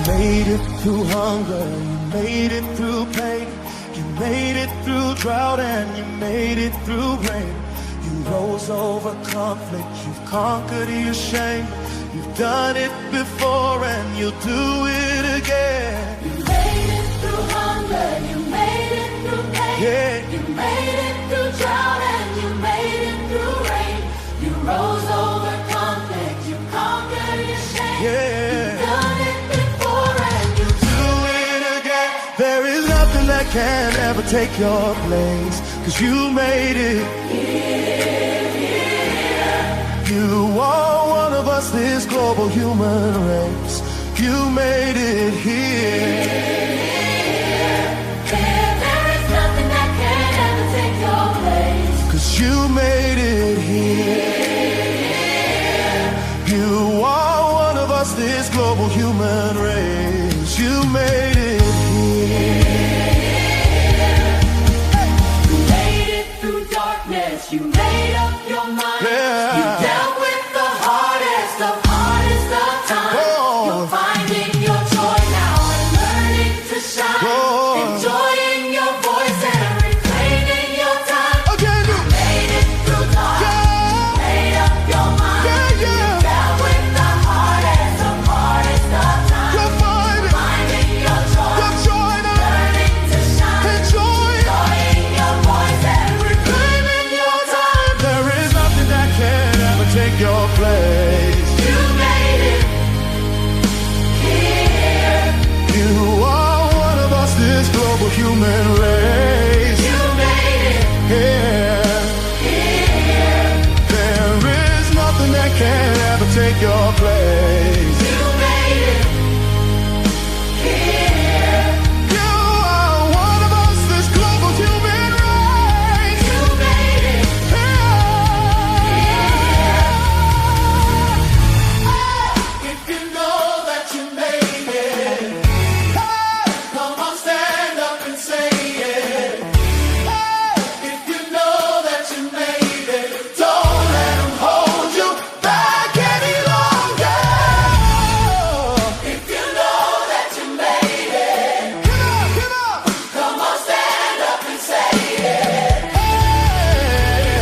made it through hunger, you made it through pain, you made it through drought and you made it through rain. You rose over conflict, you've conquered your shame. You've done it before and you'll do it again. You made it through hunger, you made it through pain, yeah. You made it through drought and you made it through rain. You rose over conflict, you conquered your shame. Yeah. You've done it before and you'll do it again. There is nothing that can ever take your place, 'cause you made it. You are one of us, this global human race. You made it here. There is nothing that can ever take your place, 'cause you made it here. You are one of us, this global human race. You made it here. You made it through darkness, you made up your mind. Yeah. You dealt with the hardest of times. Oh. You're finding your joy now and learning to shine. Oh. Enjoying your voice and reclaiming your time. Again, you Made it through darkness, yeah. made up your mind. Yeah, yeah. You dealt with the hardest of times. You're Finding your joy now. learning to shine. Enjoy. Enjoying your voice and reclaiming your time. There is nothing that can ever take your place. You made it here. You are one of us, this global human race. You made it Yeah. here. There is nothing that can ever take your place. You made it here. You are one of us, this global human race. You made it Yeah. If you know that you made it, hey, come on, stand up and say it. Hey, if you know that you made it, don't let them hold you back any longer. if you know that you made it. Come on, Come on, stand up and say it. hey,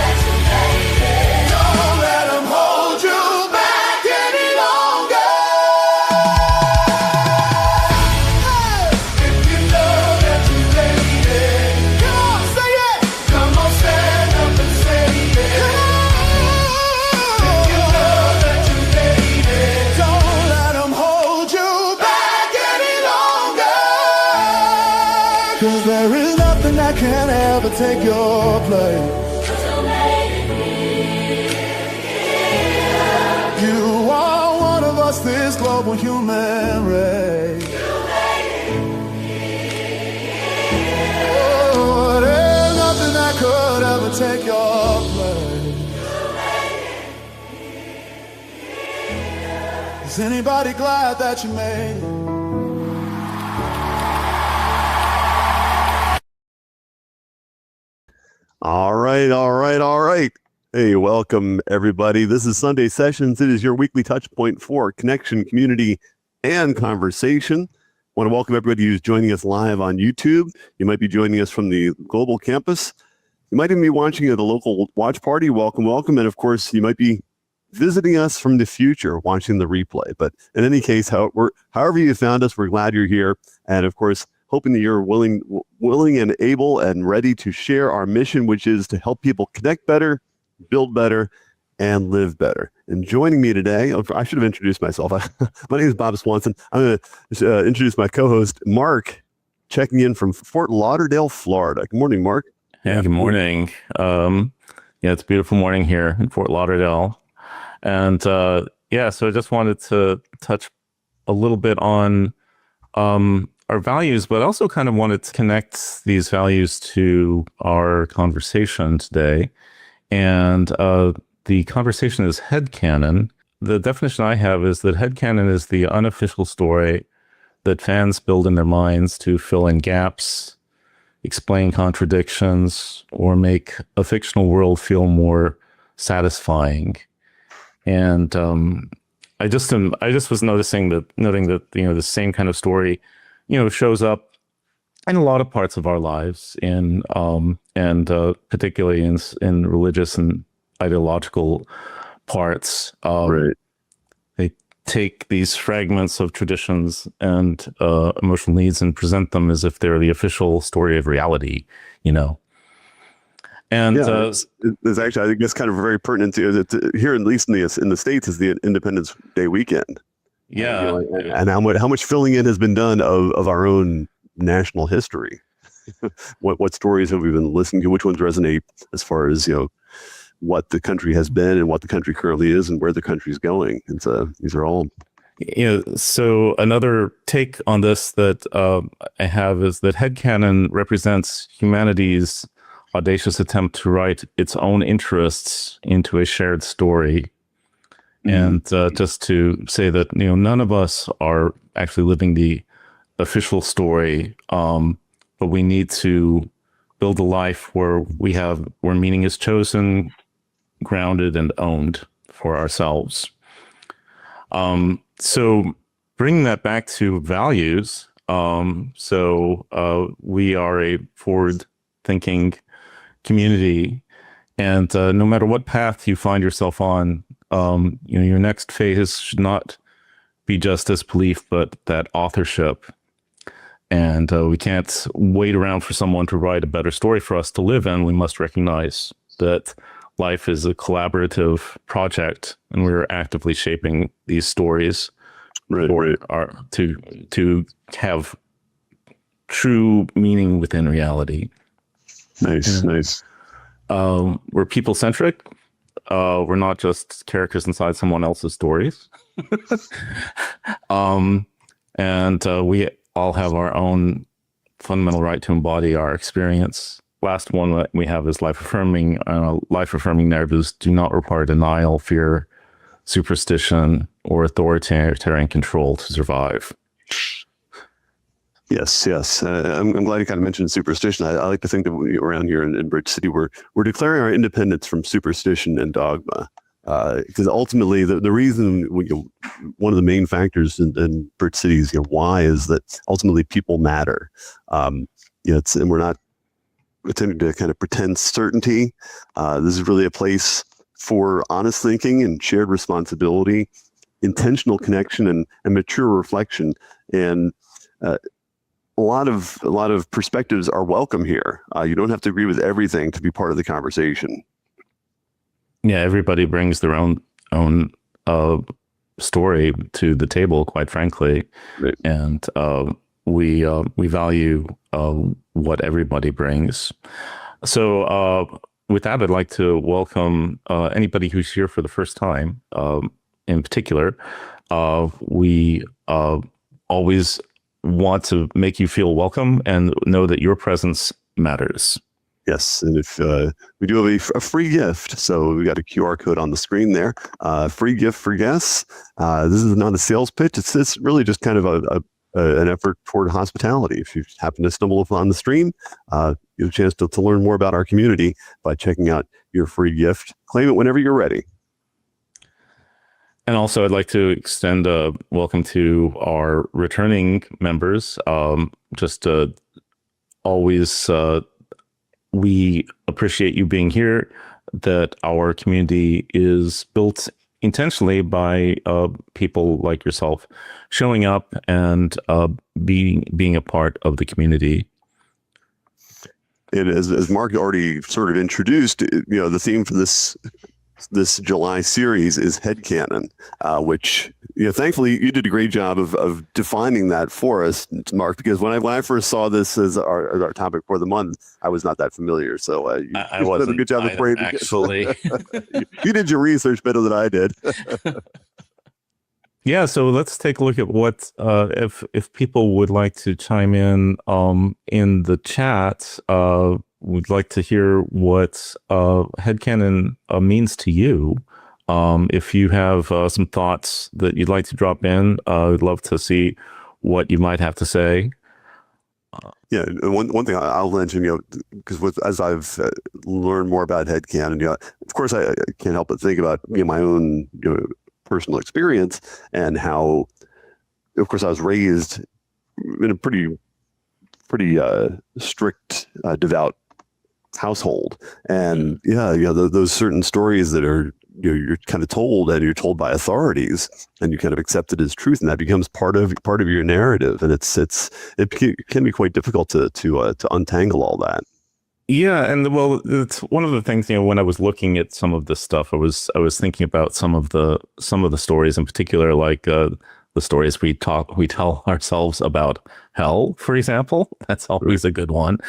That you made it. don't let them hold you back any longer. If you know that you made it, come on, say it. Come on, stand up and say it. If you know that you made it, don't let them hold you back any longer. 'Cause there is nothing that can ever take your place. You made it here. You are one of us, this global human race. Oh, there's nothing that could ever take your place. Is anybody glad that you made it? All right, all right, all right. Hey, welcome everybody. This is Sunday Sessions. It is your weekly touch point for connection, community, and conversation. I want to welcome everybody who's joining us live on YouTube. You might be joining us from the global campus. You might even be watching at a local watch party. Welcome, welcome. And of course, you might be visiting us from the future, watching the replay. But in any case, however you found us, we're glad you're here. And of course, hoping that you're willing and able and ready to share our mission, which is to help people connect better, build better, and live better. And joining me today, I should have introduced myself. My name is Bob Swanson. I'm going to introduce my co-host, Mark, checking in from Fort Lauderdale, Florida. Good morning, Mark. Yeah, good morning. It's a beautiful morning here in Fort Lauderdale. And so I just wanted to touch a little bit on our values, but also kind of wanted to connect these values to our conversation today. And the conversation is head canon. the definition I have is that headcanon is the unofficial story that fans build in their minds to fill in gaps, explain contradictions, or make a fictional world feel more satisfying. And I just was noting that the same kind of story, shows up in a lot of parts of our lives, and particularly in religious and ideological parts. Right. They take these fragments of traditions and emotional needs and present them as if they're the official story of reality, And it's actually, I think that's kind of very pertinent to here, at least in the States, is the Independence Day weekend. Yeah, and how much filling in has been done of our own national history. What stories have we been listening to? Which ones resonate as far as what the country has been and what the country currently is and where the country is going? And so these are all. So another take on this that I have is that headcanon represents humanity's audacious attempt to write its own interests into a shared story. And just to say that none of us are actually living the official story, but we need to build a life where meaning is chosen, grounded, and owned for ourselves. So bringing that back to values, we are a forward-thinking community, and no matter what path you find yourself on, your next phase should not be just disbelief, but that authorship. And we can't wait around for someone to write a better story for us to live in. We must recognize that life is a collaborative project, and we're actively shaping these stories to have true meaning within reality. Nice. We're people-centric. We're not just characters inside someone else's stories. And we all have our own fundamental right to embody our experience. Last one that we have is life-affirming. Life-affirming narratives do not require denial, fear, superstition, or authoritarian control to survive. Yes. I'm glad you kind of mentioned superstition. I like to think that around here in Bridge City, we're declaring our independence from superstition and dogma. Because ultimately, the reason one of the main factors in Bridge City's why is that ultimately people matter. And we're not attempting to kind of pretend certainty. This is really a place for honest thinking and shared responsibility, intentional connection, and mature reflection. And a lot of perspectives are welcome here. You don't have to agree with everything to be part of the conversation. Yeah, everybody brings their own story to the table, quite frankly, Right. And we value what everybody brings. So with that, I'd like to welcome anybody who's here for the first time. In particular, we always want to make you feel welcome and know that your presence matters. Yes, and if we do have a free gift, so we got a QR code on the screen there. Free gift for guests. This is not a sales pitch. It's really just kind of an effort toward hospitality. If you happen to stumble upon the stream, you have a chance to learn more about our community by checking out your free gift. Claim it whenever you're ready. And also, I'd like to extend a welcome to our returning members. Always. We appreciate you being here, that our community is built intentionally by people like yourself showing up and being a part of the community. And as Mark already sort of introduced, the theme for this July series is headcanon, which thankfully you did a great job of defining that for us, Mark. Because when I first saw this as our topic for the month, I was not that familiar. So you did a good job of framing it. Actually. You did your research better than I did. Yeah, so let's take a look at what if people would like to chime in the chat. We'd like to hear what headcanon means to you. If you have some thoughts that you'd like to drop in, I'd love to see what you might have to say. Yeah, and one thing I'll mention, because as I've learned more about headcanon, of course I can't help but think about my own personal experience and how, of course, I was raised in a pretty strict, devout household, and those certain stories that are you're kind of told, and you're told by authorities, and you kind of accept it as truth, and that becomes part of your narrative, and it can be quite difficult to untangle all that. Yeah, and well, it's one of the things, when I was looking at some of this stuff, I was thinking about some of the stories in particular, like the stories we tell ourselves about hell, for example. That's always a good one.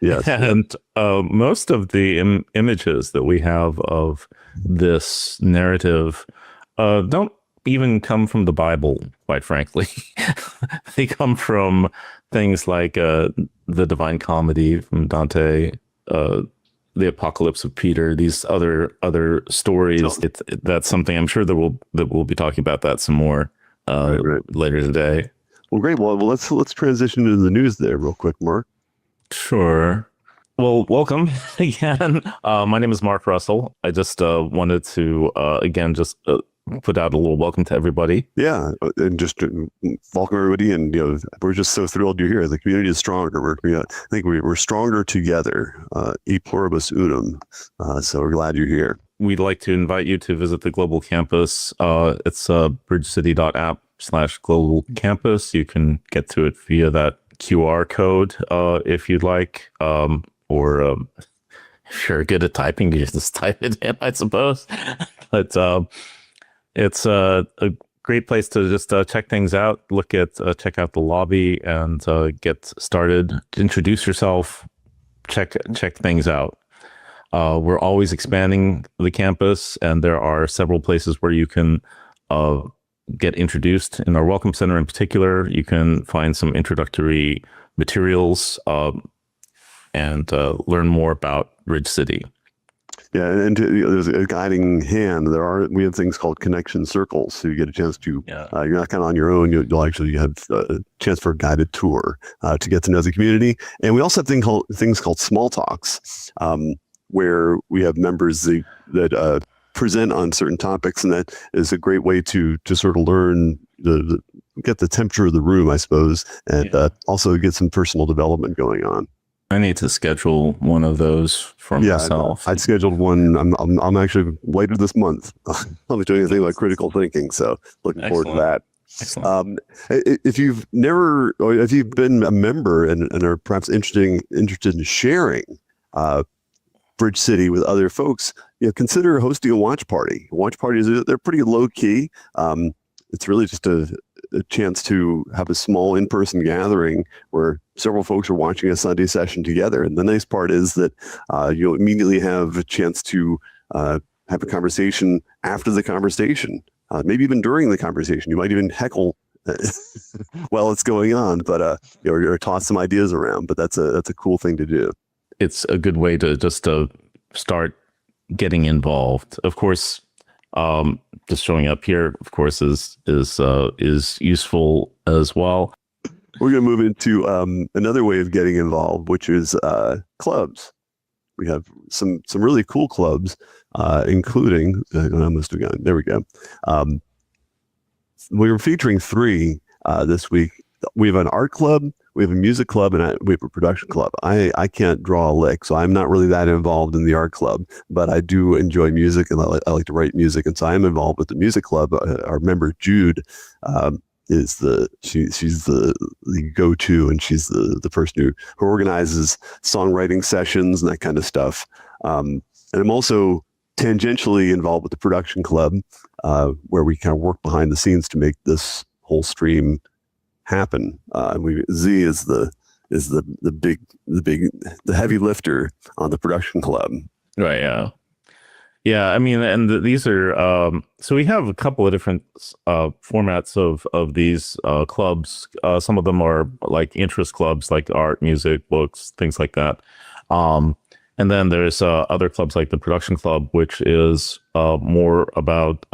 Yes. And most of the images that we have of this narrative don't even come from the Bible, quite frankly. They come from things like the Divine Comedy from Dante, the Apocalypse of Peter, these other stories. That's something I'm sure that we'll be talking about that some more later today. Well, great. Well, let's transition into the news there real quick, Mark. Sure. Well, welcome again. My name is Mark Russell. I just wanted to again just put out a little welcome to everybody. Yeah, and just welcome everybody, and we're just so thrilled you're here. The community is stronger. I think we're stronger together. E pluribus unum. So we're glad you're here. We'd like to invite you to visit the global campus. It's bridgecity.app/global campus. You can get to it via that QR code if you'd like, or if you're good at typing, you just type it in, I suppose. But it's a great place to just check things out, check out the lobby, and get started. Introduce yourself, check things out. We're always expanding the campus, and there are several places where you can get introduced. In our Welcome Center in particular, you can find some introductory materials and learn more about Ridge City. Yeah, and there's a guiding hand. We have things called connection circles, so you get a chance to. You're not kind of on your own. You'll actually have a chance for a guided tour to get to know the community. And we also have things called small talks, where we have members that present on certain topics, and that is a great way to sort of learn get the temperature of the room, I suppose, and also get some personal development going on. I need to schedule one of those for myself. I scheduled one. I'm actually later this month. I'll be doing a thing like critical thinking, so looking forward to that. Excellent. If you've never, or if you've been a member and are perhaps interested in sharing Bridge City with other folks, consider hosting a watch party. Watch parties, they're pretty low key. It's really just a chance to have a small in-person gathering where several folks are watching a Sunday session together. And the nice part is that you'll immediately have a chance to have a conversation after the conversation, maybe even during the conversation. You might even heckle while it's going on, but or toss some ideas around. But that's a cool thing to do. It's a good way to just start getting involved. Of course, just showing up here, of course, is useful as well. We're going to move into another way of getting involved, which is clubs. We have some really cool clubs, including I must have gone. There we go. We're featuring 3 this week. We have an art club, we have a music club, and we have a production club. I can't draw a lick, so I'm not really that involved in the art club, but I do enjoy music, and I like to write music, and so I'm involved with the music club. Our member Jude she's the go-to, and she's the person who organizes songwriting sessions and that kind of stuff. And I'm also tangentially involved with the production club, where we kind of work behind the scenes to make this whole stream happen. Z is the heavy lifter on the production club. Right. Yeah. I mean, and these are so we have a couple of different formats of these clubs. Some of them are like interest clubs, like art, music, books, things like that. And then there's other clubs like the Production Club, which is more about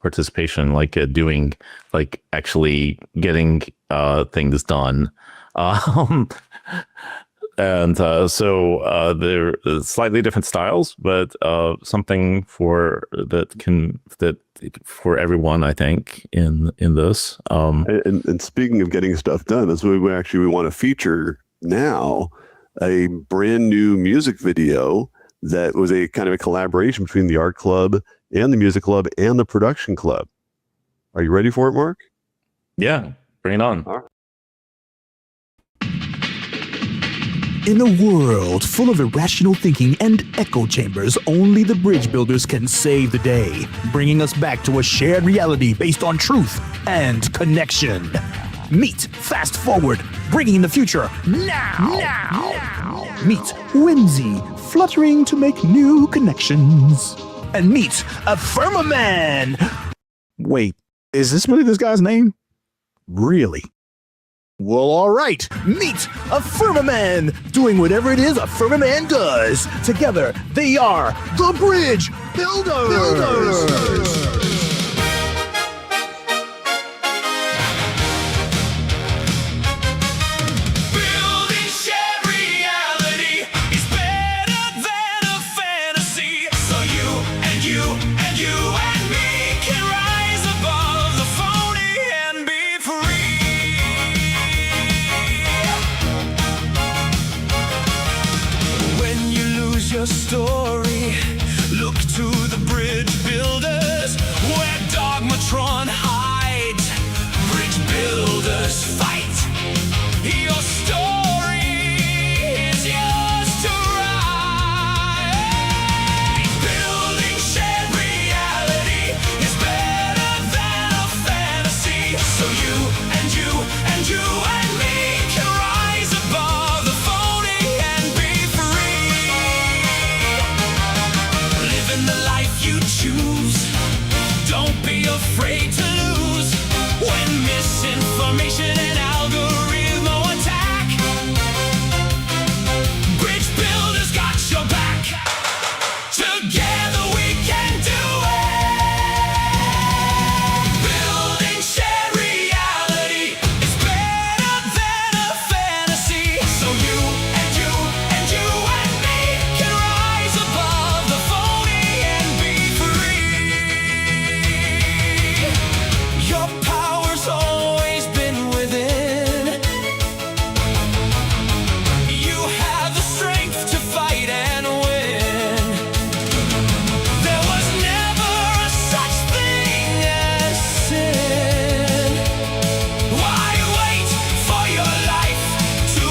participation, like doing, like actually getting things done. Um, and so they're slightly different styles, but something for everyone, I think, in this. And speaking of getting stuff done, that's what we want to feature now, a brand new music video that was a kind of a collaboration between the art club and the music club and the production club. Are you ready for it, Mark? Yeah, bring it on. All right. In a world full of irrational thinking and echo chambers, only the bridge builders can save the day, bringing us back to a shared reality based on truth and connection. Meet Fast Forward, bringing the future now. Meet Whimsy, fluttering to make new connections. And meet Affirmaman. Wait, is this really this guy's name? Really? Well, all right. Meet Affirmaman, doing whatever it is Affirmaman does. Together, they are the Bridge Builders. Building shared reality is better than a fantasy. So you and you and you and me can rise above the phony and be free. When you lose your story, look to the bridge builders, where Dogmatron hides. Bridge builders fight. Your story is yours to write. Building shared reality is better than a fantasy. So you and you and you and me can rise above the phony and be free. Living the life you choose. Don't be afraid to lose when misinformation and algorithm attack. Bridge builders got your back. Together we can do it. Building shared reality is better than a fantasy. So you and you and you and me can rise above the phony and be free. Your power's always been within. You have the strength to fight and win. There was never a such thing as sin. Why wait for your life to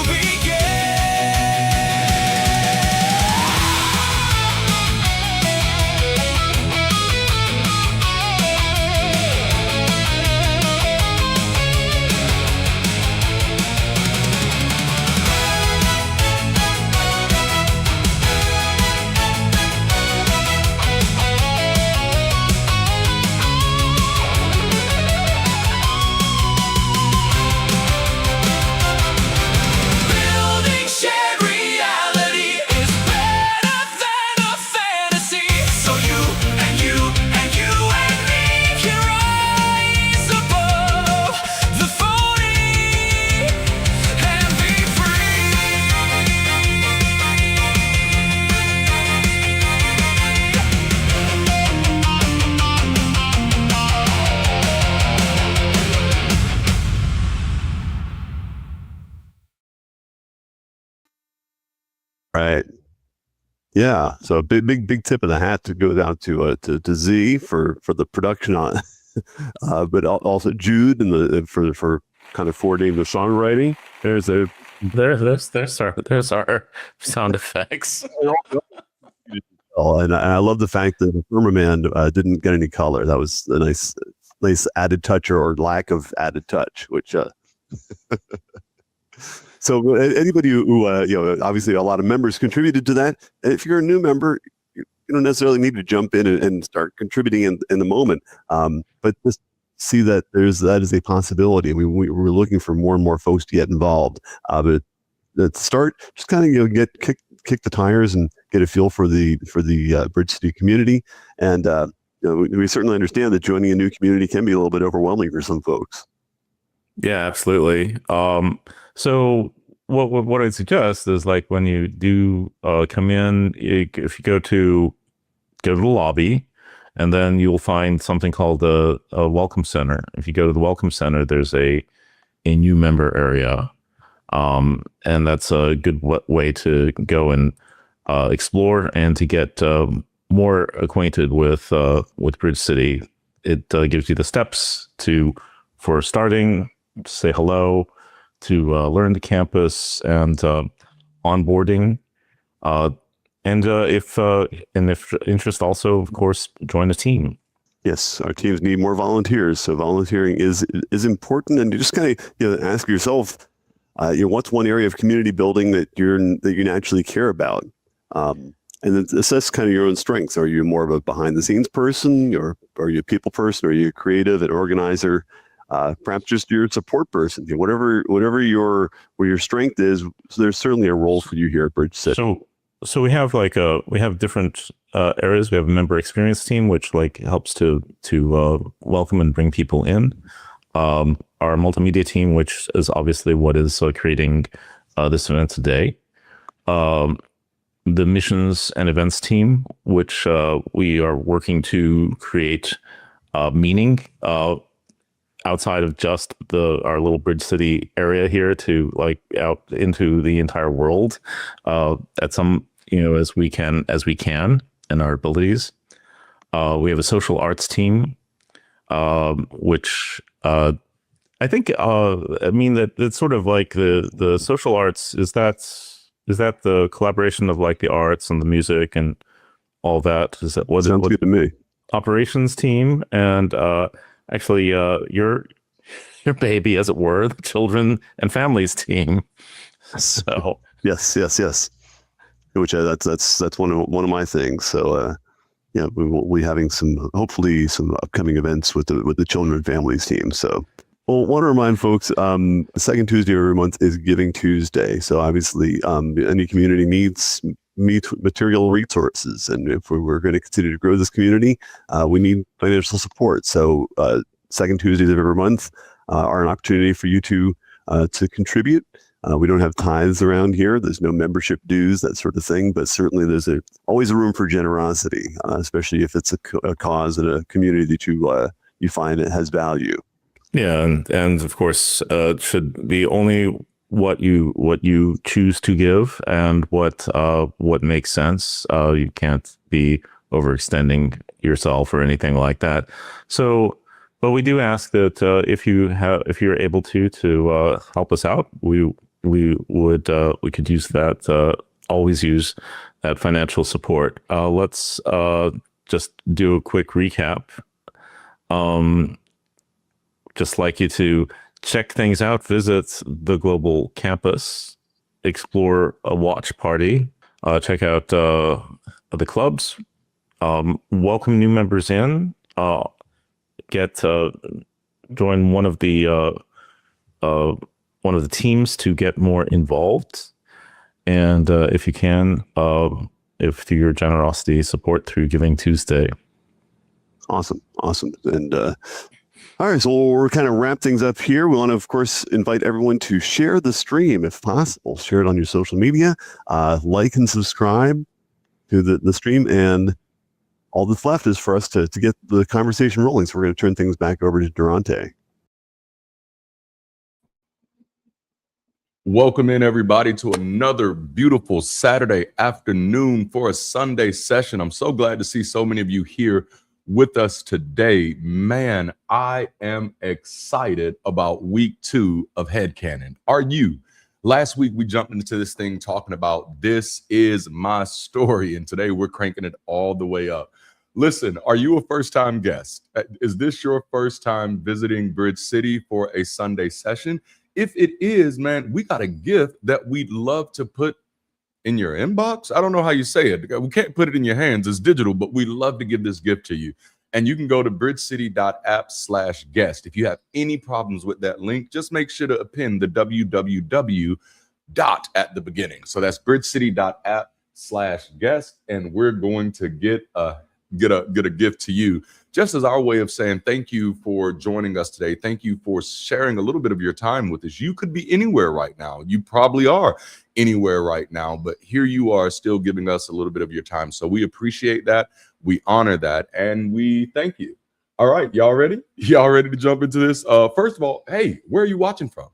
Building shared reality is better than a fantasy. So you and you and you and me can rise above the phony and be free. Right. Yeah. So a big tip of the hat to go down to Z for the production on, but also Jude and for kind of forwarding the songwriting. There's our sound effects. and I love the fact that the Firmaman didn't get any color. That was a nice added touch or lack of added touch, which. So anybody who obviously a lot of members contributed to that. If you're a new member, you don't necessarily need to jump in and start contributing in the moment, but just see that that is a possibility. I mean, we're looking for more and more folks to get involved. But at the start, just kind of get kick the tires and get a feel for the Bridge City community. And we certainly understand that joining a new community can be a little bit overwhelming for some folks. Yeah, absolutely. So what I'd suggest is, like, when you do come in, if you go to the lobby, and then you'll find something called a welcome center. If you go to the welcome center, there's a new member area, and that's a good way to go and explore and to get more acquainted with Bridge City. It gives you the steps for starting, to say hello, to learn the campus, and onboarding. And if interest, also, of course, join a team. Yes, our teams need more volunteers. So volunteering is important, and you just kind of ask yourself, what's one area of community building that you naturally care about, and then assess kind of your own strengths. Are you more of a behind the scenes person, or are you a people person? Are you a creative, an organizer? Perhaps just your support person. Whatever your strength is, there's certainly a role for you here at Bridge City. So we have different areas. We have a member experience team, which helps to welcome and bring people in. Our multimedia team, which is obviously what is creating this event today. The missions and events team, which we are working to create meaning outside of just our little Bridge City area here, to out into the entire world at some, as we can in our abilities. We have a social arts team, which I think that it's sort of like the social arts. Is that the collaboration of the arts and the music and all that? Is that what sounds good to me? Operations team, and actually your baby, as it were, the children and families team. So yes. Which that's one of my things. So we will be having hopefully some upcoming events with the children and families team. So, well, want to remind folks, the second Tuesday of every month is Giving Tuesday. So obviously, any community needs material resources, and if we're going to continue to grow this community, we need financial support. So second Tuesdays of every month are an opportunity for you to contribute. We don't have tithes around here. There's no membership dues, that sort of thing. But certainly there's always a room for generosity, especially if it's a cause in a community that you find it has value. Yeah, and of course, it should be only what you choose to give, and what makes sense. You can't be overextending yourself or anything like that. So, but we do ask that if you're able to help us out, we could use that. Always use that financial support. Let's just do a quick recap. Just like you to check things out, visit the global campus, explore a watch party, check out the clubs, welcome new members in, join one of the teams to get more involved, and if you can, if through your generosity, support through Giving Tuesday. Awesome. And all right, so we're kind of wrap things up here. We want to, of course, invite everyone to share the stream if possible. Share it on your social media, like and subscribe to the stream, and all that's left is for us to get the conversation rolling. So we're going to turn things back over to Darante. Welcome in, everybody, to another beautiful Saturday afternoon for a Sunday session. I'm so glad to see so many of you here with us today. Man, I am excited about week 2 of Headcanon. Are you? Last week, we jumped into this thing talking about This Is My Story, and today we're cranking it all the way up. Listen, are you a first-time guest? Is this your first time visiting Bridge City for a Sunday session? If it is, man, we got a gift that we'd love to put in your inbox. I don't know how you say it. We can't put it in your hands. It's digital, but we love to give this gift to you. And you can go to bridgecity.app/guest. If you have any problems with that link, just make sure to append the www dot at the beginning. So that's bridgecity.app/guest, and we're going to get a gift to you, just as our way of saying thank you for joining us today. Thank you for sharing a little bit of your time with us. You could be anywhere right now. You probably are anywhere right now, but here you are still giving us a little bit of your time. So we appreciate that. We honor that, and we thank you. All right, y'all ready? Y'all ready to jump into this? First of all, hey, where are you watching from?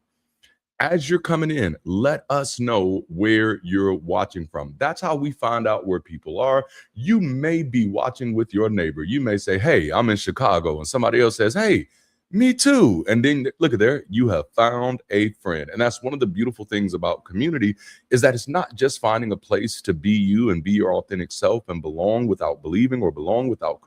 As you're coming in, let us know where you're watching from. That's how we find out where people are. You may be watching with your neighbor. You may say, hey, I'm in Chicago. And somebody else says, hey, me too. And then look at there, you have found a friend. And that's one of the beautiful things about community, is that it's not just finding a place to be you and be your authentic self and belong without believing or belong without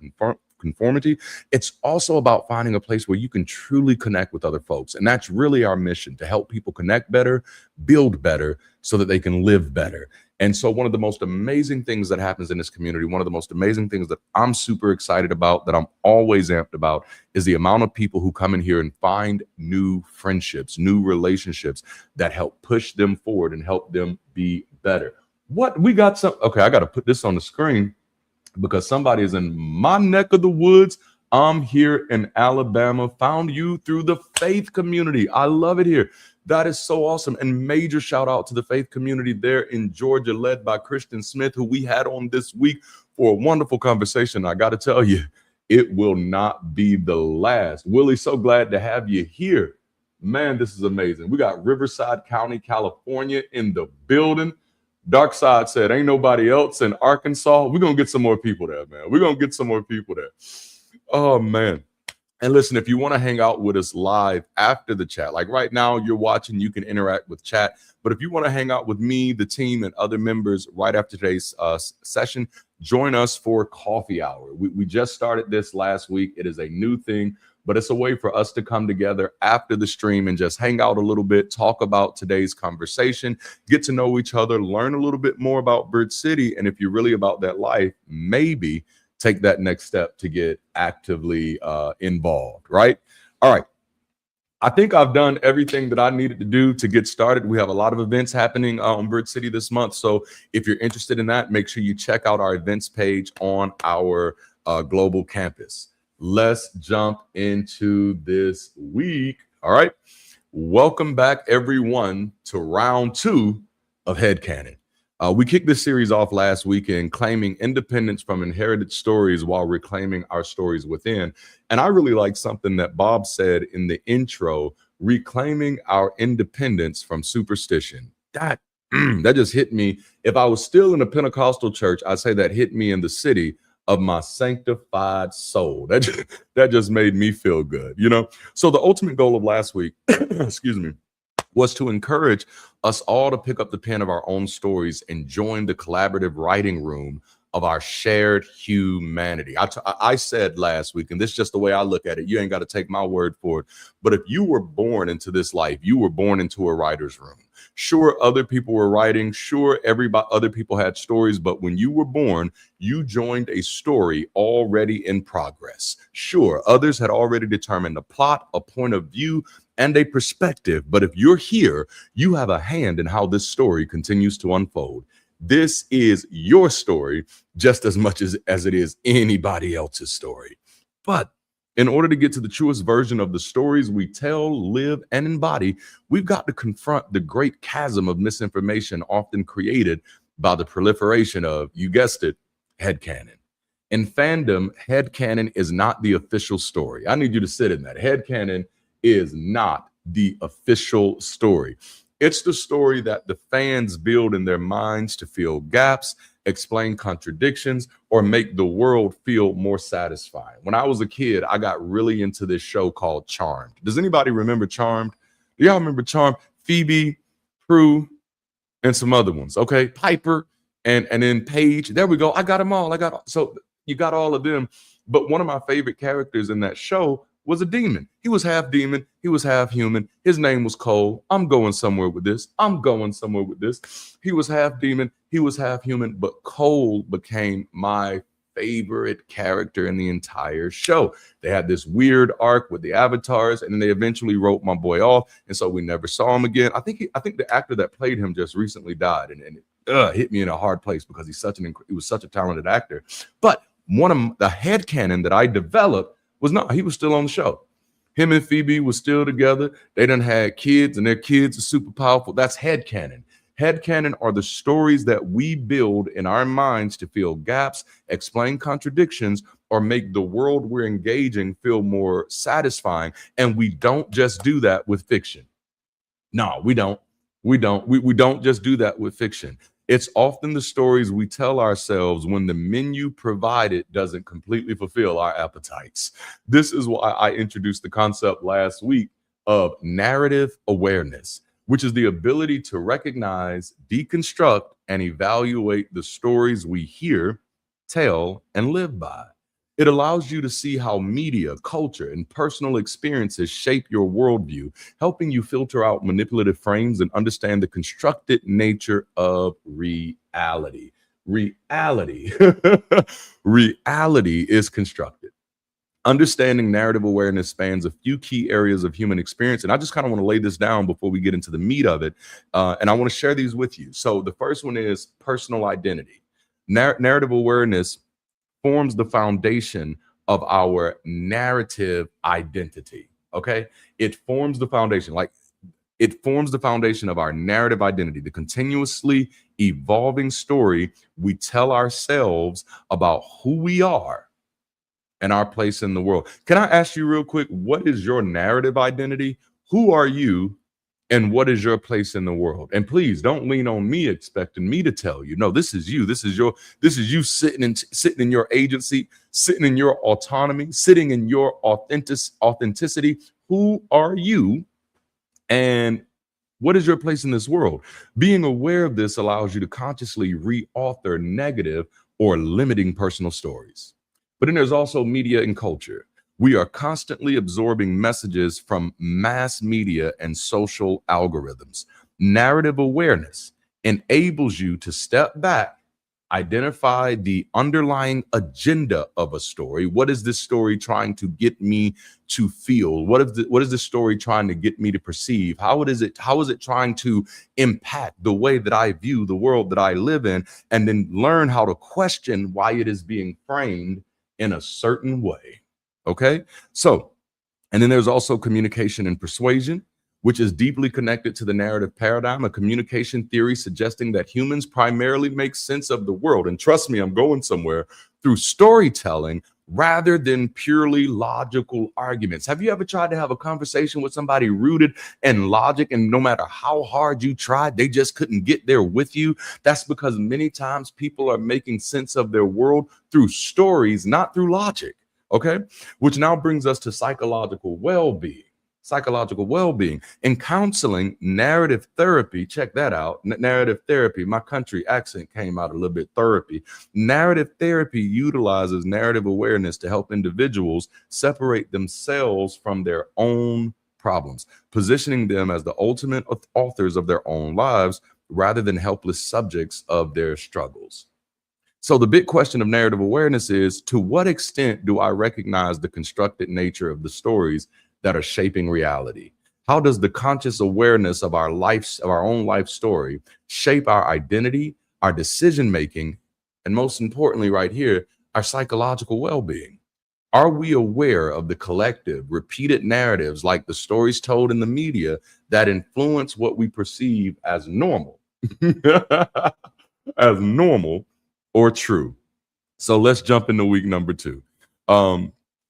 conformity. It's also about finding a place where you can truly connect with other folks. And that's really our mission, to help people connect better, build better, so that they can live better. And so one of the most amazing things that happens in this community, one of the most amazing things that I'm super excited about, that I'm always amped about, is the amount of people who come in here and find new friendships, new relationships that help push them forward and help them be better. What we got some, okay, I got to put this on the screen because somebody is in my neck of the woods. I'm here in Alabama, found you through the faith community. I love it here. That is so awesome. And major shout out to the faith community there in Georgia, led by Christian Smith, who we had on this week for a wonderful conversation. I got to tell you, it will not be the last. Willie, so glad to have you here. Man, this is amazing. We got Riverside County, California in the building. Dark Side said, ain't nobody else in Arkansas. We're going to get some more people there, man. We're going to get some more people there. Oh, man. And listen, if you want to hang out with us live after the chat, like right now you're watching, you can interact with chat. But if you want to hang out with me, the team, and other members right after today's session, join us for coffee hour. We just started this last week. It is a new thing, but it's a way for us to come together after the stream and just hang out a little bit, talk about today's conversation, get to know each other, learn a little bit more about Bridge City. And if you're really about that life, maybe take that next step to get actively involved, right? All right. I think I've done everything that I needed to do to get started. We have a lot of events happening on Bridge City this month. So if you're interested in that, make sure you check out our events page on our global campus. Let's jump into this week. All right. Welcome back, everyone, to round 2 of Headcanon. We kicked this series off last weekend, claiming independence from inherited stories while reclaiming our stories within. And I really like something that Bob said in the intro, reclaiming our independence from superstition. That just hit me. If I was still in a Pentecostal church, I'd say that hit me in the city of my sanctified soul. That just made me feel good, you know? So the ultimate goal of last week, excuse me, was to encourage us all to pick up the pen of our own stories and join the collaborative writing room of our shared humanity. I said last week, and this is just the way I look at it, you ain't got to take my word for it, but if you were born into this life, you were born into a writer's room. Sure, other people were writing. Sure, other people had stories, but when you were born, you joined a story already in progress. Sure, others had already determined a plot, a point of view, and a perspective. But if you're here, you have a hand in how this story continues to unfold. This is your story just as much as it is anybody else's story. But in order to get to the truest version of the stories we tell, live, and embody, we've got to confront the great chasm of misinformation often created by the proliferation of, you guessed it, headcanon. In fandom, headcanon is not the official story. I need you to sit in that. Headcanon is not the official story. It's the story that the fans build in their minds to fill gaps, explain contradictions, or make the world feel more satisfying. When I was a kid, I got really into this show called Charmed. Does anybody remember Charmed? Do y'all remember Charmed? Phoebe, Prue, and some other ones. Okay, Piper, and then Paige. There we go. I got them all. So you got all of them. But one of my favorite characters in that show was a demon. He was half demon. He was half human. His name was Cole. I'm going somewhere with this. He was half demon. He was half human. But Cole became my favorite character in the entire show. They had this weird arc with the avatars, and then they eventually wrote my boy off, and so we never saw him again. I think the actor that played him just recently died, and it hit me in a hard place because he was such a talented actor. But one of the headcanon that I developed was not, he was still on the show. Him and Phoebe was still together. They done had kids, and their kids are super powerful. That's headcanon. Headcanon are the stories that we build in our minds to fill gaps, explain contradictions, or make the world we're engaging feel more satisfying. And we don't just do that with fiction. No, we don't. We don't just do that with fiction. It's often the stories we tell ourselves when the menu provided doesn't completely fulfill our appetites. This is why I introduced the concept last week of narrative awareness, which is the ability to recognize, deconstruct, and evaluate the stories we hear, tell, and live by. It allows you to see how media, culture, and personal experiences shape your worldview, helping you filter out manipulative frames and understand the constructed nature of reality. Reality is constructed. Understanding narrative awareness spans a few key areas of human experience. And I just kind of want to lay this down before we get into the meat of it. And I want to share these with you. So the first one is personal identity. Narrative awareness forms the foundation of our narrative identity. Okay. It forms the foundation, of our narrative identity, the continuously evolving story we tell ourselves about who we are and our place in the world. Can I ask you real quick, what is your narrative identity? Who are you? And what is your place in the world? And please don't lean on me expecting me to tell you. No, this is you. This is you sitting in your agency, sitting in your autonomy, sitting in your authenticity. Who are you? And what is your place in this world? Being aware of this allows you to consciously re-author negative or limiting personal stories. But then there's also media and culture. We are constantly absorbing messages from mass media and social algorithms. Narrative awareness enables you to step back, identify the underlying agenda of a story. What is this story trying to get me to feel? What is this story trying to get me to perceive? How is it trying to impact the way that I view the world that I live in? And then learn how to question why it is being framed in a certain way. Okay, so, and then there's also communication and persuasion, which is deeply connected to the narrative paradigm, a communication theory suggesting that humans primarily make sense of the world. And trust me, I'm going somewhere, through storytelling rather than purely logical arguments. Have you ever tried to have a conversation with somebody rooted in logic, and no matter how hard you tried, they just couldn't get there with you? That's because many times people are making sense of their world through stories, not through logic. Okay, which now brings us to psychological well-being. In counseling, narrative therapy, check that out. Narrative therapy, my country accent came out a little bit, therapy. Narrative therapy utilizes narrative awareness to help individuals separate themselves from their own problems, positioning them as the ultimate authors of their own lives rather than helpless subjects of their struggles. So the big question of narrative awareness is, to what extent do I recognize the constructed nature of the stories that are shaping reality? How does the conscious awareness of our own life story shape our identity, our decision-making, and most importantly right here, our psychological well-being? Are we aware of the collective repeated narratives, like the stories told in the media, that influence what we perceive as normal? As normal or true? So let's jump into week number 2.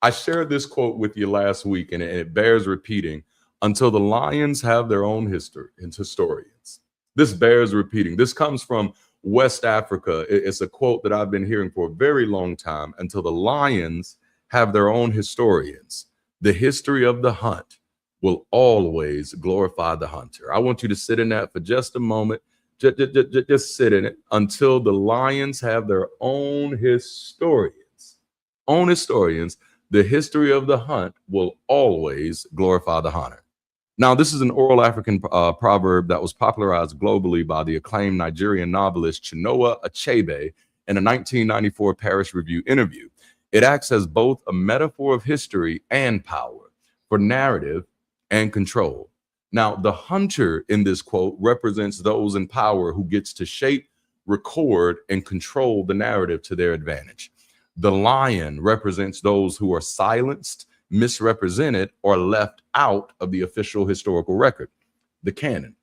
I shared this quote with you last week, and it bears repeating. Until the lions have their own history and historians. This bears repeating. This comes from West Africa. It's a quote that I've been hearing for a very long time. Until the lions have their own historians, the history of the hunt will always glorify the hunter. I want you to sit in that for just a moment. Just sit in it. Until the lions have their own historians, the history of the hunt will always glorify the hunter. Now, this is an oral African proverb that was popularized globally by the acclaimed Nigerian novelist Chinua Achebe in a 1994 Paris Review interview. It acts as both a metaphor of history and power, for narrative and control. Now, the hunter in this quote represents those in power who gets to shape, record, and control the narrative to their advantage. The lion represents those who are silenced, misrepresented, or left out of the official historical record, the canon.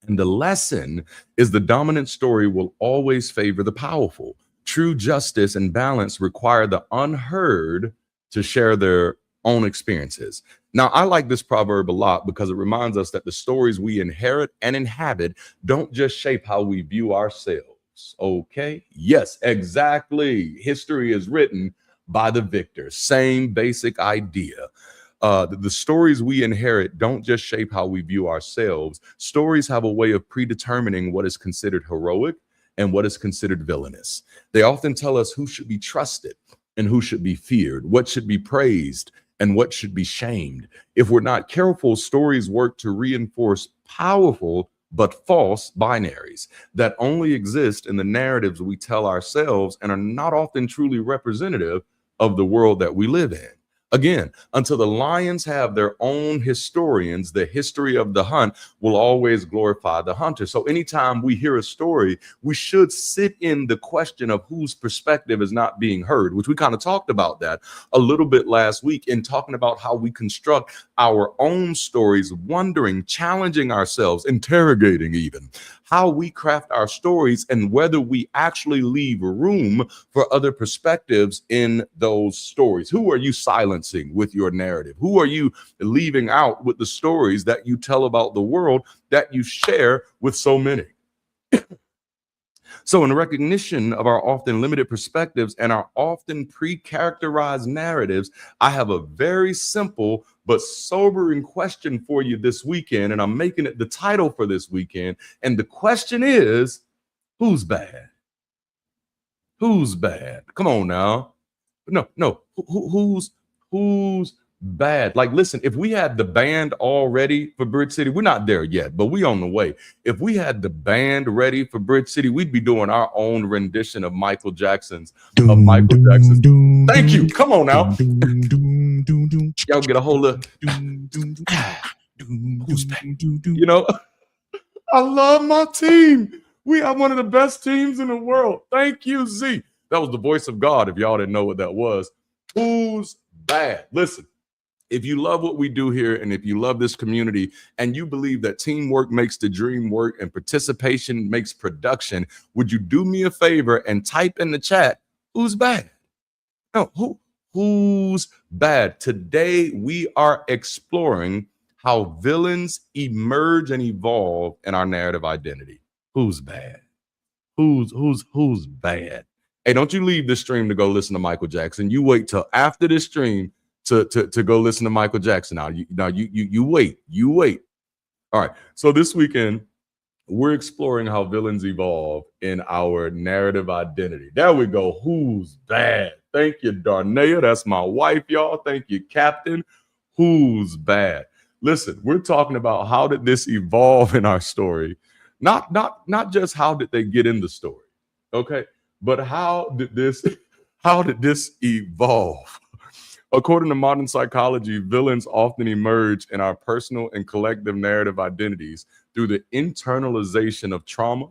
And the lesson is the dominant story will always favor the powerful. True justice and balance require the unheard to share their own experiences. Now, I like this proverb a lot because it reminds us that the stories we inherit and inhabit don't just shape how we view ourselves. Okay? Yes, exactly. History is written by the victor. Same basic idea. The stories we inherit don't just shape how we view ourselves. Stories have a way of predetermining what is considered heroic and what is considered villainous. They often tell us who should be trusted and who should be feared, what should be praised and what should be shamed. If we're not careful, stories work to reinforce powerful but false binaries that only exist in the narratives we tell ourselves and are not often truly representative of the world that we live in. Again, until the lions have their own historians, the history of the hunt will always glorify the hunter. So anytime we hear a story, we should sit in the question of whose perspective is not being heard, which we kind of talked about that a little bit last week in talking about how we construct our own stories, wondering, challenging ourselves, interrogating even how we craft our stories and whether we actually leave room for other perspectives in those stories. Who are you silencing with your narrative? Who are you leaving out with the stories that you tell about the world that you share with so many? So in recognition of our often limited perspectives and our often pre-characterized narratives, I have a very simple but sobering question for you this weekend, and I'm making it the title for this weekend. And the question is, who's bad? Who's bad? Come on now. No. Who's bad? Like, listen, if we had the band all ready for Bridge City, we're not there yet, but we on the way. If we had the band ready for Bridge City, we'd be doing our own rendition of Michael Jackson's. Thank you. Come on now. Y'all get a hold of who's bad? You know, I love my team. We have one of the best teams in the world. Thank you, Z. That was the voice of God, if y'all didn't know what that was. Who's bad? Listen, if you love what we do here and if you love this community and you believe that teamwork makes the dream work and participation makes production, would you do me a favor and type in the chat, who's bad? No, who's bad? Today, we are exploring how villains emerge and evolve in our narrative identity. Who's bad? Who's bad? Hey, don't you leave this stream to go listen to Michael Jackson. You wait till after this stream to go listen to Michael Jackson. Now you wait. All right. So this weekend, we're exploring how villains evolve in our narrative identity. There we go. Who's bad? Thank you, Darnea. That's my wife, y'all. Thank you, Captain. Who's bad? Listen, we're talking about how did this evolve in our story? Not just how did they get in the story, okay? But how did this evolve? According to modern psychology, villains often emerge in our personal and collective narrative identities through the internalization of trauma,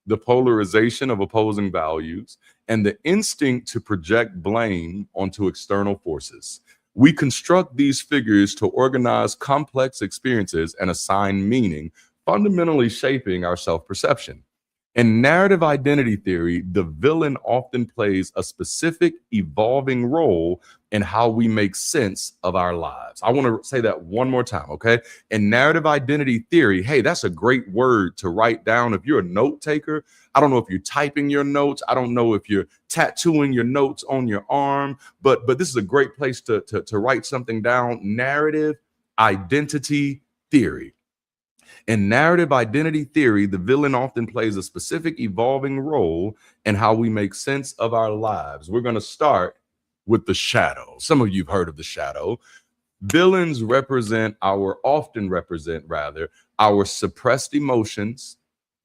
the polarization of opposing values, and the instinct to project blame onto external forces. We construct these figures to organize complex experiences and assign meaning, fundamentally shaping our self-perception. In narrative identity theory, the villain often plays a specific evolving role in how we make sense of our lives. I want to say that one more time, okay? In narrative identity theory, hey, that's a great word to write down. If you're a note taker, I don't know if you're typing your notes. I don't know if you're tattooing your notes on your arm, but this is a great place to write something down. Narrative identity theory. In narrative identity theory, the villain often plays a specific evolving role in how we make sense of our lives. We're going to start with the shadow. Some of you have heard of the shadow. Villains often represent our suppressed emotions,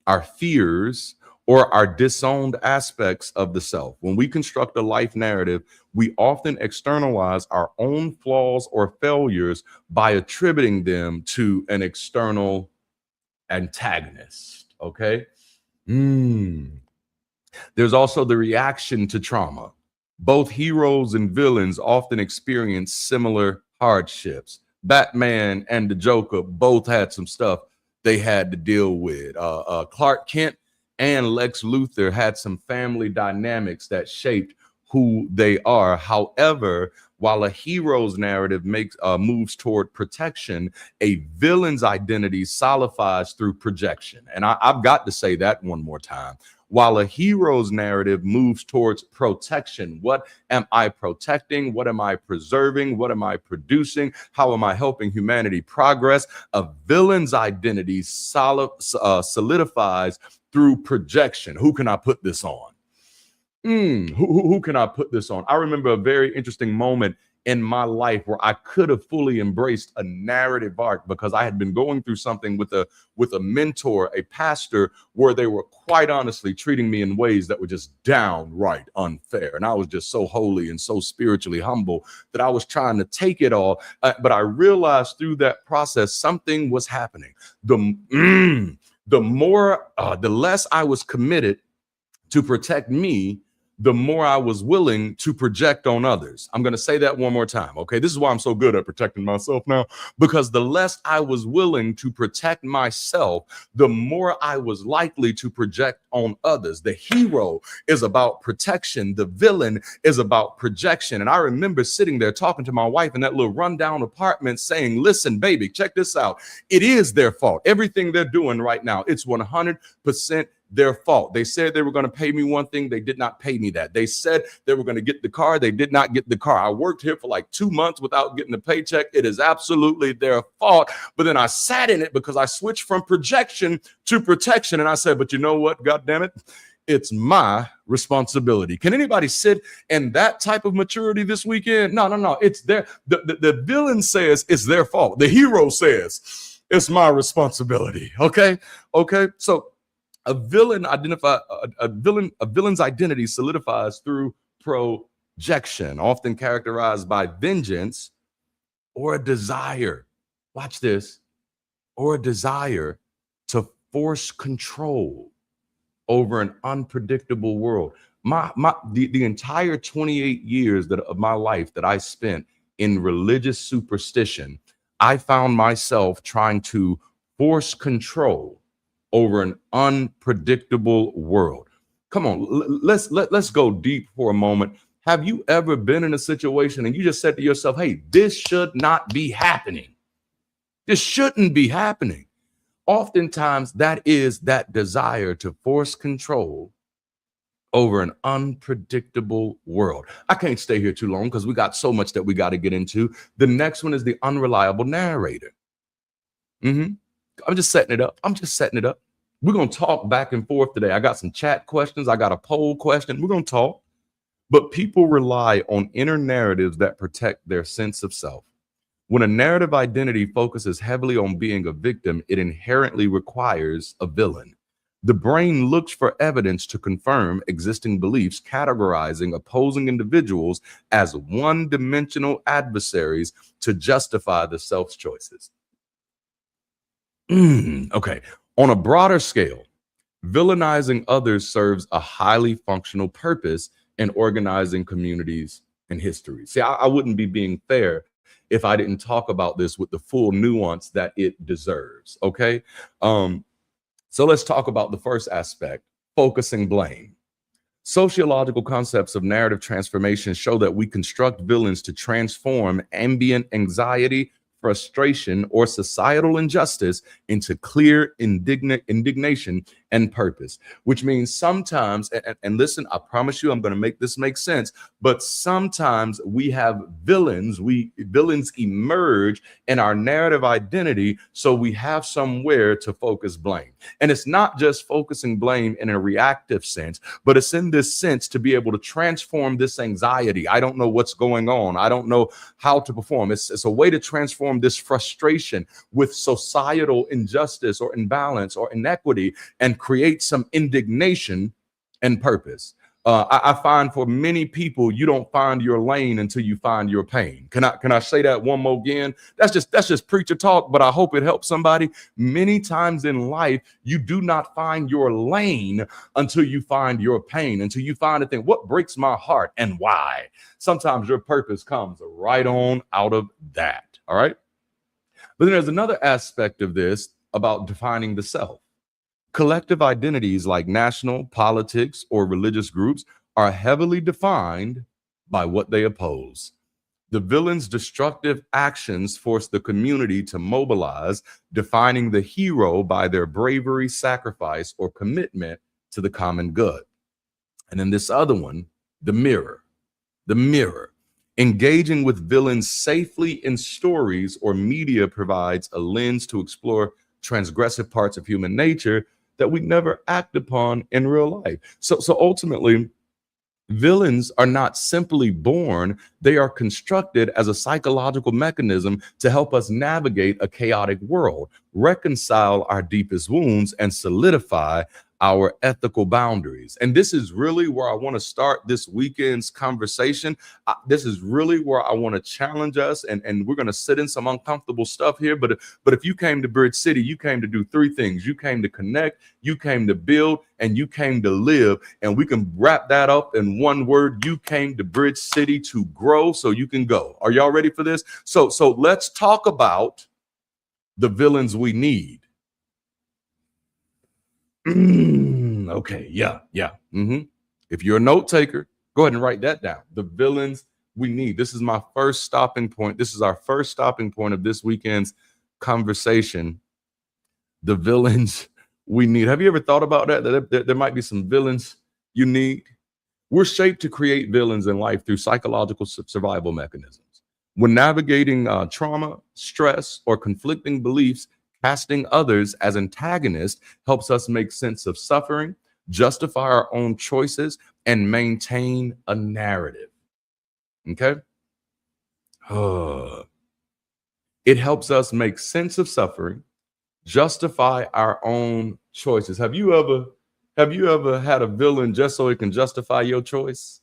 our fears, or our disowned aspects of the self. When we construct a life narrative, we often externalize our own flaws or failures by attributing them to an external antagonist. Okay. There's also the reaction to trauma. Both heroes and villains often experience similar hardships. Batman and the Joker both had some stuff they had to deal with. Clark Kent and Lex Luthor had some family dynamics that shaped who they are. However, while a hero's narrative moves toward protection, a villain's identity solidifies through projection. And I've got to say that one more time. While a hero's narrative moves towards protection, what am I protecting? What am I preserving? What am I producing? How am I helping humanity progress? A villain's identity solidifies through projection. Who can I put this on? Who can I put this on? I remember a very interesting moment in my life where I could have fully embraced a narrative arc, because I had been going through something with a mentor, a pastor, where they were quite honestly treating me in ways that were just downright unfair. And I was just so holy and so spiritually humble that I was trying to take it all. But I realized through that process, something was happening. The less I was committed to protect me, the more I was willing to project on others. I'm going to say that one more time. Okay. This is why I'm so good at protecting myself now, because the less I was willing to protect myself, the more I was likely to project on others. The hero is about protection. The villain is about projection. And I remember sitting there talking to my wife in that little rundown apartment saying, listen, baby, check this out. It is their fault. Everything they're doing right now, it's 100% their fault. They said they were going to pay me one thing. They did not pay me that. They said they were going to get the car. They did not get the car. I worked here for like 2 months without getting a paycheck. It is absolutely their fault. But then I sat in it because I switched from projection to protection. And I said, but you know what? God damn it. It's my responsibility. Can anybody sit in that type of maturity this weekend? No. It's the villain says it's their fault. The hero says it's my responsibility. Okay. So a villain's identity solidifies through projection, often characterized by vengeance or a desire. Watch this, or a desire to force control over an unpredictable world. The entire 28 years of my life that I spent in religious superstition, I found myself trying to force control over an unpredictable world. Come on, let's go deep for a moment. Have you ever been in a situation and you just said to yourself, hey, this should not be happening. This shouldn't be happening. Oftentimes that is that desire to force control over an unpredictable world. I can't stay here too long because we got so much that we got to get into. The next one is the unreliable narrator. I'm just setting it up. We're going to talk back and forth today. I got some chat questions. I got a poll question. We're going to talk. But people rely on inner narratives that protect their sense of self. When a narrative identity focuses heavily on being a victim, it inherently requires a villain. The brain looks for evidence to confirm existing beliefs, categorizing opposing individuals as one-dimensional adversaries to justify the self's choices. Okay. On a broader scale, villainizing others serves a highly functional purpose in organizing communities and history. See, I wouldn't be being fair if I didn't talk about this with the full nuance that it deserves. Okay. So let's talk about the first aspect, focusing blame. Sociological concepts of narrative transformation show that we construct villains to transform ambient anxiety, frustration, or societal injustice into clear indignation and purpose, which means sometimes, and listen, I promise you, I'm going to make this make sense, but sometimes we have villains, villains emerge in our narrative identity, so we have somewhere to focus blame. And it's not just focusing blame in a reactive sense, but it's in this sense to be able to transform this anxiety. I don't know what's going on. I don't know how to perform. It's a way to transform this frustration with societal injustice or imbalance or inequity and create some indignation and purpose. I find for many people, you don't find your lane until you find your pain. Can I say that one more again? That's just preacher talk, but I hope it helps somebody. Many times in life, you do not find your lane until you find your pain, until you find a thing. What breaks my heart and why? Sometimes your purpose comes right on out of that. All right. But then there's another aspect of this about defining the self. Collective identities like national, politics, or religious groups are heavily defined by what they oppose. The villain's destructive actions force the community to mobilize, defining the hero by their bravery, sacrifice, or commitment to the common good. And then this other one, the mirror. The mirror. Engaging with villains safely in stories or media provides a lens to explore transgressive parts of human nature that we never act upon in real life. So ultimately, villains are not simply born, they are constructed as a psychological mechanism to help us navigate a chaotic world, reconcile our deepest wounds, and solidify our ethical boundaries. And this is really where I want to start this weekend's conversation. This is really where I want to challenge us, and we're going to sit in some uncomfortable stuff here. But if you came to Bridge City, you came to do three things. You came to connect, you came to build, and you came to live. And we can wrap that up in one word. You came to Bridge City to grow so you can go. Are y'all ready for this? So let's talk about the villains we need. Okay, yeah. If you're a note taker, go ahead and write that down. The villains we need. This is my first stopping point. This is our first stopping point of this weekend's conversation. The villains we need. Have you ever thought about that there might be some villains you need? We're shaped to create villains in life through psychological survival mechanisms. When navigating trauma, stress, or conflicting beliefs, casting others as antagonists helps us make sense of suffering, justify our own choices, and maintain a narrative. Okay? It helps us make sense of suffering, justify our own choices. Have you ever had a villain just so it can justify your choice?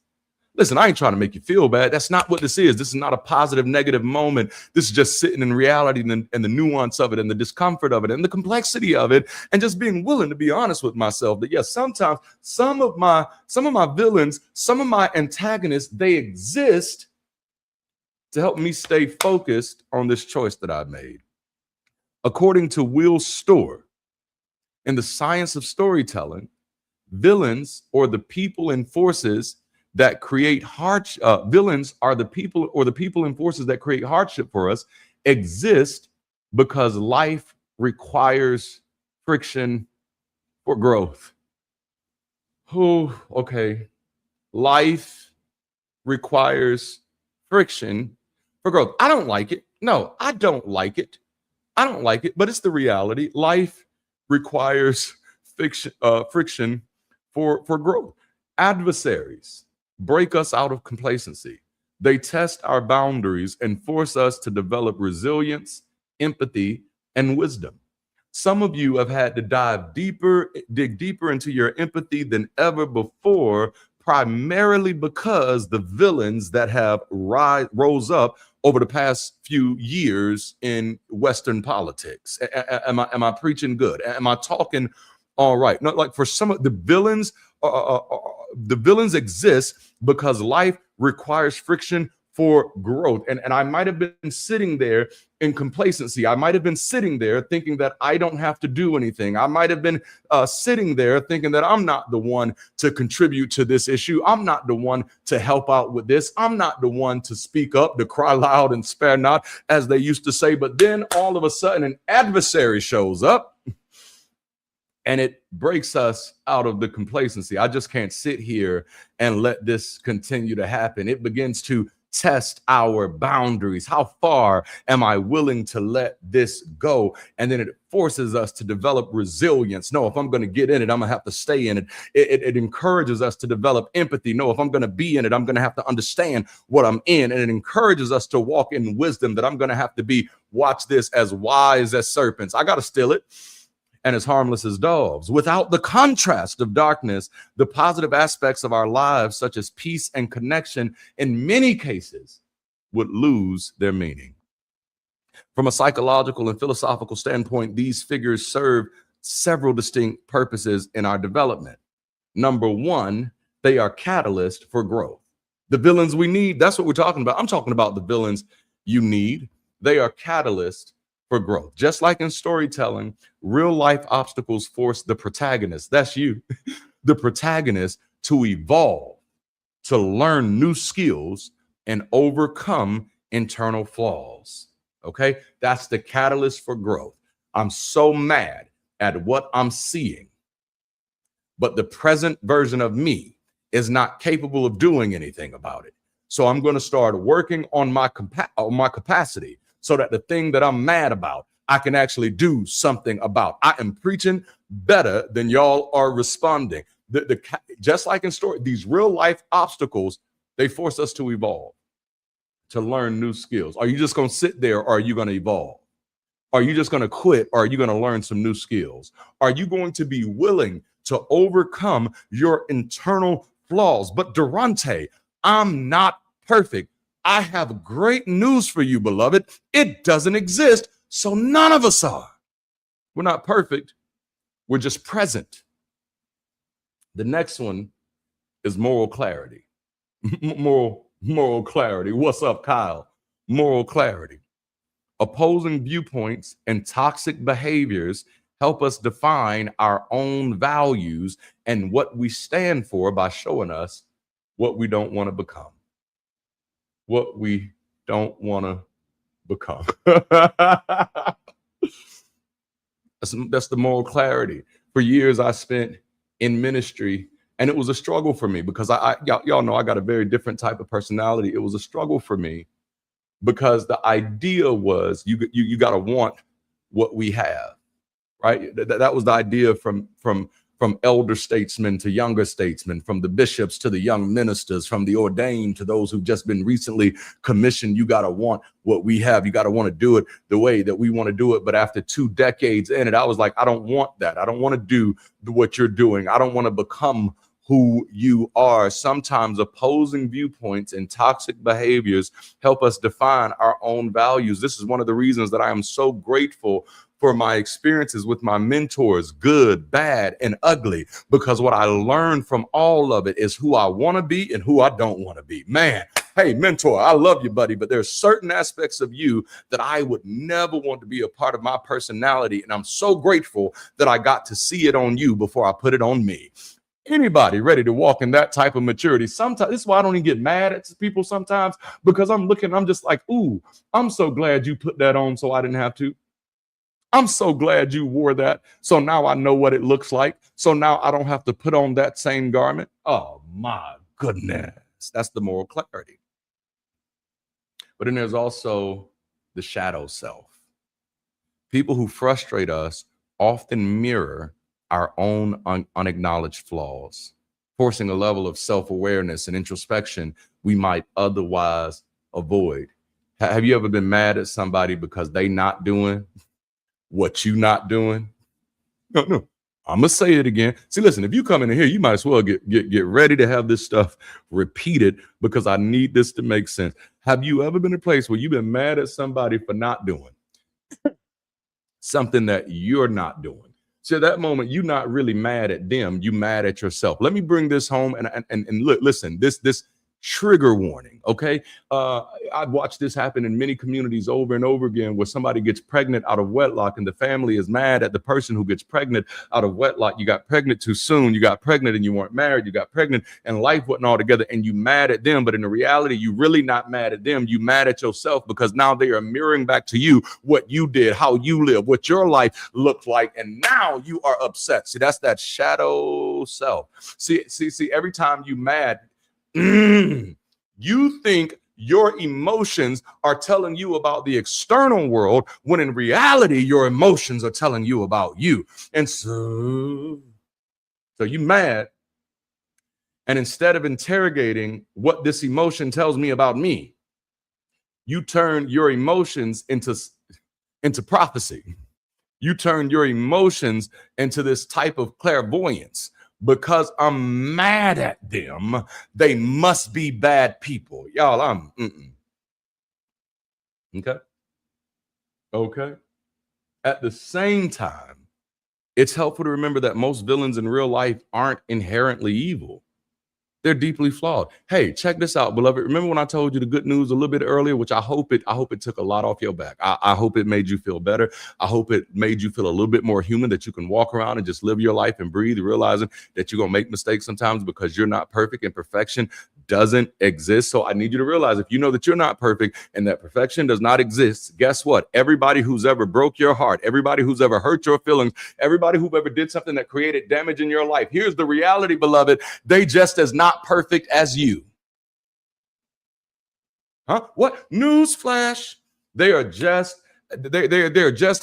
Listen, I ain't trying to make you feel bad. That's not what this is. This is not a positive, negative moment. This is just sitting in reality and the nuance of it and the discomfort of it and the complexity of it, and just being willing to be honest with myself that yes, sometimes some of my villains, some of my antagonists, they exist to help me stay focused on this choice that I've made. According to Will Storr, in the science of storytelling, villains or the people and forces that create villains are the people or the people and forces that create hardship for us exist because life requires friction for growth. Okay. Life requires friction for growth. I don't like it. No, I don't like it. I don't like it, but it's the reality. Life requires friction for growth. Adversaries break us out of complacency. They test our boundaries and force us to develop resilience, empathy, and wisdom. Some of you have had to dig deeper into your empathy than ever before, primarily because the villains that have rose up over the past few years in Western politics. Am I preaching good? Am I talking all right? Not like for some of the villains. The villains exist because life requires friction for growth. And I might have been sitting there in complacency. I might have been sitting there thinking that I don't have to do anything. I might have been sitting there thinking that I'm not the one to contribute to this issue. I'm not the one to help out with this. I'm not the one to speak up, to cry loud and spare not, as they used to say. But then all of a sudden an adversary shows up. And it breaks us out of the complacency. I just can't sit here and let this continue to happen. It begins to test our boundaries. How far am I willing to let this go? And then it forces us to develop resilience. No, if I'm going to get in it, I'm going to have to stay in it. It encourages us to develop empathy. No, if I'm going to be in it, I'm going to have to understand what I'm in. And it encourages us to walk in wisdom, that I'm going to have to be, watch this, as wise as serpents. I got to steal it. and as harmless as doves. Without the contrast of darkness, the positive aspects of our lives, such as peace and connection, in many cases would lose their meaning. From a psychological and philosophical standpoint, these figures serve several distinct purposes in our development. Number one, they are catalysts for growth. The villains we need, that's what we're talking about. I'm talking about the villains you need. They are catalysts for growth. Just like in storytelling, real life obstacles force the protagonist, that's you, the protagonist, to evolve, to learn new skills and overcome internal flaws. Okay, that's the catalyst for growth. I'm so mad at what I'm seeing, but the present version of me is not capable of doing anything about it. So I'm going to start working on my capacity so that the thing that I'm mad about, I can actually do something about. I am preaching better than y'all are responding. Just like in story, these real life obstacles, they force us to evolve, to learn new skills. Are you just going to sit there, or are you going to evolve? Are you just going to quit, or are you going to learn some new skills? Are you going to be willing to overcome your internal flaws? But Darante, I'm not perfect. I have great news for you, beloved. It doesn't exist, so none of us are. We're not perfect. We're just present. The next one is moral clarity. Moral clarity. What's up, Kyle? Moral clarity. Opposing viewpoints and toxic behaviors help us define our own values and what we stand for by showing us what we don't want to become. What we don't want to become. That's the moral clarity. For years, I spent in ministry, and it was a struggle for me because y'all know I got a very different type of personality. It was a struggle for me because the idea was you got to want what we have, right? That was the idea from elder statesmen to younger statesmen, from the bishops to the young ministers, from the ordained to those who've just been recently commissioned. You got to want what we have. You got to want to do it the way that we want to do it. But after 2 decades in it, I was like, I don't want that. I don't want to do what you're doing. I don't want to become who you are. Sometimes opposing viewpoints and toxic behaviors help us define our own values. This is one of the reasons that I am so grateful for my experiences with my mentors, good, bad, and ugly, because what I learned from all of it is who I want to be and who I don't want to be. Man, hey, mentor, I love you, buddy, but there's certain aspects of you that I would never want to be a part of my personality, and I'm so grateful that I got to see it on you before I put it on me. Anybody ready to walk in that type of maturity? Sometimes this is why I don't even get mad at people sometimes, because I'm just like, ooh, I'm so glad you put that on so I didn't have to. I'm so glad you wore that. So now I know what it looks like. So now I don't have to put on that same garment. Oh my goodness. That's the moral clarity. But then there's also the shadow self. People who frustrate us often mirror our own unacknowledged flaws, forcing a level of self-awareness and introspection we might otherwise avoid. Have you ever been mad at somebody because they not doing what you not doing? No. I'm gonna say it again. See, listen, if you come in here, you might as well get ready to have this stuff repeated, because I need this to make sense. Have you ever been in a place where you've been mad at somebody for not doing something that you're not doing? So at that moment, you're not really mad at them, you mad at yourself. Let me bring this home and look, listen, this trigger warning, okay? I've watched this happen in many communities over and over again, where somebody gets pregnant out of wedlock and the family is mad at the person who gets pregnant out of wedlock. You got pregnant too soon. You got pregnant and you weren't married. You got pregnant and life wasn't all together, and you mad at them. But in the reality, you really not mad at them. You mad at yourself, because now they are mirroring back to you what you did, how you live, what your life looked like. And now you are upset. See, that's that shadow self. See, every time you mad, you think your emotions are telling you about the external world, when in reality, your emotions are telling you about you. And so you mad. And instead of interrogating what this emotion tells me about me, you turn your emotions into prophecy. You turn your emotions into this type of clairvoyance. Because I'm mad at them, they must be bad people. Y'all, okay? Okay. At the same time, it's helpful to remember that most villains in real life aren't inherently evil. They're deeply flawed. Hey, check this out, beloved. Remember when I told you the good news a little bit earlier, which I hope it took a lot off your back. I hope it made you feel better. I hope it made you feel a little bit more human, that you can walk around and just live your life and breathe, realizing that you're gonna make mistakes sometimes because you're not perfect and perfection doesn't exist. So I need you to realize, if you know that you're not perfect and that perfection does not exist, guess what? Everybody who's ever broke your heart, everybody who's ever hurt your feelings, everybody who ever did something that created damage in your life, here's the reality, beloved. They just as not perfect as you. Huh? What? Newsflash. They're just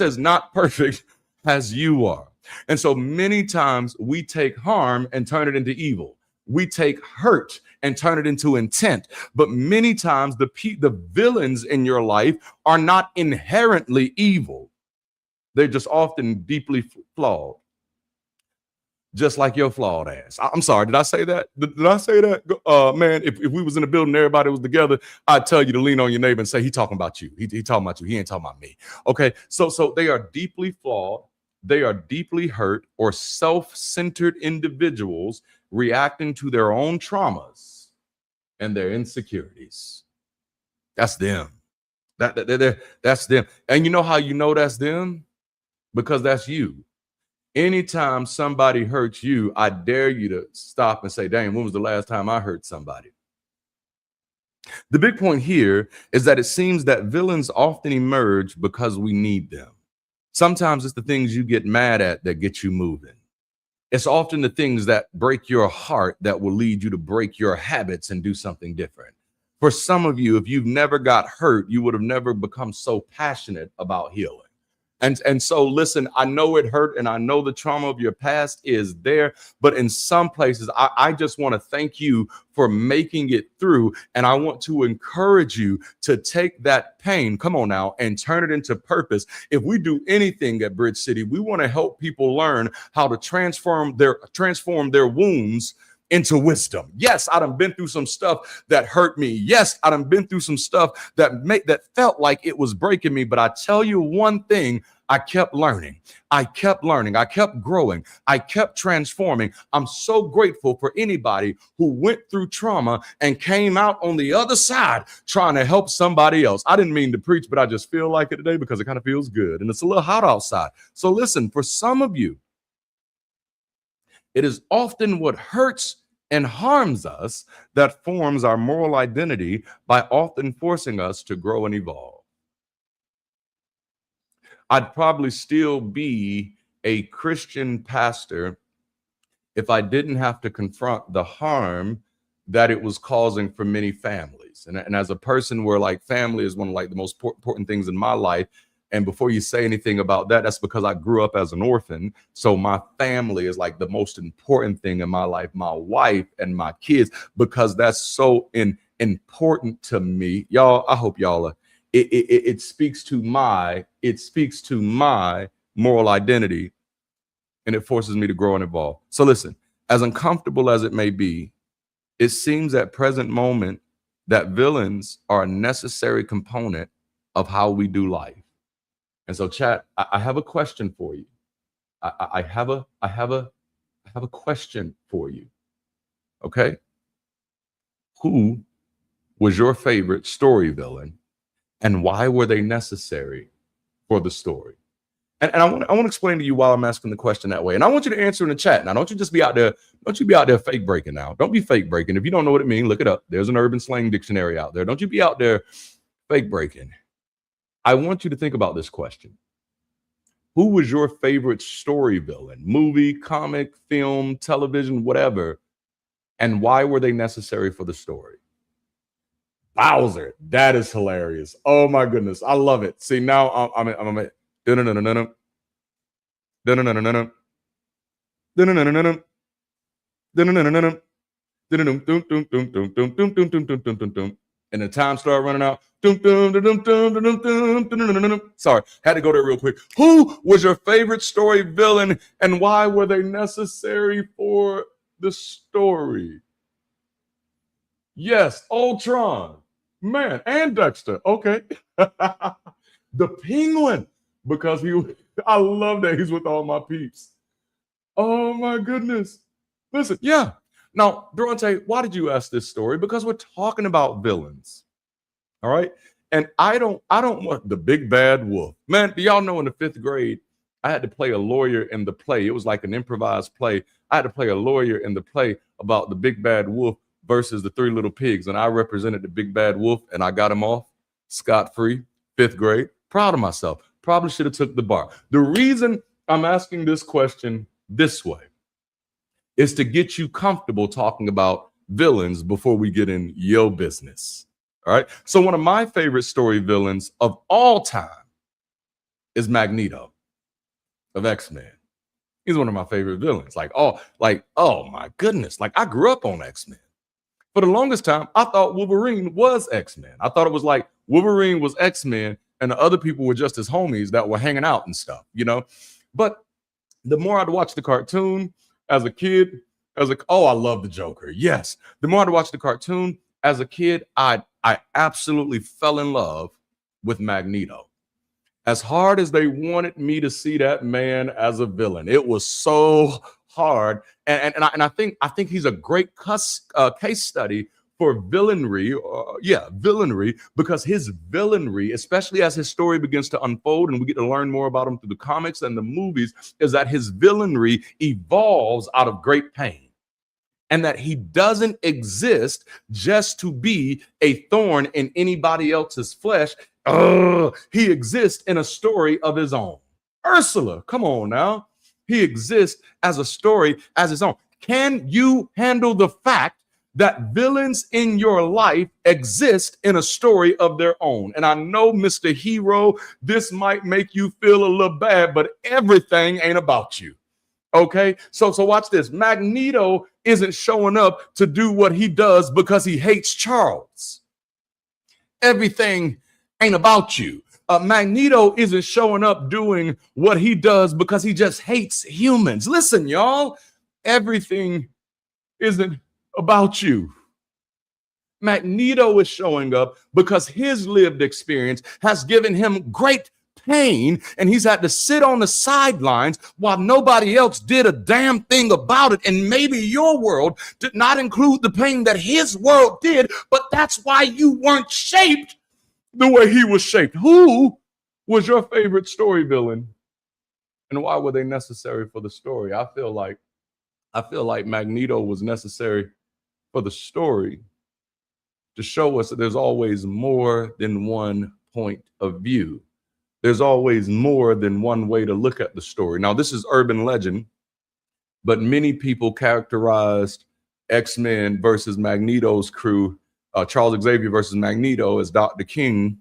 as not perfect as you are. And so many times we take harm and turn it into evil. We take hurt and turn it into intent. But many times the villains in your life are not inherently evil. They're just often deeply flawed. Just like your flawed ass. I'm sorry, did I say that? Did I say that? Man, if we was in a building, everybody was together, I'd tell you to lean on your neighbor and say, he talking about you. He talking about you. He ain't talking about me. Okay, so they are deeply flawed. They are deeply hurt or self-centered individuals reacting to their own traumas and their insecurities. That's them. That's them. And you know how you know that's them? Because that's you. Anytime somebody hurts you, I dare you to stop and say, dang, when was the last time I hurt somebody? The big point here is that it seems that villains often emerge because we need them. Sometimes it's the things you get mad at that get you moving. It's often the things that break your heart that will lead you to break your habits and do something different. For some of you, if you've never got hurt, you would have never become so passionate about healing. And so listen, I know it hurt and I know the trauma of your past is there, but in some places, I just want to thank you for making it through. And I want to encourage you to take that pain, come on now, and turn it into purpose. If we do anything at Bridge City, we want to help people learn how to transform their wounds into wisdom. Yes, I done been through some stuff that hurt me. Yes, I done been through some stuff that felt like it was breaking me. But I tell you one thing, I kept learning. I kept learning. I kept growing. I kept transforming. I'm so grateful for anybody who went through trauma and came out on the other side trying to help somebody else. I didn't mean to preach, but I just feel like it today because it kind of feels good. And it's a little hot outside. So listen, for some of you, it is often what hurts and harms us that forms our moral identity by often forcing us to grow and evolve. I'd probably still be a Christian pastor if I didn't have to confront the harm that it was causing for many families. And as a person where like family is one of like the most important things in my life, and before you say anything about that, that's because I grew up as an orphan. So my family is like the most important thing in my life, my wife and my kids, because that's so important to me. Y'all, I hope y'all are. It speaks to my moral identity, and it forces me to grow and evolve. So listen, as uncomfortable as it may be, it seems at present moment that villains are a necessary component of how we do life. And so, chat, I have a question for you. I have a question for you. Okay, who was your favorite story villain, and why were they necessary for the story? And I want to explain to you why I'm asking the question that way. And I want you to answer in the chat. Now, don't you just be out there. Don't you be out there fake breaking now. Don't be fake breaking. If you don't know what it means, look it up. There's an urban slang dictionary out there. Don't you be out there fake breaking. I want you to think about this question. Who was your favorite story villain? Movie, comic, film, television, whatever. And why were they necessary for the story? Bowser. That is hilarious. Oh my goodness. I love it. See, now I'm And the time started running out. Sorry, had to go there real quick. Who was your favorite story villain and why were they necessary for the story? Yes, Ultron. Man, and Dexter. Okay. The Penguin, because I love that he's with all my peeps. Oh my goodness. Listen, yeah. Now, Darante, why did you ask this story? Because we're talking about villains. All right. And I don't want the big bad wolf. Man, do y'all know in the 5th grade, I had to play a lawyer in the play. It was like an improvised play. I had to play a lawyer in the play about the big bad wolf versus the 3 little pigs. And I represented the big bad wolf and I got him off scot-free, 5th grade. Proud of myself. Probably should have took the bar. The reason I'm asking this question this way is to get you comfortable talking about villains before we get in your business. All right. So one of my favorite story villains of all time is Magneto of X-Men. He's one of my favorite villains. Oh my goodness. Like I grew up on X-Men. For the longest time, I thought Wolverine was X-Men. I thought it was like Wolverine was X-Men and the other people were just his homies that were hanging out and stuff, you know? But the more I'd watch the cartoon as a kid, I was like, oh, I love the Joker. Yes. The more I'd watch the cartoon as a kid, I absolutely fell in love with Magneto. As hard as they wanted me to see that man as a villain, it was so hard. And I think he's a great case study for villainry. Villainry, because his villainry, especially as his story begins to unfold and we get to learn more about him through the comics and the movies, is that his villainry evolves out of great pain. And that he doesn't exist just to be a thorn in anybody else's flesh. He exists in a story of his own. Ursula, come on now. He exists as a story as his own. Can you handle the fact that villains in your life exist in a story of their own? And I know, Mr. Hero, this might make you feel a little bad, but everything ain't about you. Okay, so watch this. Magneto isn't showing up to do what he does because he hates Charles. Everything ain't about you. Magneto isn't showing up doing what he does because he just hates humans. Listen, y'all, everything isn't about you. Magneto is showing up because his lived experience has given him great pain, and he's had to sit on the sidelines while nobody else did a damn thing about it. And maybe your world did not include the pain that his world did, but that's why you weren't shaped the way he was shaped. Who was your favorite story villain, and why were they necessary for the story? I feel like Magneto was necessary for the story to show us that there's always more than one point of view. There's always more than one way to look at the story. Now, this is urban legend, but many people characterized X-Men versus Magneto's crew, Charles Xavier versus Magneto, as Dr. King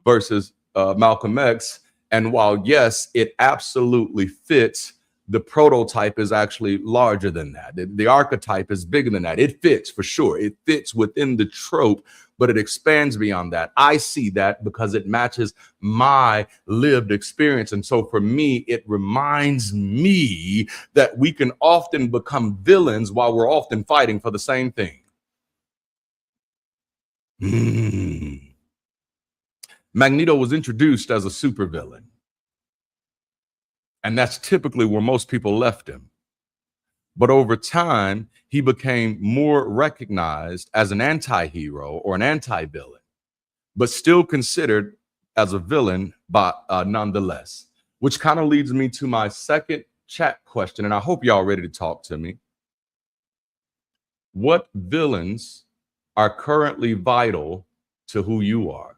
versus Malcolm X. And while, yes, it absolutely fits, the prototype is actually larger than that. The archetype is bigger than that. It fits for sure. It fits within the trope, but it expands beyond that. I see that because it matches my lived experience. And so for me, it reminds me that we can often become villains while we're often fighting for the same thing. Magneto was introduced as a supervillain. And that's typically where most people left him. But over time, he became more recognized as an anti-hero or an anti-villain, but still considered as a villain by nonetheless, which kind of leads me to my second chat question. And I hope y'all ready to talk to me. What villains are currently vital to who you are?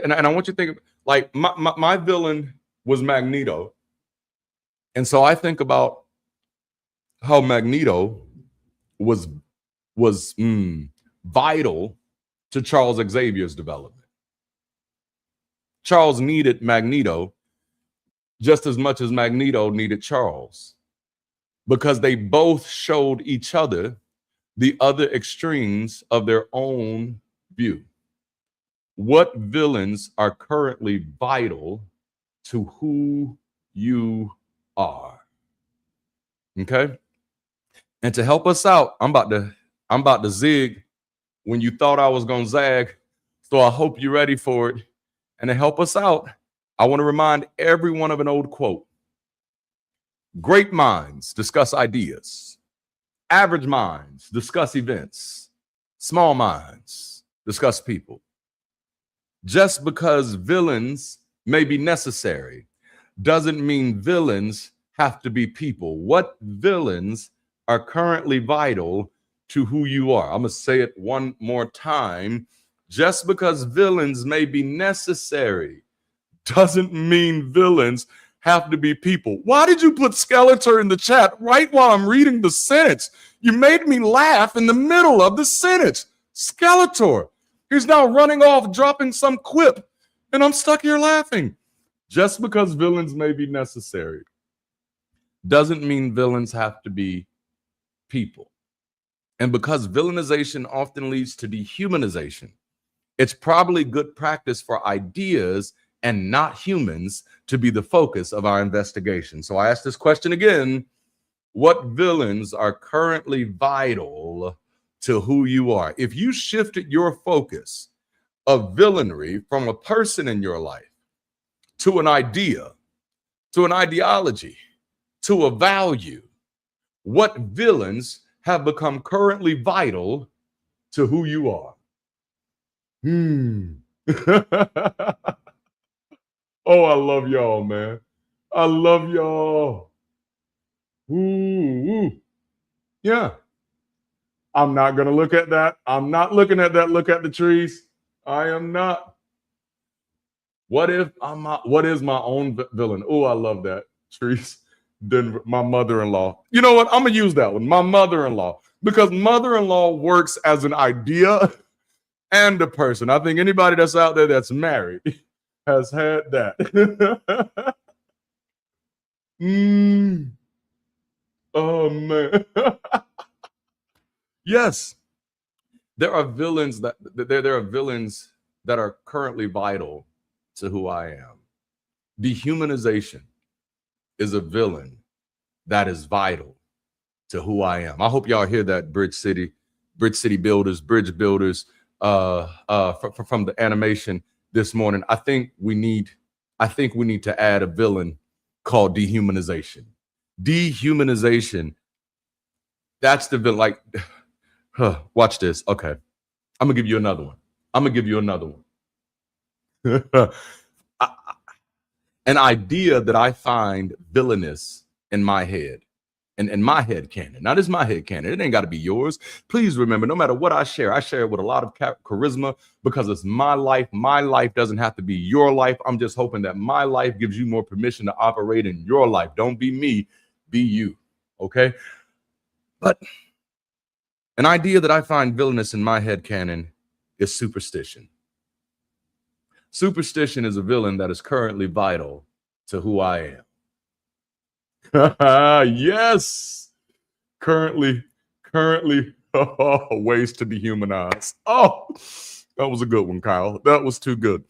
And I want you to think, like, my villain was Magneto. And so I think about how Magneto was vital to Charles Xavier's development. Charles needed Magneto just as much as Magneto needed Charles, because they both showed each other the other extremes of their own view. What villains are currently vital to who you are? Okay? And to help us out, I'm about to zig when you thought I was gonna zag. So I hope you're ready for it. And to help us out, I want to remind everyone of an old quote. Great minds discuss ideas. Average minds discuss events. Small minds discuss people. Just because villains may be necessary doesn't mean villains have to be people. What villains are currently vital to who you are? I'm going to say it one more time. Just because villains may be necessary doesn't mean villains have to be people. Why did you put Skeletor in the chat right while I'm reading the sentence? You made me laugh in the middle of the sentence. Skeletor. He's now running off, dropping some quip, and I'm stuck here laughing. Just because villains may be necessary doesn't mean villains have to be people. And because villainization often leads to dehumanization, it's probably good practice for ideas and not humans to be the focus of our investigation. So I ask this question again. What villains are currently vital to who you are? If you shifted your focus of villainy from a person in your life to an idea, to an ideology, to a value, what villains have become currently vital to who you are? Oh, I love y'all, man. I love y'all. Ooh. Yeah. I'm not going to look at that. I'm not looking at that. Look at the trees. I am not. What is my own villain? Oh, I love that. Trees. Then my mother-in-law. You know what? I'm going to use that one. My mother-in-law. Because mother-in-law works as an idea and a person. I think anybody that's out there that's married has had that. Oh, man. Yes, there are villains that are currently vital to who I am. Dehumanization is a villain that is vital to who I am. I hope y'all hear that, Bridge City builders, bridge builders, from the animation this morning. I think we need to add a villain called dehumanization. Dehumanization. That's the villain. Like, watch this. Okay, I'm gonna give you another one. An idea that I find villainous in my head. And in my head canon. Now, this is my head canon. It ain't got to be yours. Please remember, no matter what I share it with a lot of charisma because it's my life. My life doesn't have to be your life. I'm just hoping that my life gives you more permission to operate in your life. Don't be me, be you. Okay? But an idea that I find villainous in my head canon is superstition. Superstition is a villain that is currently vital to who I am. Yes, currently, ways to dehumanize. Oh, that was a good one, Kyle. That was too good.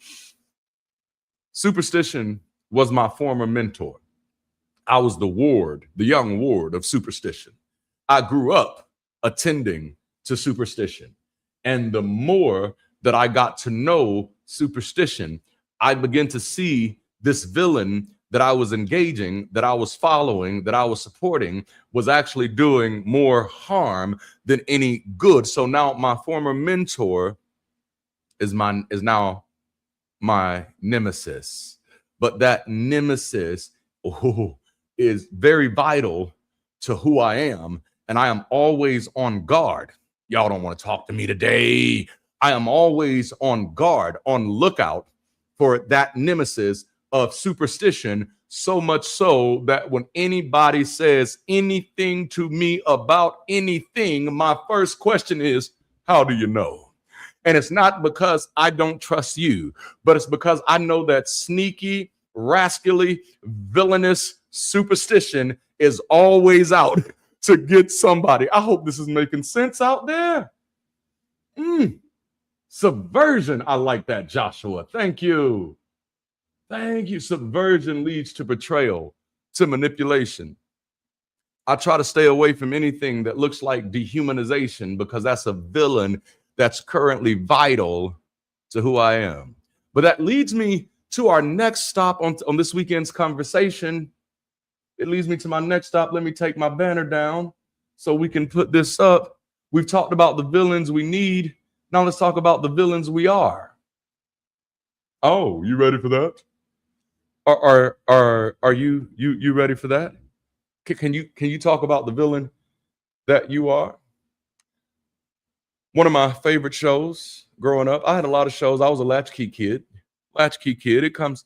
Superstition was my former mentor. I was the young ward of superstition. I grew up attending to superstition. And the more that I got to know superstition, I began to see this villain that I was engaging, that I was following, that I was supporting was actually doing more harm than any good. So now my former mentor is now my nemesis. But that nemesis is very vital to who I am. And I am always on guard. Y'all don't want to talk to me today. I am always on guard, on lookout for that nemesis of superstition, so much so that when anybody says anything to me about anything, my first question is, how do you know? And it's not because I don't trust you, but it's because I know that sneaky, rascally, villainous superstition is always out to get somebody. I hope this is making sense out there. Subversion. I like that, Joshua. Thank you. Thank you. Subversion leads to betrayal, to manipulation. I try to stay away from anything that looks like dehumanization because that's a villain that's currently vital to who I am. But that leads me to our next stop on this weekend's conversation. It leads me to my next stop. Let me take my banner down so we can put this up. We've talked about the villains we need. Now let's talk about the villains we are. Oh, you ready for that? Are you ready for that? Can you talk about the villain that you are? One of my favorite shows growing up. I had a lot of shows. I was a latchkey kid. It comes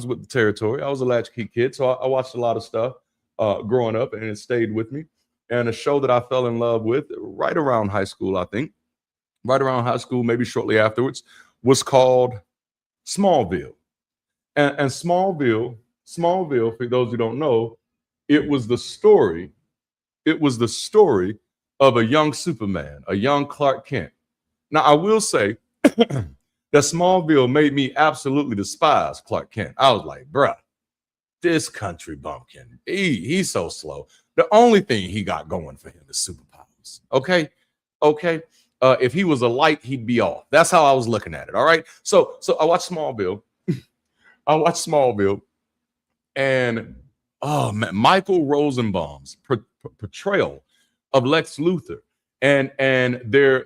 with the territory. I was a latchkey kid, so I watched a lot of stuff growing up, and it stayed with me. And a show that I fell in love with right around high school, I think, right around high school, maybe shortly afterwards, was called Smallville. And Smallville, for those who don't know, it was the story of a young Superman, a young Clark Kent. Now, I will say that Smallville made me absolutely despise Clark Kent. I was like, bruh, this country bumpkin, he's so slow. The only thing he got going for him is superpowers. Okay. If he was a light, he'd be off. That's how I was looking at it. All right. So I watched Smallville. And oh man, Michael Rosenbaum's portrayal of Lex Luthor and their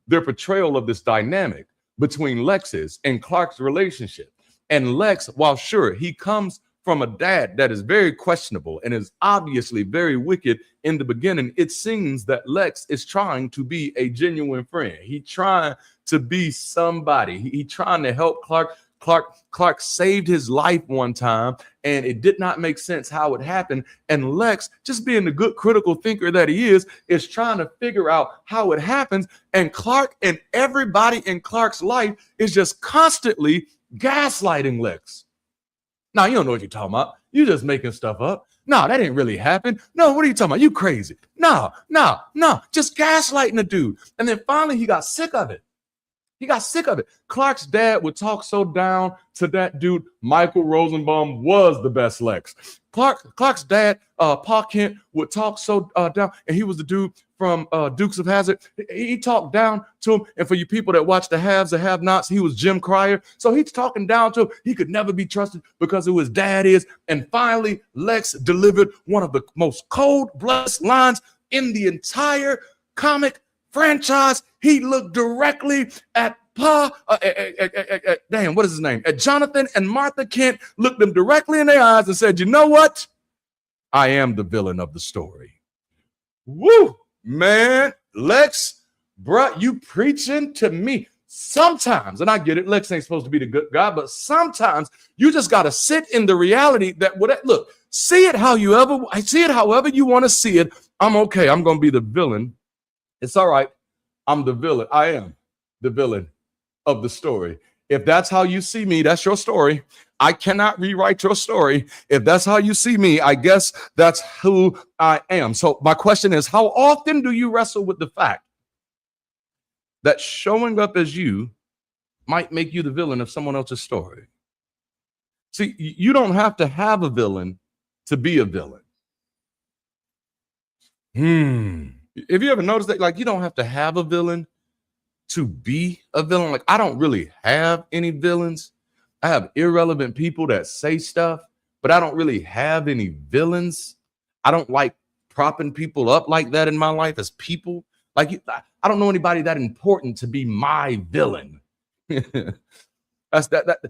their portrayal of this dynamic between Lex's and Clark's relationship. And Lex, while sure he comes from a dad that is very questionable and is obviously very wicked in the beginning, it seems that Lex is trying to be a genuine friend. He trying to be somebody. He trying to help Clark. Clark saved his life one time, and it did not make sense how it happened. And Lex, just being the good critical thinker that he is trying to figure out how it happens. And Clark and everybody in Clark's life is just constantly gaslighting Lex. Now, you don't know what you're talking about. You're just making stuff up. No, that didn't really happen. No, what are you talking about? You crazy. No, just gaslighting the dude. And then finally he got sick of it. Clark's dad would talk so down to that dude. Michael Rosenbaum was the best Lex. Clark's dad, Pa Kent, would talk so down, and he was the dude from Dukes of Hazzard. He talked down to him, and for you people that watch the haves and have-nots, he was Jim Cryer. So he's talking down to him. He could never be trusted because of who his dad is. And finally, Lex delivered one of the most cold-blooded lines in the entire comic franchise. He looked directly at what is his name? At Jonathan and Martha Kent, looked them directly in their eyes and said, you know what? I am the villain of the story. Woo, man. Lex, bruh, you preaching to me. Sometimes, and I get it, Lex ain't supposed to be the good guy, but sometimes you just got to sit in the reality that, look, see it however you want to see it. I'm okay. I'm going to be the villain. It's all right. I'm the villain. I am the villain of the story. If that's how you see me, that's your story. I cannot rewrite your story. If that's how you see me, I guess that's who I am. So my question is, how often do you wrestle with the fact that showing up as you might make you the villain of someone else's story? See, you don't have to have a villain to be a villain. Have you ever noticed that? Like, you don't have to have a villain to be a villain. Like, I don't really have any villains. I have irrelevant people that say stuff, but I don't really have any villains. I don't like propping people up like that in my life as people. Like, I don't know anybody that important to be my villain. That's that.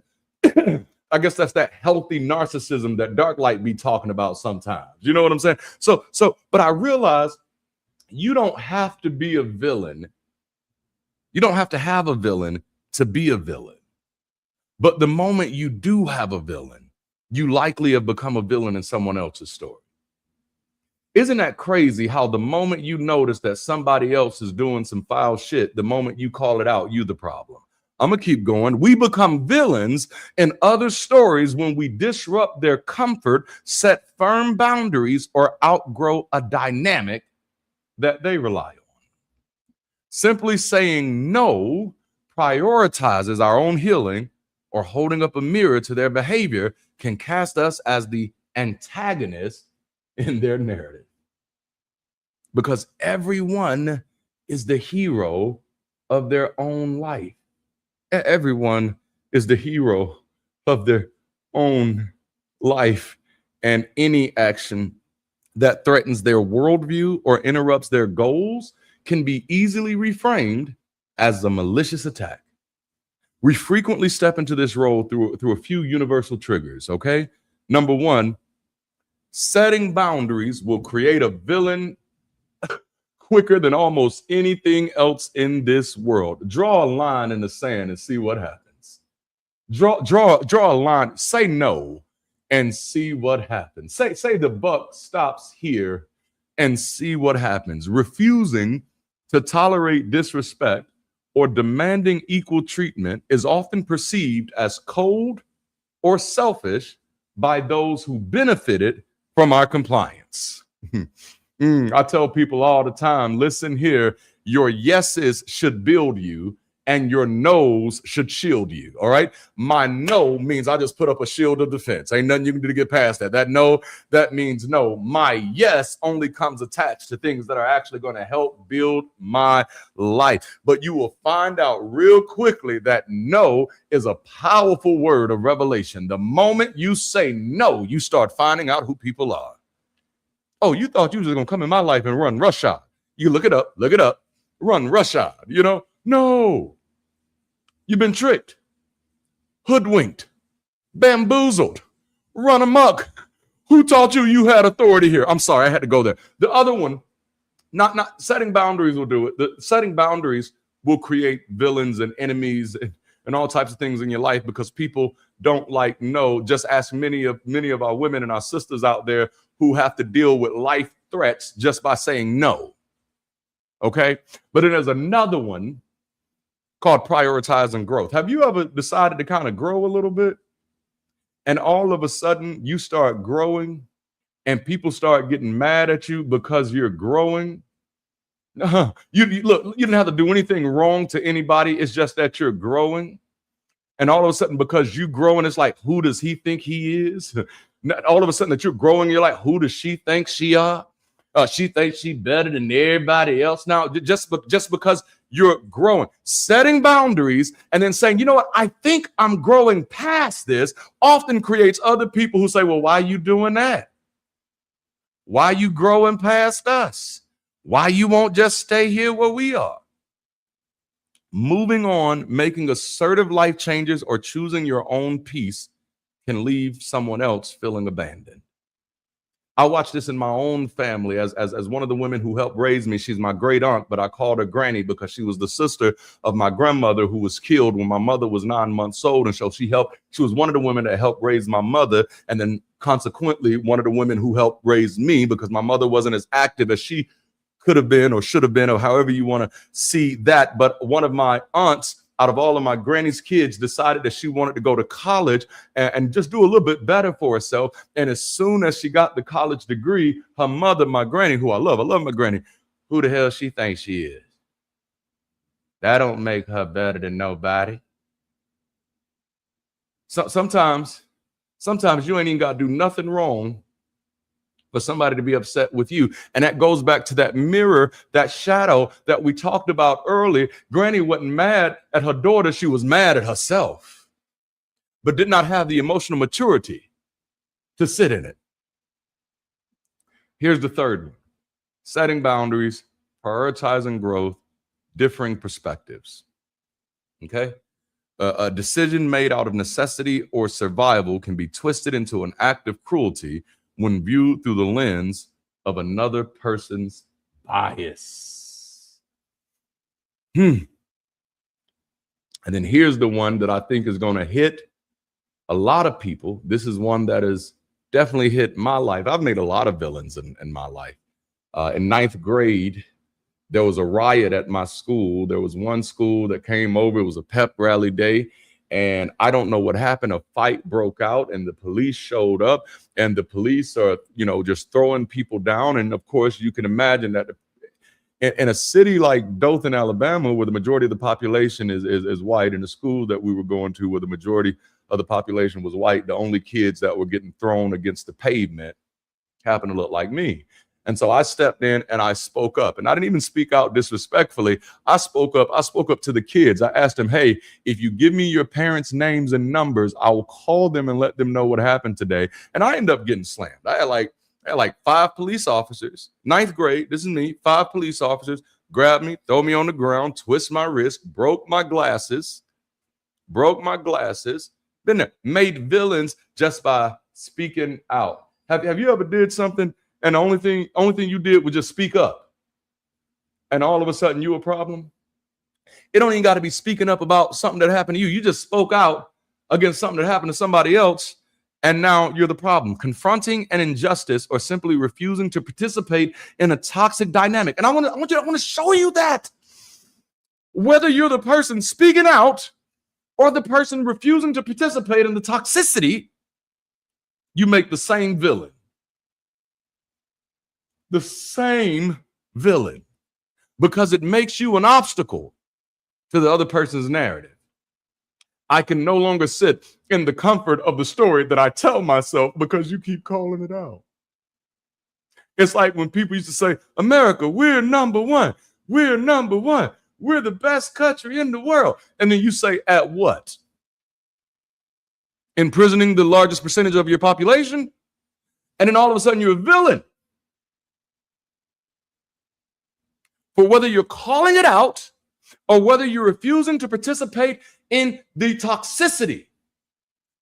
I guess that's that healthy narcissism that Darklight be talking about sometimes. You know what I'm saying? But I realize you don't have to be a villain. You don't have to have a villain to be a villain. But the moment you do have a villain, you likely have become a villain in someone else's story. Isn't that crazy how the moment you notice that somebody else is doing some foul shit, the moment you call it out, you the problem? I'm going to keep going. We become villains in other stories when we disrupt their comfort, set firm boundaries, or outgrow a dynamic that they rely on. Simply saying no prioritizes our own healing, or holding up a mirror to their behavior can cast us as the antagonist in their narrative. Because everyone is the hero of their own life. Everyone is the hero of their own life, and any action that threatens their worldview or interrupts their goals can be easily reframed as a malicious attack. We frequently step into this role through a few universal triggers, okay? Number one, setting boundaries will create a villain quicker than almost anything else in this world. Draw a line in the sand and see what happens. Draw a line, say no, and see what happens. Say the buck stops here and see what happens. Refusing to tolerate disrespect or demanding equal treatment is often perceived as cold or selfish by those who benefited from our compliance. I tell people all the time, listen here, your yeses should build you and your no's should shield you. All right. My no means I just put up a shield of defense. Ain't nothing you can do to get past that. That no, that means no. My yes only comes attached to things that are actually going to help build my life. But you will find out real quickly that no is a powerful word of revelation. The moment you say no, you start finding out who people are. Oh, you thought you was going to come in my life and run roughshod. You look it up, run roughshod, No, you've been tricked, hoodwinked, bamboozled, run amok. Who taught you had authority here? I'm sorry, I had to go there. The other one, not setting boundaries will do it. The setting boundaries will create villains and enemies and all types of things in your life because people don't like no. Just ask many of our women and our sisters out there who have to deal with life threats just by saying no. Okay. But then there's another one called prioritizing growth. Have you ever decided to kind of grow a little bit? And all of a sudden you start growing and people start getting mad at you because you're growing? Look, you didn't have to do anything wrong to anybody. It's just that you're growing. And all of a sudden, because you growing, it's like, who does he think he is? All of a sudden that you're growing, you're like, who does she think she are? She thinks she better than everybody else now, just because you're growing. Setting boundaries and then saying, you know what, I think I'm growing past this often creates other people who say, well, why are you doing that? Why are you growing past us? Why you won't just stay here where we are? Moving on, making assertive life changes, or choosing your own peace can leave someone else feeling abandoned. I watched this in my own family as one of the women who helped raise me. She's my great aunt, but I called her Granny because she was the sister of my grandmother who was killed when my mother was 9 months old. And so she was one of the women that helped raise my mother. And then consequently, one of the women who helped raise me because my mother wasn't as active as she could have been or should have been, or however you want to see that. But one of my aunts, out of all of my granny's kids, decided that she wanted to go to college and just do a little bit better for herself. And as soon as she got the college degree, her mother, my granny, who I love my granny, who the hell she thinks she is? That don't make her better than nobody. So sometimes you ain't even got to do nothing wrong for somebody to be upset with you. And that goes back to that mirror, that shadow that we talked about earlier. Granny wasn't mad at her daughter. She was mad at herself, but did not have the emotional maturity to sit in it. Here's the third one: setting boundaries, prioritizing growth, differing perspectives. Okay. A decision made out of necessity or survival can be twisted into an act of cruelty when viewed through the lens of another person's bias. And then here's the one that I think is going to hit a lot of people. This is one that has definitely hit my life. I've made a lot of villains in my life. In ninth grade, there was a riot at my school. There was one school that came over. It was a pep rally day. And I don't know what happened. A fight broke out and the police showed up, and the police are, just throwing people down. And of course, you can imagine that in a city like Dothan, Alabama, where the majority of the population is white, in the school that we were going to where the majority of the population was white, the only kids that were getting thrown against the pavement happened to look like me. And so I stepped in and I spoke up, and I didn't even speak out disrespectfully. I spoke up to the kids. I asked them, hey, if you give me your parents' names and numbers, I will call them and let them know what happened today. And I ended up getting slammed. I had like 5 police officers, 9th grade. This is me. 5 police officers grab me, throw me on the ground, twist my wrist, broke my glasses. Been there, made villains just by speaking out. Have you ever did something and the only thing you did was just speak up, and all of a sudden you a problem? It don't even got to be speaking up about something that happened to you. You just spoke out against something that happened to somebody else, and now you're the problem. Confronting an injustice or simply refusing to participate in a toxic dynamic. And I want to show you that whether you're the person speaking out or the person refusing to participate in the toxicity, you make the same villain. The same villain, because it makes you an obstacle to the other person's narrative. I can no longer sit in the comfort of the story that I tell myself because you keep calling it out. It's like when people used to say, America, we're number one. We're number one. We're the best country in the world. And then you say, at what? Imprisoning the largest percentage of your population? And then all of a sudden you're a villain. For whether you're calling it out or whether you're refusing to participate in the toxicity,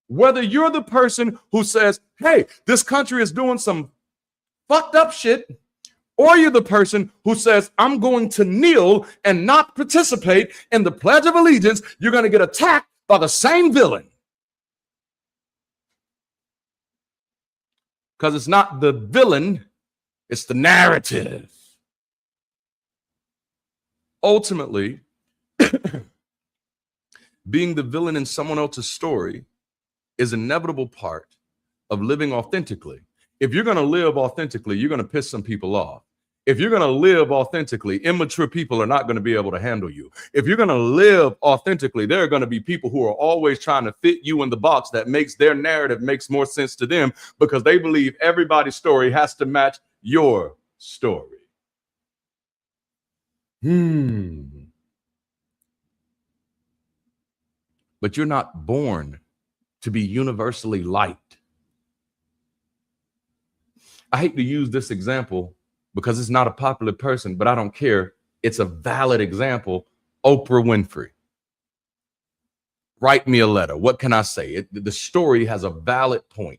whether you're the person who says, hey, this country is doing some fucked up shit, or you're the person who says, I'm going to kneel and not participate in the Pledge of Allegiance, you're going to get attacked by the same villain. Because it's not the villain, it's the narrative. Ultimately, being the villain in someone else's story is an inevitable part of living authentically. If you're going to live authentically, you're going to piss some people off. If you're going to live authentically, immature people are not going to be able to handle you. If you're going to live authentically, there are going to be people who are always trying to fit you in the box that makes their narrative makes more sense to them because they believe everybody's story has to match your story. But you're not born to be universally liked. I hate to use this example because it's not a popular person, but I don't care. It's a valid example. Oprah Winfrey. Write me a letter. What can I say? The story has a valid point.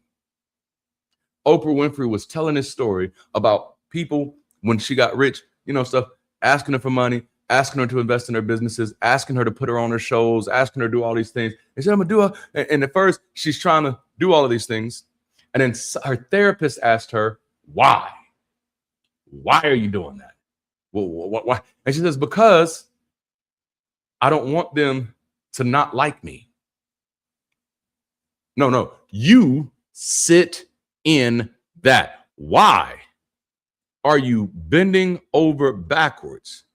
Oprah Winfrey was telling this story about people when she got rich, stuff, asking her for money, asking her to invest in her businesses, asking her to put her on her shows, asking her to do all these things. And she said, I'm going to do it. And at first, she's trying to do all of these things. And then her therapist asked her, why? Why are you doing that? Well, why? And she says, because I don't want them to not like me. No, you sit in that. Why are you bending over backwards,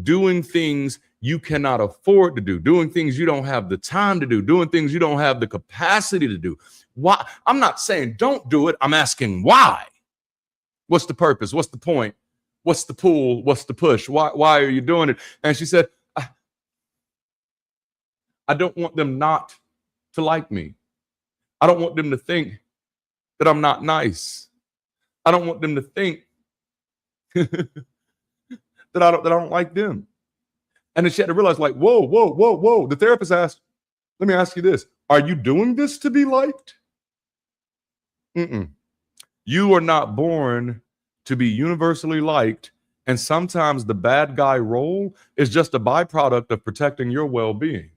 doing things you cannot afford to do, doing things you don't have the time to do, doing things you don't have the capacity to do? Why? I'm not saying don't do it. I'm asking why. What's the purpose? What's the point? What's the pull? What's the push? Why are you doing it? And she said, I don't want them not to like me. I don't want them to think that I'm not nice. I don't want them to think that I don't like them. And then she had to realize, like, whoa. The therapist asked, let me ask you this. Are you doing this to be liked? You are not born to be universally liked. And sometimes the bad guy role is just a byproduct of protecting your well-being.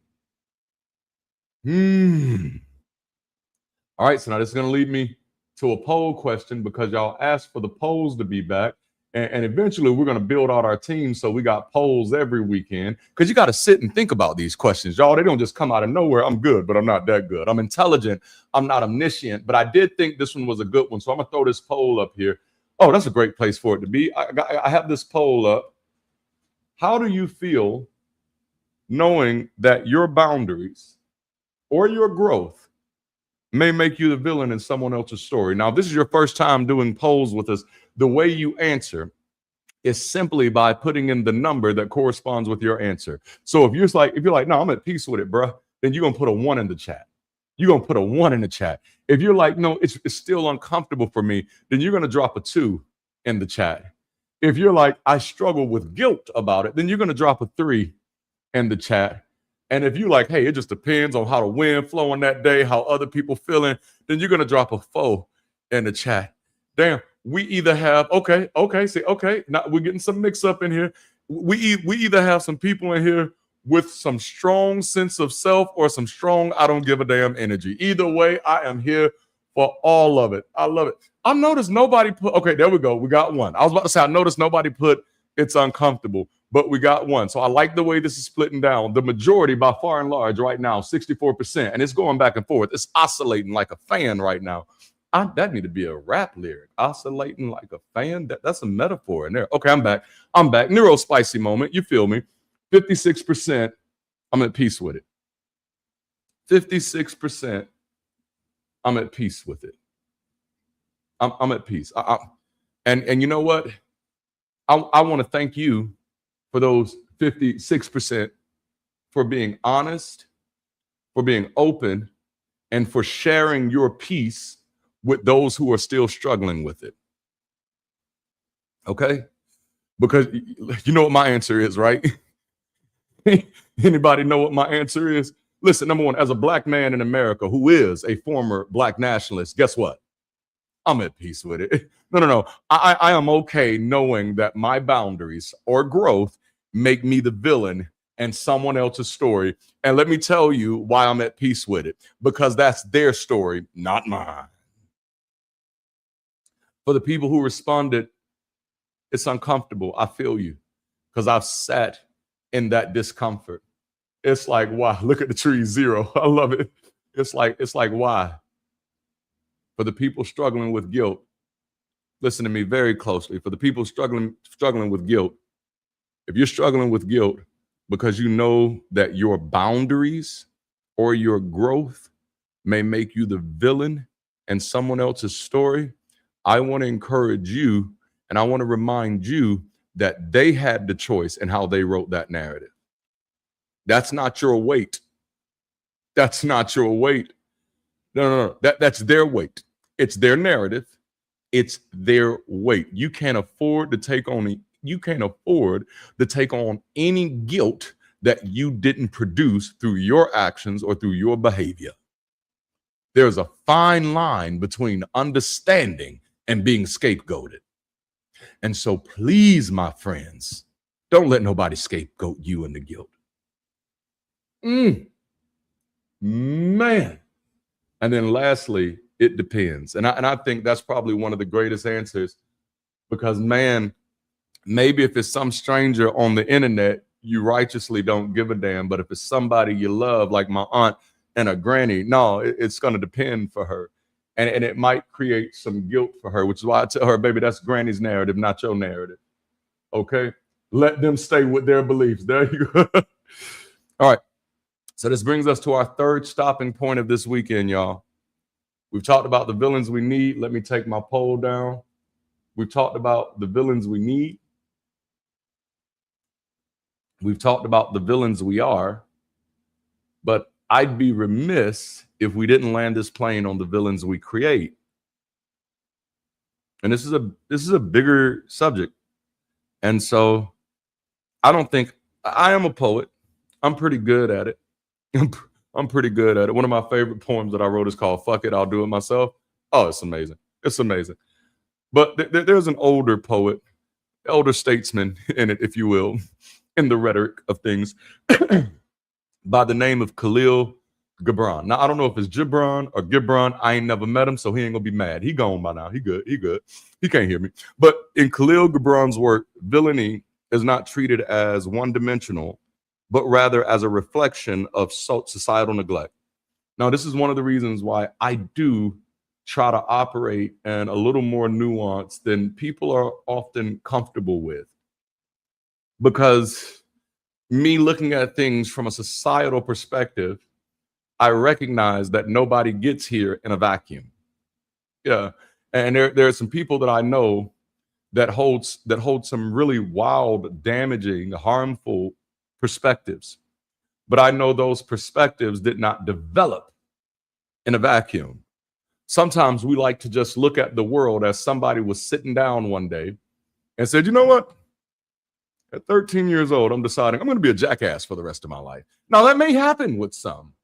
All right, so now this is going to lead me to a poll question because y'all asked for the polls to be back. And eventually we're going to build out our team. So we got polls every weekend because you got to sit and think about these questions, y'all. They don't just come out of nowhere. I'm good, but I'm not that good. I'm intelligent. I'm not omniscient. But I did think this one was a good one. So I'm going to throw this poll up here. Oh, that's a great place for it to be. I have this poll up. How do you feel knowing that your boundaries or your growth may make you the villain in someone else's story? Now, if this is your first time doing polls with us, the way you answer is simply by putting in the number that corresponds with your answer. So if you're like, no, I'm at peace with it, bro, then you're going to put a 1 in the chat. You're going to put a 1 in the chat. If you're like, no, it's still uncomfortable for me, then you're going to drop a 2 in the chat. If you're like, I struggle with guilt about it, then you're going to drop a 3 in the chat. And if you like, hey, it just depends on how the wind flowing that day, how other people feeling, then you're going to drop a 4 in the chat. Damn, we either have, okay, now we're getting some mix up in here. We either have some people in here with some strong sense of self or some strong I don't give a damn energy. Either way, I am here for all of it. I love it. I noticed nobody put, okay, there we go. We got 1. I was about to say, I noticed nobody put it's uncomfortable, but we got 1. So I like the way this is splitting down. The majority by far and large right now, 64%, and it's going back and forth. It's oscillating like a fan right now. That need to be a rap lyric. Oscillating like a fan. That's a metaphor in there. Okay, I'm back. Neuro spicy moment. You feel me? 56%. I'm at peace with it. 56%. I'm at peace with it. I'm at peace. And you know what? I want to thank you for those 56% for being honest, for being open, and for sharing your peace with those who are still struggling with it. Okay? Because you know what my answer is, right? Anybody know what my answer is? Listen, number one, as a black man in America who is a former black nationalist, guess what? I'm at peace with it. No. I am okay knowing that my boundaries or growth make me the villain in someone else's story. And let me tell you why I'm at peace with it. Because that's their story, not mine. For the people who responded, it's uncomfortable. I feel you. Because I've sat in that discomfort. It's like, wow, look at the tree, 0. I love it. It's like, why? For the people struggling with guilt, listen to me very closely. For the people struggling with guilt, if you're struggling with guilt because you know that your boundaries or your growth may make you the villain in someone else's story, I want to encourage you and I want to remind you that they had the choice in how they wrote that narrative. That's not your weight. That's not your weight. No. That's their weight. It's their narrative. It's their weight. You can't afford to take on any guilt that you didn't produce through your actions or through your behavior. There's a fine line between understanding and being scapegoated. And so please, my friends, don't let nobody scapegoat you into guilt. Man. And then lastly, it depends. And I think that's probably one of the greatest answers because, man, maybe if it's some stranger on the internet, you righteously don't give a damn. But if it's somebody you love, like my aunt and a granny, no, it's going to depend for her. And it might create some guilt for her, which is why I tell her, baby, that's granny's narrative, not your narrative. Okay? Let them stay with their beliefs. There you go. All right. So this brings us to our third stopping point of this weekend, y'all. We've talked about the villains we need. Let me take my poll down. We've talked about the villains we need. We've talked about the villains we are. But I'd be remiss if we didn't land this plane on the villains we create. And this is a bigger subject. And so I don't think I am a poet. I'm pretty good at it. I'm pretty good at it. One of my favorite poems that I wrote is called Fuck It, I'll Do It Myself. Oh, it's amazing. It's amazing. But there's an older poet, elder statesman in it, if you will, in the rhetoric of things, by the name of Khalil Gibran. Now, I don't know if it's Gibran or Gibran. I ain't never met him, so he ain't gonna be mad. He gone by now. He good. He good. He can't hear me. But in Khalil Gibran's work, villainy is not treated as one-dimensional, but rather as a reflection of societal neglect. Now, this is one of the reasons why I do try to operate in a little more nuance than people are often comfortable with. Because me looking at things from a societal perspective, I recognize that nobody gets here in a vacuum. Yeah. And there are some people that I know that hold some really wild, damaging, harmful perspectives. But I know those perspectives did not develop in a vacuum. Sometimes we like to just look at the world as somebody was sitting down one day and said, you know what? At 13 years old, I'm deciding I'm going to be a jackass for the rest of my life. Now, that may happen with some.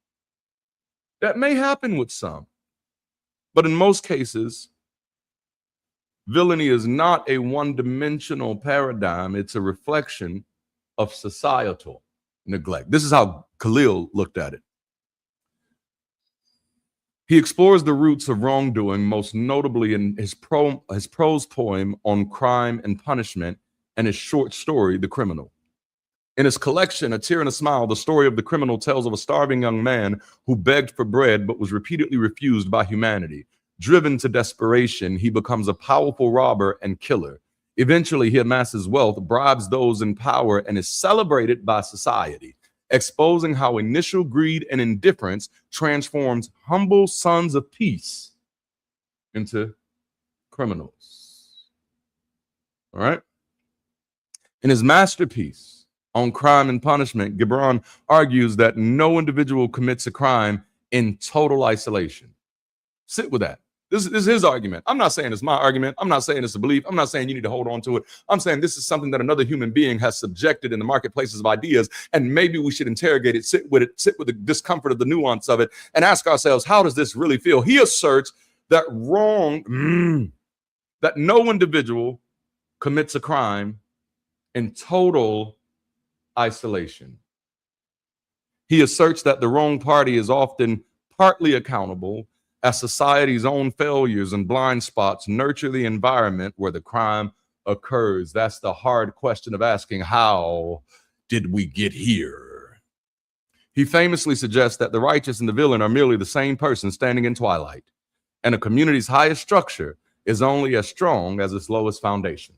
That may happen with some. But in most cases, villainy is not a one-dimensional paradigm. It's a reflection of societal neglect. This is how Khalil looked at it. He explores the roots of wrongdoing, most notably in his prose poem on crime and punishment and his short story, The Criminal. In his collection, A Tear and a Smile, the story of the criminal tells of a starving young man who begged for bread but was repeatedly refused by humanity. Driven to desperation, he becomes a powerful robber and killer. Eventually, he amasses wealth, bribes those in power, and is celebrated by society, exposing how initial greed and indifference transforms humble sons of peace into criminals. All right? In his masterpiece on crime and punishment, Gibran argues that no individual commits a crime in total isolation. Sit with that. This is his argument. I'm not saying it's my argument. I'm not saying it's a belief. I'm not saying you need to hold on to it. I'm saying this is something that another human being has subjected in the marketplaces of ideas, and maybe we should interrogate it, sit with the discomfort of the nuance of it, and ask ourselves, how does this really feel? He asserts that that no individual commits a crime in total isolation. He asserts that the wrong party is often partly accountable, as society's own failures and blind spots nurture the environment where the crime occurs. That's the hard question of asking, how did we get here? He famously suggests that the righteous and the villain are merely the same person standing in twilight, and a community's highest structure is only as strong as its lowest foundation.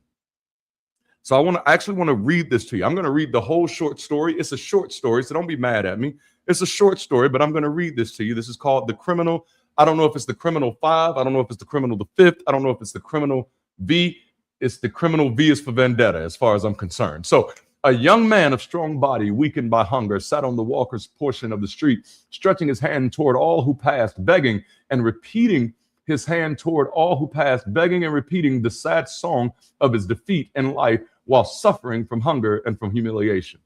So I actually want to read this to you. I'm going to read the whole short story. It's a short story, so don't be mad at me. It's a short story, but I'm going to read this to you. This is called The Criminal. I don't know if it's The Criminal 5. I don't know if it's The Criminal the 5th. I don't know if it's The Criminal V. It's The Criminal V is for Vendetta, as far as I'm concerned. So a young man of strong body, weakened by hunger, sat on the walker's portion of the street, stretching his hand toward all who passed, begging and repeating his hand toward all who passed, begging and repeating the sad song of his defeat in life while suffering from hunger and from humiliation.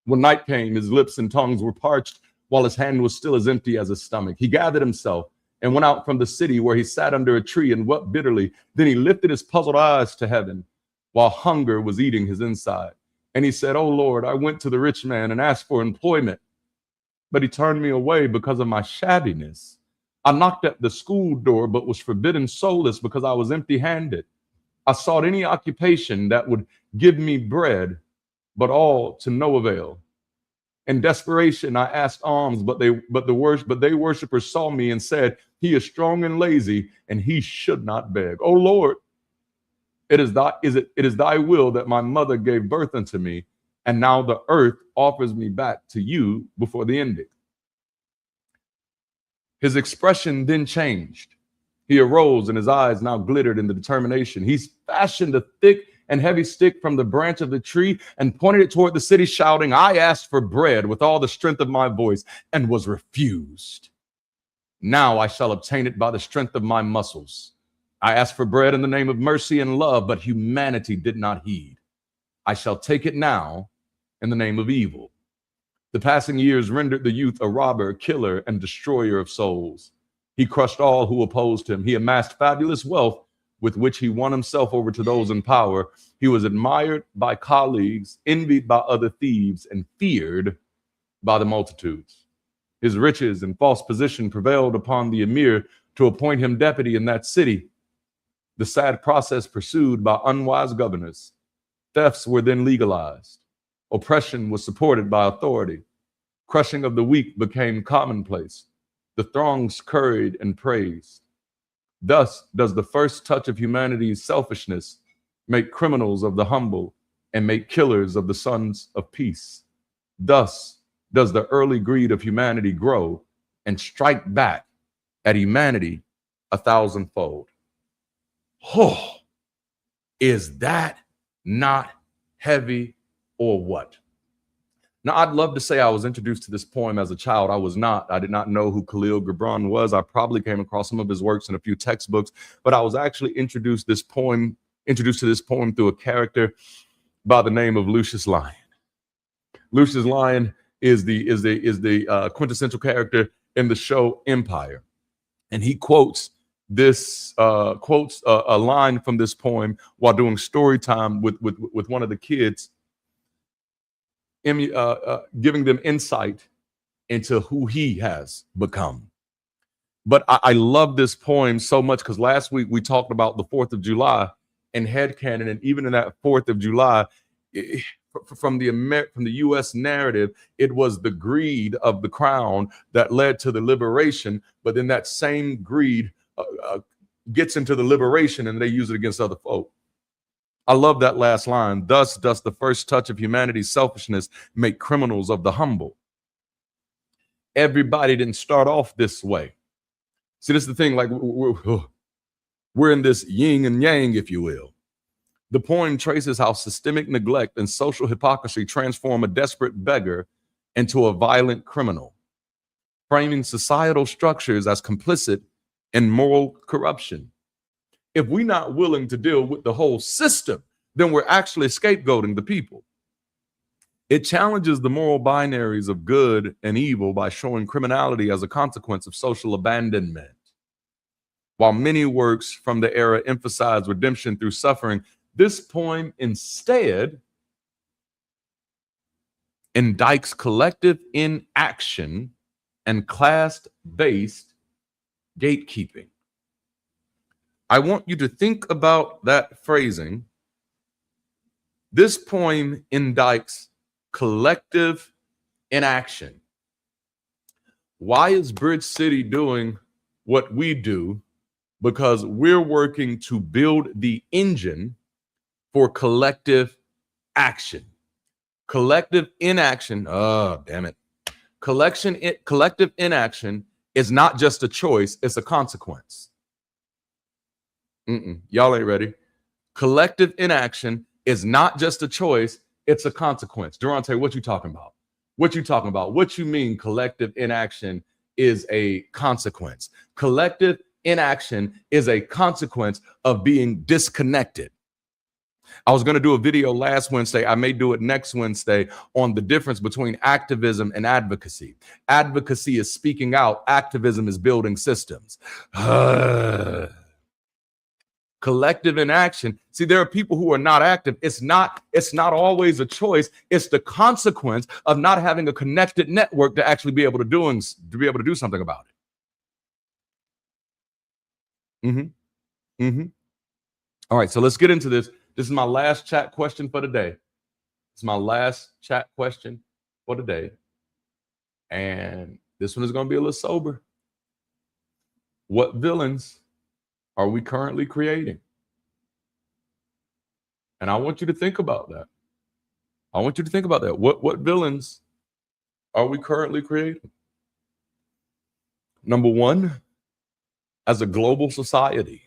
When night came, his lips and tongues were parched, while his hand was still as empty as his stomach. He gathered himself and went out from the city, where he sat under a tree and wept bitterly. Then he lifted his puzzled eyes to heaven while hunger was eating his inside. And he said, "Oh Lord, I went to the rich man and asked for employment, but he turned me away because of my shabbiness. I knocked at the school door, but was forbidden solace because I was empty-handed. I sought any occupation that would give me bread, but all to no avail. In desperation, I asked alms, but they worshipers saw me and said, 'He is strong and lazy, and he should not beg.' Oh Lord, it is thy will that my mother gave birth unto me, and now the earth offers me back to you before the ending." His expression then changed. He arose, and his eyes now glittered in the determination. He fashioned a thick and heavy stick from the branch of the tree and pointed it toward the city, shouting, "I asked for bread with all the strength of my voice and was refused. Now I shall obtain it by the strength of my muscles. I asked for bread in the name of mercy and love, but humanity did not heed. I shall take it now in the name of evil." The passing years rendered the youth a robber, killer, and destroyer of souls. He crushed all who opposed him. He amassed fabulous wealth with which he won himself over to those in power. He was admired by colleagues, envied by other thieves, and feared by the multitudes. His riches and false position prevailed upon the emir to appoint him deputy in that city. The sad process pursued by unwise governors. Thefts were then legalized. Oppression was supported by authority. Crushing of the weak became commonplace. The throngs curried and praised. Thus does the first touch of humanity's selfishness make criminals of the humble and make killers of the sons of peace. Thus does the early greed of humanity grow and strike back at humanity 1,000-fold. Oh, is that not heavy or what? Now, I'd love to say I was introduced to this poem as a child. I was not. I did not know who Khalil Gibran was. I probably came across some of his works in a few textbooks, but I was actually introduced to this poem through a character by the name of Lucius Lyon. Lucius Lyon is the quintessential character in the show Empire, and he quotes a line from this poem while doing story time with one of the kids, giving them insight into who he has become. But I love this poem so much because last week we talked about the 4th of July and headcanon, and even in that 4th of July, from the U.S. narrative, it was the greed of the crown that led to the liberation. But then that same greed gets into the liberation, and they use it against other folk. I love that last line. Thus does the first touch of humanity's selfishness make criminals of the humble. Everybody didn't start off this way. See, this is the thing, like we're in this yin and yang, if you will. The poem traces how systemic neglect and social hypocrisy transform a desperate beggar into a violent criminal, framing societal structures as complicit in moral corruption. If we're not willing to deal with the whole system, then we're actually scapegoating the people. It challenges the moral binaries of good and evil by showing criminality as a consequence of social abandonment. While many works from the era emphasize redemption through suffering, this poem instead indicts collective inaction and class-based gatekeeping. I want you to think about that phrasing. This poem indicts collective inaction. Why is Bridge City doing what we do? Because we're working to build the engine for collective action. Collective inaction, oh, damn it. Collective inaction is not just a choice, it's a consequence. Y'all ain't ready. Collective inaction is not just a choice, it's a consequence. Darante, what you talking about? What you talking about? What you mean collective inaction is a consequence? Collective inaction is a consequence of being disconnected. I was going to do a video last Wednesday. I may do it next Wednesday on the difference between activism and advocacy. Advocacy is speaking out. Activism is building systems. Collective inaction. See, there are people who are not active. It's not always a choice. It's the consequence of not having a connected network to actually be able to do something about it. All right, so let's get into this. This is my last chat question for today. It's my last chat question for today. And this one is going to be a little sober. What villains are we currently creating? And I want you to think about that. What villains are we currently creating? Number one, as a global society,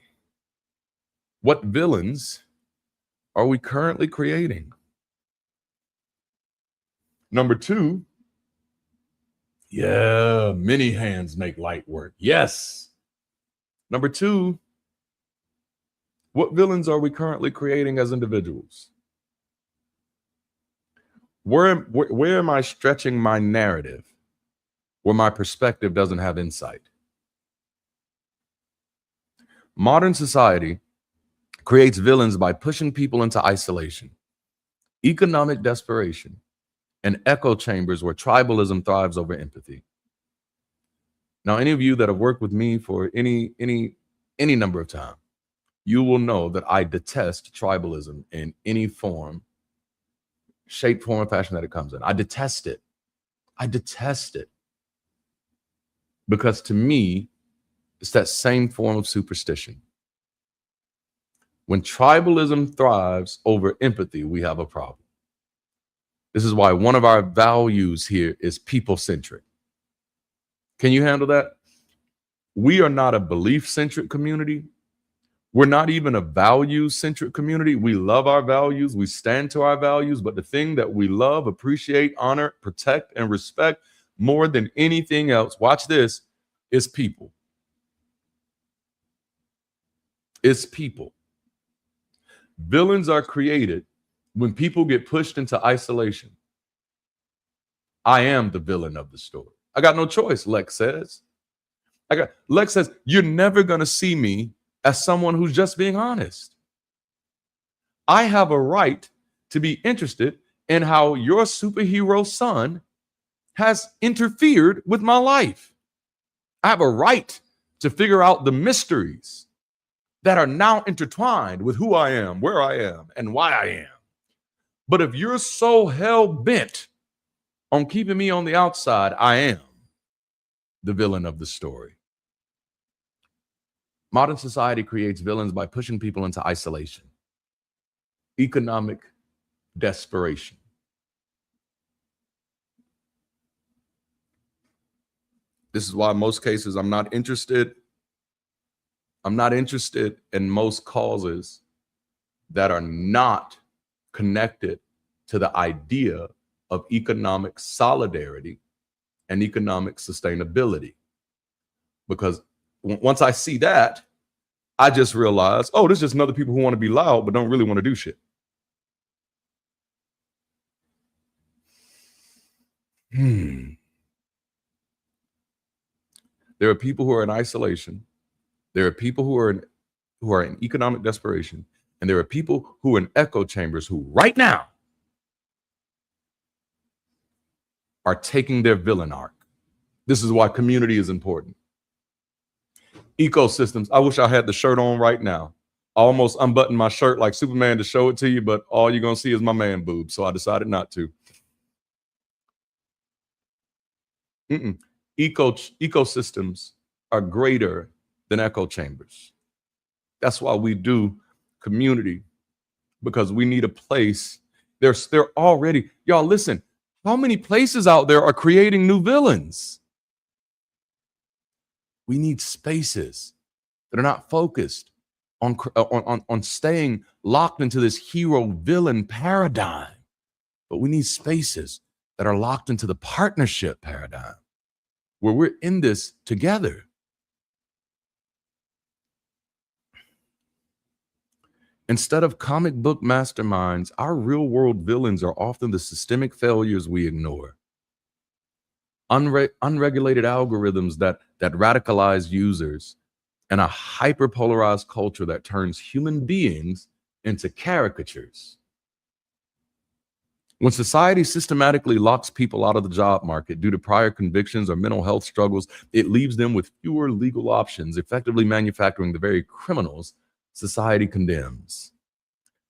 what villains are we currently creating? Number two, yeah, many hands make light work. Yes. Number two, what villains are we currently creating as individuals? Where am I stretching my narrative where my perspective doesn't have insight? Modern society creates villains by pushing people into isolation, economic desperation, and echo chambers where tribalism thrives over empathy. Now, any of you that have worked with me for any number of time, you will know that I detest tribalism in any form, shape, form, or fashion that it comes in. I detest it. I detest it. Because to me, it's that same form of superstition. When tribalism thrives over empathy, we have a problem. This is why one of our values here is people-centric. Can you handle that? We are not a belief-centric community. We're not even a value-centric community. We love our values. We stand to our values. But the thing that we love, appreciate, honor, protect, and respect more than anything else, watch this, is people. It's people. Villains are created when people get pushed into isolation. I am the villain of the story. I got no choice, Lex says. Lex says, you're never going to see me as someone who's just being honest. I have a right to be interested in how your superhero son has interfered with my life. I have a right to figure out the mysteries that are now intertwined with who I am, where I am, and why I am. But if you're so hell-bent on keeping me on the outside, I am the villain of the story. Modern society creates villains by pushing people into isolation, economic desperation. This is why in most cases I'm not interested in most causes that are not connected to the idea of economic solidarity and economic sustainability. Because once I see that, I just realize, oh, there's just another people who want to be loud but don't really want to do shit. There are people who are in isolation. There are people who are in economic desperation. And there are people who are in echo chambers who right now are taking their villain arc. This is why community is important. Ecosystems. I wish I had the shirt on right now. I almost unbuttoned my shirt like Superman to show it to you, but all you're going to see is my man boob. So I decided not to. Ecosystems are greater than echo chambers. That's why we do community, because we need a place. They're already, y'all listen, how many places out there are creating new villains? We need spaces that are not focused on staying locked into this hero-villain paradigm, but we need spaces that are locked into the partnership paradigm, where we're in this together. Instead of comic book masterminds, our real-world villains are often the systemic failures we ignore. Unregulated algorithms that radicalize users, and a hyper-polarized culture that turns human beings into caricatures. When society systematically locks people out of the job market due to prior convictions or mental health struggles, it leaves them with fewer legal options, effectively manufacturing the very criminals society condemns.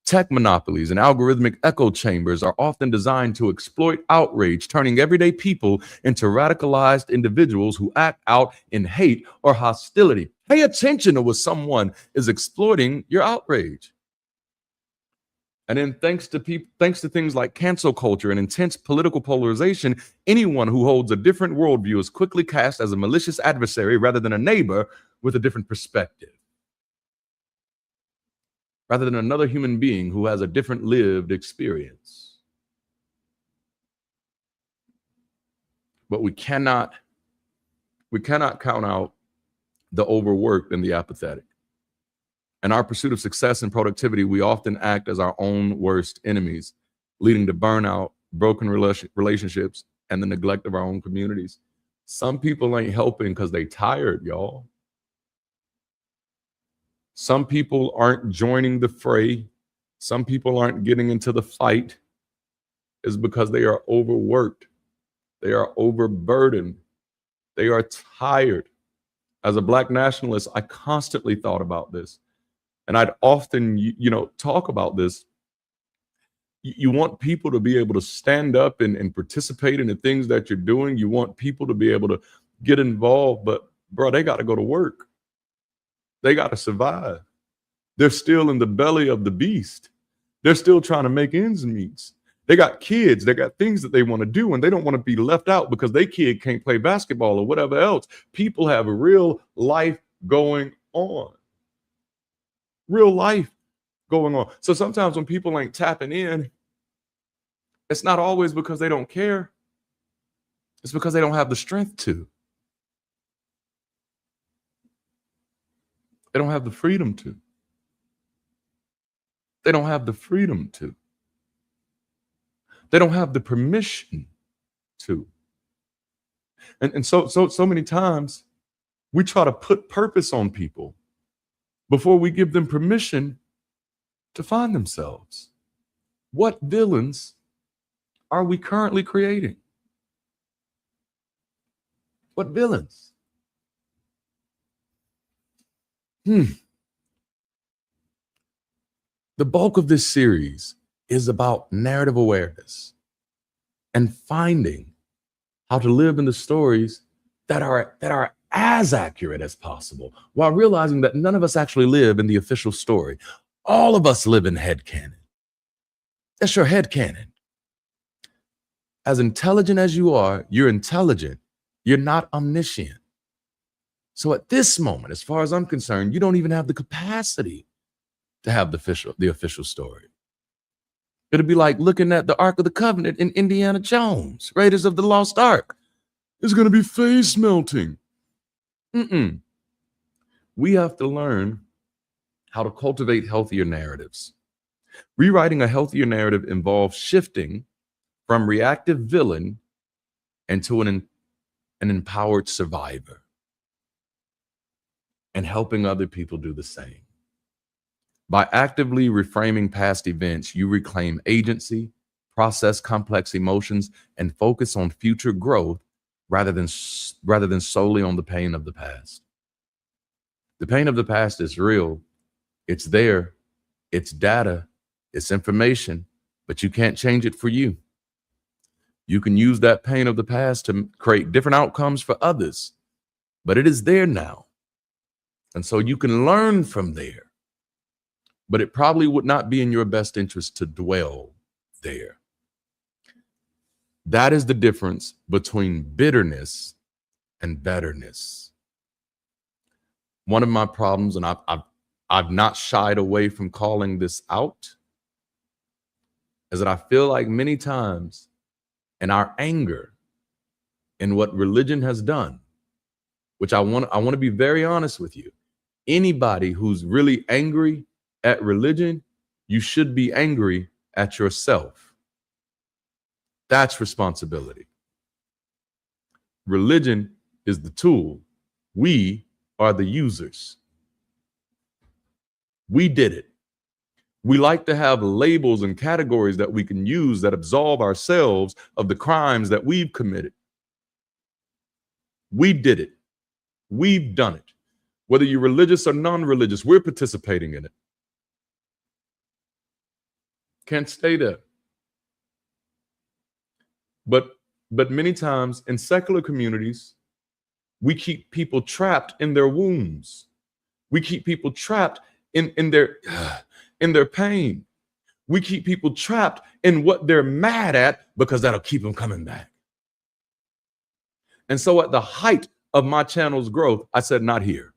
Tech monopolies and algorithmic echo chambers are often designed to exploit outrage, turning everyday people into radicalized individuals who act out in hate or hostility. Pay attention to what someone is exploiting your outrage. And then thanks to things like cancel culture and intense political polarization, anyone who holds a different worldview is quickly cast as a malicious adversary rather than a neighbor with a different perspective, rather than another human being who has a different lived experience. But we cannot count out the overworked and the apathetic. In our pursuit of success and productivity, we often act as our own worst enemies, leading to burnout, broken relationships, and the neglect of our own communities. Some people ain't helping because they tired, y'all. Some people aren't joining the fray. Some people aren't getting into the fight. Is because they are overworked. They are overburdened. They are tired. As a Black nationalist, I constantly thought about this. And I'd often, talk about this. You want people to be able to stand up and participate in the things that you're doing. You want people to be able to get involved, but bro, they got to go to work. They got to survive. They're still in the belly of the beast. They're still trying to make ends meet. They got kids. They got things that they want to do, and they don't want to be left out because their kid can't play basketball or whatever else. People have a real life going on. Real life going on. So sometimes when people ain't tapping in, it's not always because they don't care. It's because they don't have the strength to. They don't have the freedom to. They don't have the freedom to. They don't have the permission to. And so many times we try to put purpose on people before we give them permission to find themselves. What villains are we currently creating? What villains? The bulk of this series is about narrative awareness and finding how to live in the stories that are as accurate as possible, while realizing that none of us actually live in the official story. All of us live in headcanon. That's your headcanon. As intelligent as you are, you're intelligent. You're not omniscient. So at this moment, as far as I'm concerned, you don't even have the capacity to have the official story. It'll be like looking at the Ark of the Covenant in Indiana Jones, Raiders of the Lost Ark. It's going to be face melting. We have to learn how to cultivate healthier narratives. Rewriting a healthier narrative involves shifting from reactive villain into an empowered survivor and helping other people do the same. By actively reframing past events, you reclaim agency, process complex emotions, and focus on future growth rather than solely on the pain of the past. The pain of the past is real. It's there. It's data. It's information, but you can't change it for you. You can use that pain of the past to create different outcomes for others, but it is there now. And so you can learn from there, but it probably would not be in your best interest to dwell there. That is the difference between bitterness and betterness. One of my problems, and I've not shied away from calling this out, is that I feel like many times in our anger and what religion has done, which I want to be very honest with you. Anybody who's really angry at religion, you should be angry at yourself. That's responsibility. Religion is the tool. We are the users. We did it. We like to have labels and categories that we can use that absolve ourselves of the crimes that we've committed. We did it. We've done it. Whether you're religious or non-religious, we're participating in it. Can't stay there. But many times in secular communities, we keep people trapped in their wounds. We keep people trapped in their pain. We keep people trapped in what they're mad at because that'll keep them coming back. And so at the height of my channel's growth, I said, not here.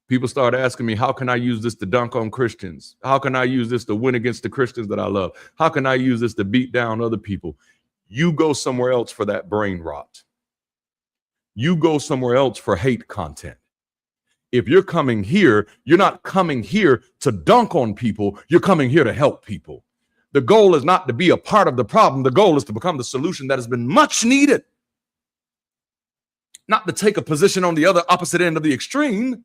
People start asking me, how can I use this to dunk on Christians? How can I use this to win against the Christians that I love? How can I use this to beat down other people? You go somewhere else for that brain rot. You go somewhere else for hate content. If you're coming here, you're not coming here to dunk on people. You're coming here to help people. The goal is not to be a part of the problem. The goal is to become the solution that has been much needed. Not to take a position on the other opposite end of the extreme.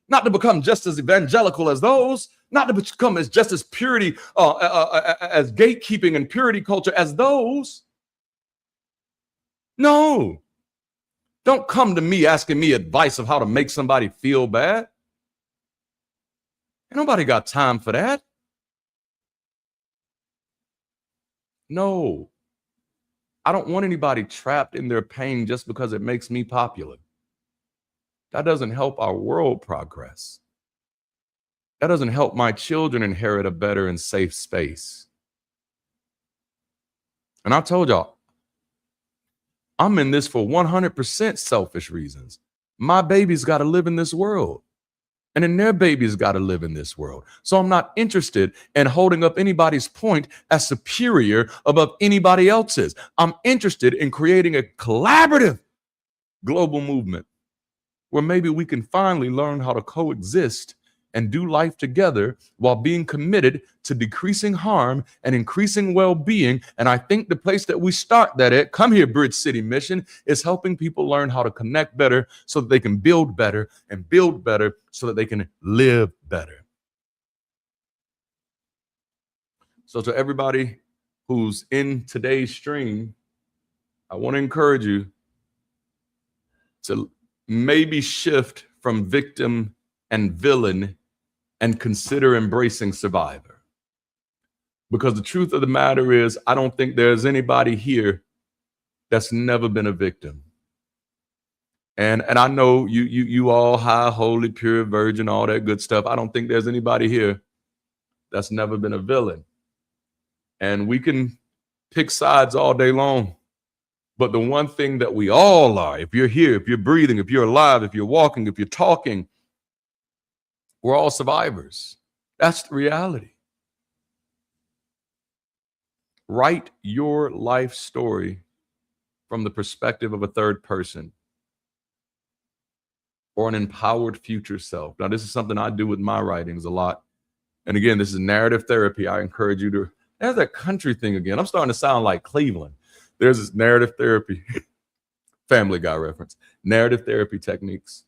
Not to become just as evangelical as those. Not to become just as purity, as gatekeeping and purity culture as those. No. Don't come to me asking me advice of how to make somebody feel bad. Ain't nobody got time for that. No. I don't want anybody trapped in their pain just because it makes me popular. That doesn't help our world progress. That doesn't help my children inherit a better and safe space. And I told y'all, I'm in this for 100% selfish reasons. My baby's got to live in this world. And then their baby's got to live in this world. So I'm not interested in holding up anybody's point as superior above anybody else's. I'm interested in creating a collaborative global movement where maybe we can finally learn how to coexist and do life together while being committed to decreasing harm and increasing well-being. And I think the place that we start that at, come here, Bridge City Mission, is helping people learn how to connect better so that they can build better and build better so that they can live better. So to everybody who's in today's stream, I want to encourage you to maybe shift from victim and villain and consider embracing survivor. Because the truth of the matter is, I don't think there's anybody here that's never been a victim. And I know you all high, holy, pure, virgin, all that good stuff. I don't think there's anybody here that's never been a villain. And we can pick sides all day long. But the one thing that we all are, if you're here, if you're breathing, if you're alive, if you're walking, if you're talking, we're all survivors. That's the reality. Write your life story from the perspective of a third person or an empowered future self. Now, this is something I do with my writings a lot. And again, this is narrative therapy. I encourage you to, there's that country thing again. I'm starting to sound like Cleveland. There's this narrative therapy, Family Guy reference, narrative therapy techniques.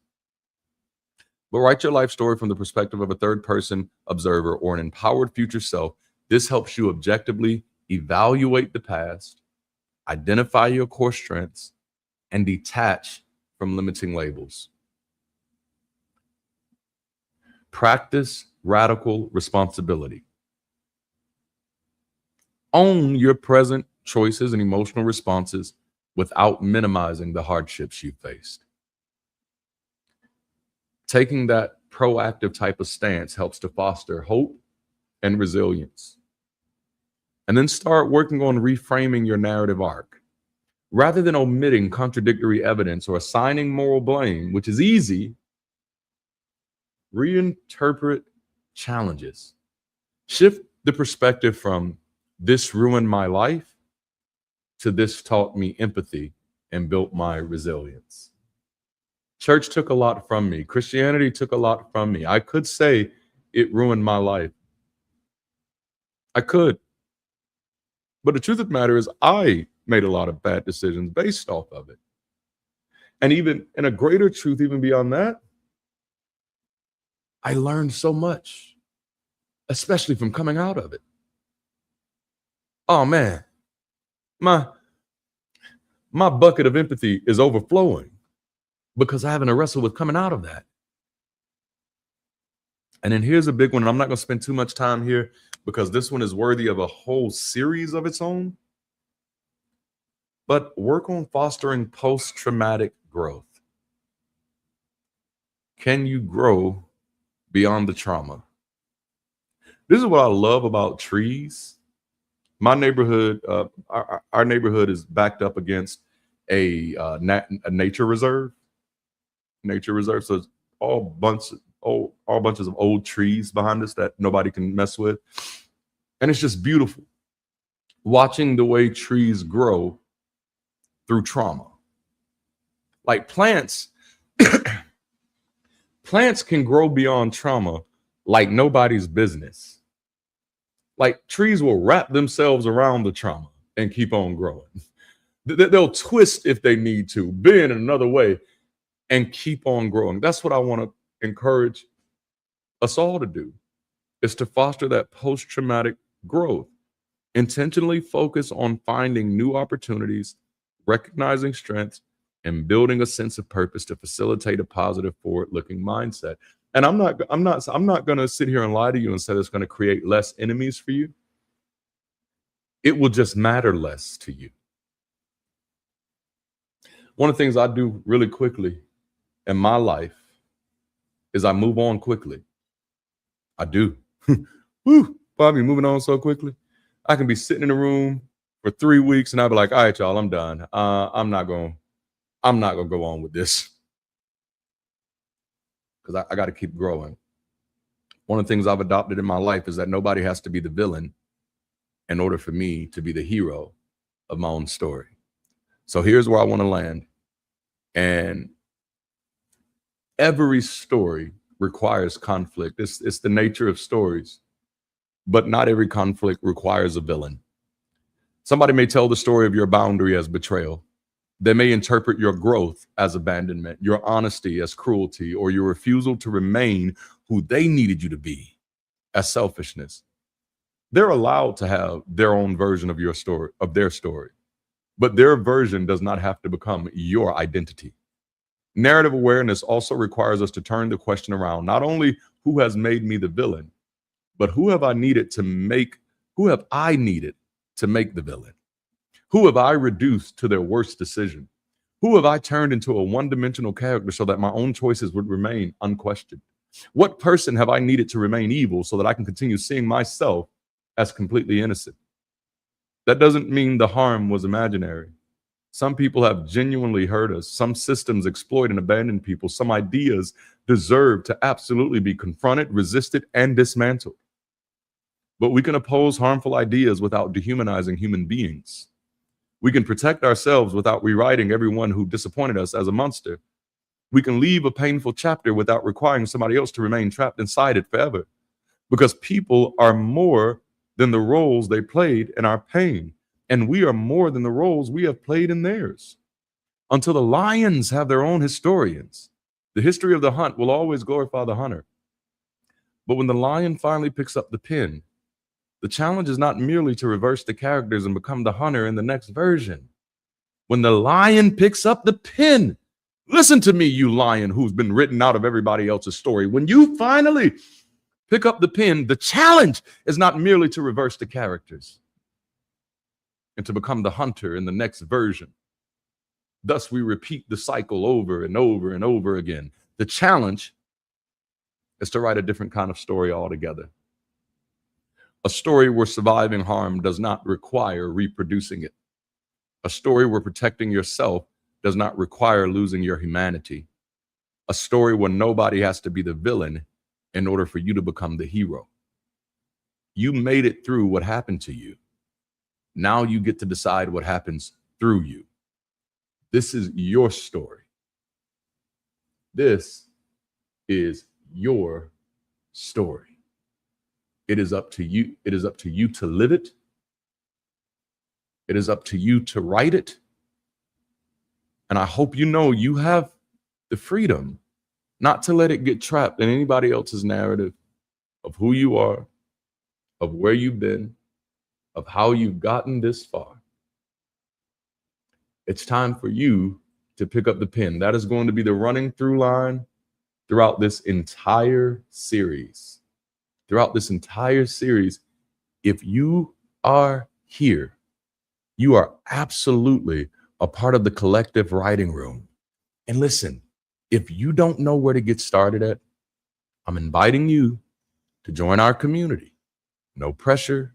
But write your life story from the perspective of a third person observer or an empowered future self. This helps you objectively evaluate the past, identify your core strengths, and detach from limiting labels. Practice radical responsibility. Own your present choices and emotional responses without minimizing the hardships you faced. Taking that proactive type of stance helps to foster hope and resilience. And then start working on reframing your narrative arc. Rather than omitting contradictory evidence or assigning moral blame, which is easy, reinterpret challenges. Shift the perspective from this ruined my life to this taught me empathy and built my resilience. Church took a lot from me. Christianity took a lot from me. I could say it ruined my life. I could. But the truth of the matter is I made a lot of bad decisions based off of it. And even in a greater truth, even beyond that, I learned so much, especially from coming out of it. Oh man, my bucket of empathy is overflowing because I haven't to wrestle with coming out of that. And then here's a big one, and I'm not going to spend too much time here because this one is worthy of a whole series of its own. But work on fostering post-traumatic growth. Can you grow beyond the trauma? This is what I love about trees. My neighborhood, our neighborhood is backed up against a nature reserve. Nature reserve, so it's all bunches of old trees behind us that nobody can mess with, and it's just beautiful watching the way trees grow through trauma. Like plants, plants can grow beyond trauma like nobody's business. Like trees will wrap themselves around the trauma and keep on growing. They'll twist if they need to, bend in another way, and keep on growing. That's what I want to encourage us all to do, is to foster that post-traumatic growth. Intentionally focus on finding new opportunities recognizing strengths, and building a sense of purpose to facilitate a positive, forward-looking mindset. And I'm not going to sit here and lie to you and say it's going to create less enemies for you. It will just matter less to you. One of the things I do really quickly in my life is I move on quickly. I do. Woo, Bobby, moving on so quickly. I can be sitting in a room for 3 weeks and I'll be like, all right, y'all, I'm done. I'm not gonna go on with this because I got to keep growing. One of the things I've adopted in my life is that nobody has to be the villain in order for me to be the hero of my own story. So here's where I want to land. And every story requires conflict. It's the nature of stories, but not every conflict requires a villain. Somebody may tell the story of your boundary as betrayal. They may interpret your growth as abandonment, your honesty as cruelty, or your refusal to remain who they needed you to be as selfishness. They're allowed to have their own version of your story, of their story, but their version does not have to become your identity. Narrative awareness also requires us to turn the question around, not only who has made me the villain, but who have I needed to make the villain? Who have I reduced to their worst decision? Who have I turned into a one-dimensional character so that my own choices would remain unquestioned? What person have I needed to remain evil so that I can continue seeing myself as completely innocent? That doesn't mean the harm was imaginary. Some people have genuinely hurt us. Some systems exploit and abandon people. Some ideas deserve to absolutely be confronted, resisted, and dismantled. But we can oppose harmful ideas without dehumanizing human beings. We can protect ourselves without rewriting everyone who disappointed us as a monster. We can leave a painful chapter without requiring somebody else to remain trapped inside it forever. Because people are more than the roles they played in our pain, and we are more than the roles we have played in theirs. Until the lions have their own historians, the history of the hunt will always glorify the hunter. But when the lion finally picks up the pen, the challenge is not merely to reverse the characters and become the hunter in the next version. When the lion picks up the pen, listen to me, you lion who's been written out of everybody else's story. When you finally pick up the pen, the challenge is not merely to reverse the characters and to become the hunter in the next version. Thus, we repeat the cycle over and over and over again. The challenge is to write a different kind of story altogether. A story where surviving harm does not require reproducing it. A story where protecting yourself does not require losing your humanity. A story where nobody has to be the villain in order for you to become the hero. You made it through what happened to you. Now you get to decide what happens through you. This is your story. This is your story. It is up to you. It is up to you to live it. It is up to you to write it. And I hope you know you have the freedom not to let it get trapped in anybody else's narrative of who you are, of where you've been, of how you've gotten this far. It's time for you to pick up the pen. That is going to be the running through line throughout this entire series. Throughout this entire series, if you are here, you are absolutely a part of the collective writing room. And listen, if you don't know where to get started at, I'm inviting you to join our community. No pressure,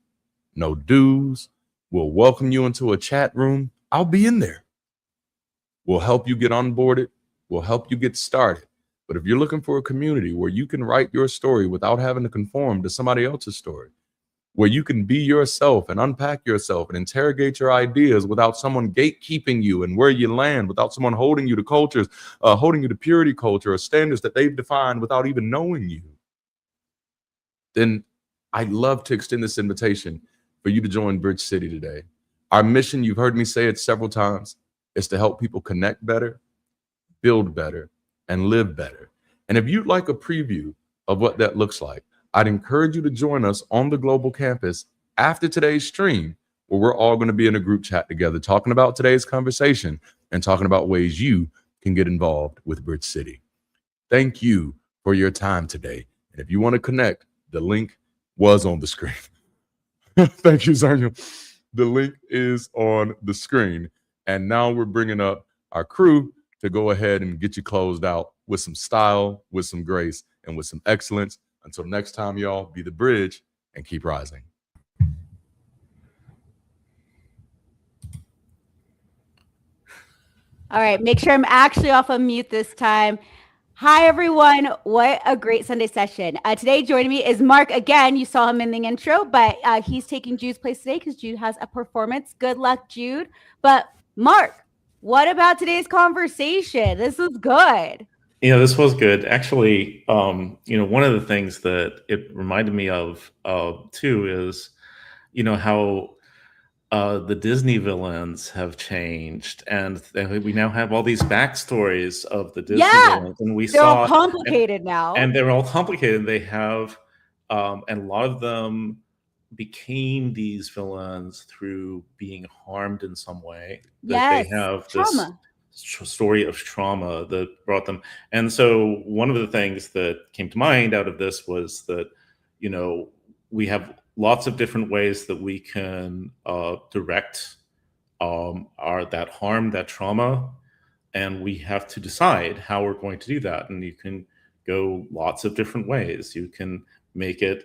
no dues. We'll welcome you into a chat room. I'll be in there. We'll help you get onboarded. We'll help you get started. But if you're looking for a community where you can write your story without having to conform to somebody else's story, where you can be yourself and unpack yourself and interrogate your ideas without someone gatekeeping you and where you land, without someone holding you to cultures, holding you to purity culture or standards that they've defined without even knowing you, then I'd love to extend this invitation for you to join Bridge City today. Our mission, you've heard me say it several times, is to help people connect better, build better, and live better. And if you'd like a preview of what that looks like, I'd encourage you to join us on the global campus after today's stream where we're all going to be in a group chat together, talking about today's conversation and talking about ways you can get involved with Bridge City. Thank you for your time today. And if you want to connect, the link was on the screen. Thank you, Sonia. The link is on the screen. And now we're bringing up our crew to go ahead and get you closed out with some style, with some grace, and with some excellence. Until next time, y'all, be the bridge and keep rising. All right, make sure I'm actually off of mute this time. Hi, everyone. What a great Sunday session. Today, joining me is Mark. Again, you saw him in the intro, but he's taking Jude's place today because Jude has a performance. Good luck, Jude. But Mark, what about today's conversation? This was good. Yeah, this was good. Actually, one of the things that it reminded me of too is, how the Disney villains have changed, and we now have all these backstories of the Disney villains, and they're all complicated now. And they're all complicated. They have, and a lot of them became these villains through being harmed in some way. That they have trauma. This story of trauma that brought them. And so one of the things that came to mind out of this was that, we have lots of different ways that we can direct that harm, that trauma, and we have to decide how we're going to do that. And you can go lots of different ways. You can make it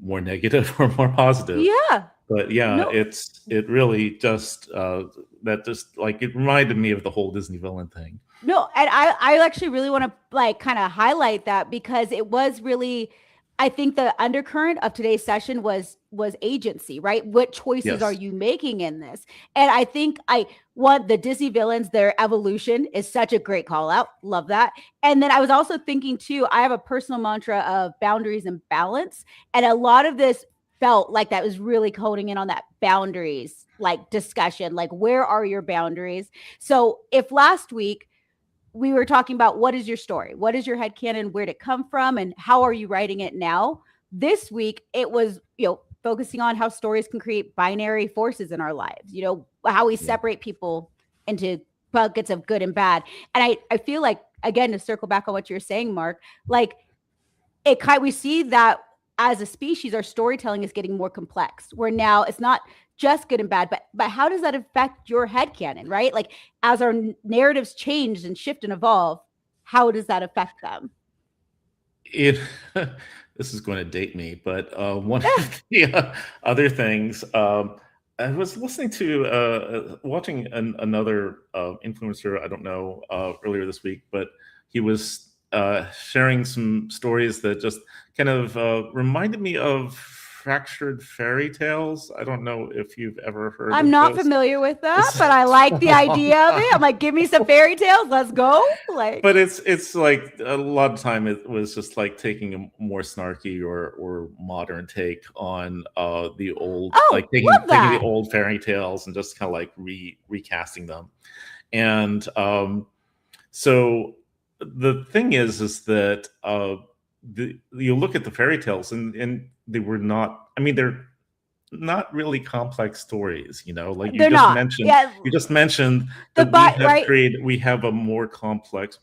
more negative or more positive. Yeah. But it really just it reminded me of the whole Disney villain thing. No, and I actually really want to kind of highlight that, because it was really, I think the undercurrent of today's session was agency, right? What choices are you making in this? And I think the Disney villains, their evolution is such a great call out. Love that. And then I was also thinking too, I have a personal mantra of boundaries and balance. And a lot of this felt like that was really honing in on that boundaries, discussion, where are your boundaries? So if last week we were talking about what is your story? What is your headcanon? Where'd it come from? And how are you writing it now? This week, it was, focusing on how stories can create binary forces in our lives, how we separate people into buckets of good and bad. And I feel like, again, to circle back on what you're saying, Mark, we see that as a species, our storytelling is getting more complex, where now it's not just good and bad, but how does that affect your headcanon, right? As our narratives change and shift and evolve, how does that affect them? This is going to date me, but one of the other things, I was listening to, watching another influencer, I don't know, earlier this week, but he was sharing some stories that just kind of reminded me of fractured fairy tales. I don't know if you've ever heard I'm not familiar with that, but I like the idea of it. I'm like, give me some fairy tales. Let's go. But it's like a lot of time it was just taking a more snarky or modern take on the old, taking the old fairy tales and just kind of recasting them. And so the thing is that you look at the fairy tales and they were not, they're not really complex stories, you just mentioned that we have created a more complex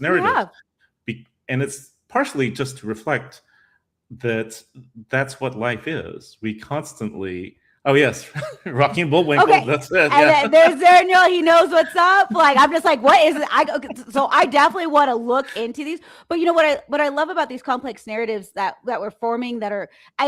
narrative. And it's partially just to reflect that that's what life is. We constantly, Rocky and Bullwinkle. Okay. That's it. And there's Daniel. He knows what's up. I'm just what is it? So I definitely want to look into these. But what I love about these complex narratives that we're forming,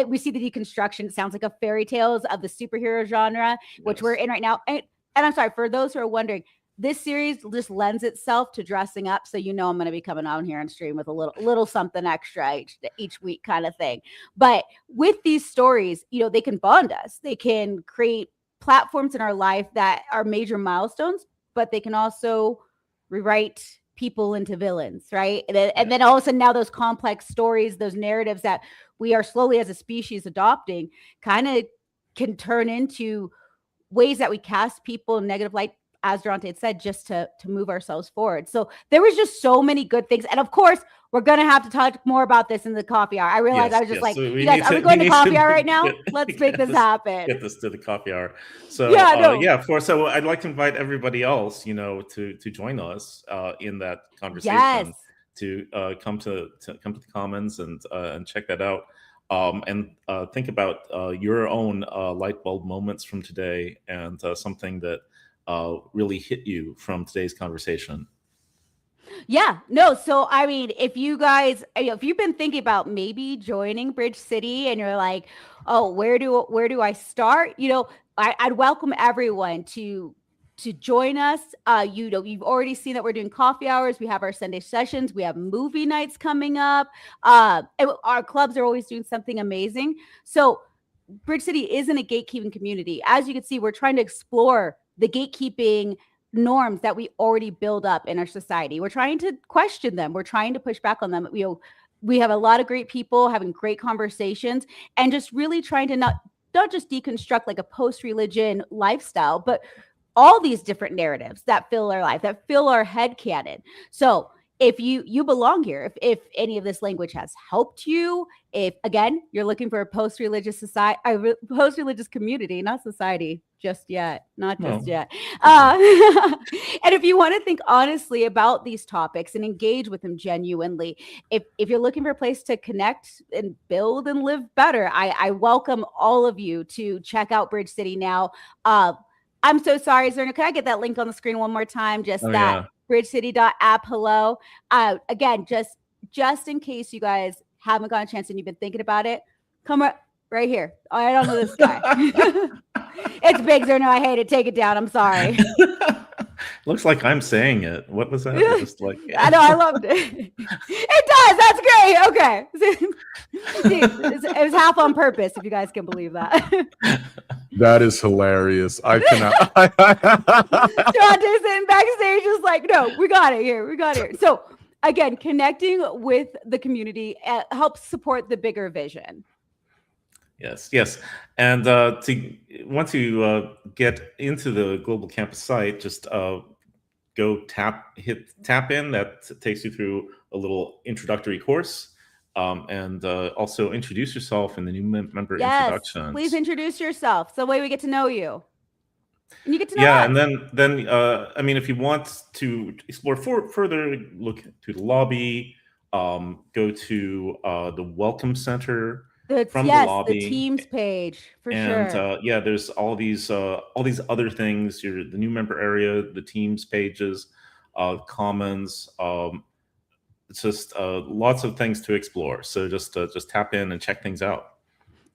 we see the deconstruction. It sounds like a fairy tales of the superhero genre, which we're in right now. And I'm sorry for those who are wondering. This series just lends itself to dressing up. So, I'm going to be coming on here and stream with a little something extra each week kind of thing. But with these stories, they can bond us. They can create platforms in our life that are major milestones, but they can also rewrite people into villains, right? And then all of a sudden now those complex stories, those narratives that we are slowly as a species adopting kind of can turn into ways that we cast people in negative light. as Darante had said, just to move ourselves forward. So there was just so many good things. And of course, we're going to have to talk more about this in the coffee hour. I realized I was just like, so you guys, are we going to coffee hour right now? Let's make this happen. Get this to the coffee hour. So of course. So I'd like to invite everybody else, to join us in that conversation. To come to the Commons and check that out. And think about your own light bulb moments from today and something that really hit you from today's conversation. Yeah, no. So, I mean, if you've been thinking about maybe joining Bridge City and you're like, oh, where do I start? I'd welcome everyone to join us. You've already seen that we're doing coffee hours. We have our Sunday sessions. We have movie nights coming up. Our clubs are always doing something amazing. So Bridge City isn't a gatekeeping community. As you can see, we're trying to explore the gatekeeping norms that we already build up in our society. We're trying to question them. We're trying to push back on them. We have a lot of great people having great conversations and just really trying to not just deconstruct like a post-religion lifestyle, but all these different narratives that fill our life, that fill our headcanon. So if you belong here, if any of this language has helped you, if again you're looking for a post-religious society, post-religious community, not society just yet, not just yet. And if you want to think honestly about these topics and engage with them genuinely, if you're looking for a place to connect and build and live better, I welcome all of you to check out Bridge City now. I'm so sorry, Zerna. Can I get that link on the screen one more time? Bridgecity.app. Hello. Again, just in case you guys haven't got a chance and you've been thinking about it, come right here. I don't know this guy. It's big, Zerna. I hate it. Take it down. I'm sorry. Looks like I'm saying it. What was that? Just like, I know. I loved it. It does. That's great. Okay. See, it was half on purpose, if you guys can believe that. That is hilarious. I cannot. Darante's sitting backstage just like, no, we got it here. We got it here. So again, connecting with the community helps support the bigger vision. Yes. And once you get into the Global Campus site, just go hit tap in. That takes you through a little introductory course. And also introduce yourself in the new member introductions. Please introduce yourself. So the way we get to know you. And you get to know us. And then I mean, if you want to explore further, look to the lobby, go to the Welcome Center. From the lobby, the Teams page for and, sure. There's all these other things. The new member area, the Teams pages, Commons. It's just lots of things to explore. So just tap in and check things out.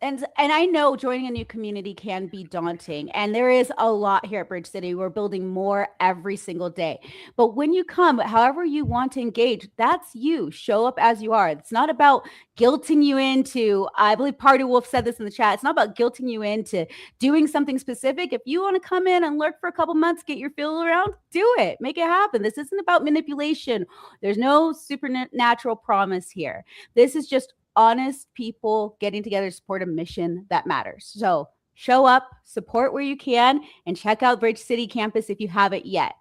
And I know joining a new community can be daunting, and there is a lot here at Bridge City. We're building more every single day. But when you come, however you want to engage, that's you. Show up as you are. It's not about guilting you into, I believe Party Wolf said this in the chat, it's not about guilting you into doing something specific. If you want to come in and lurk for a couple months, get your feel around, do it. Make it happen. This isn't about manipulation. There's no supernatural promise here. This is just honest people getting together to support a mission that matters. So show up, support where you can, and check out Bridge City campus if you haven't yet.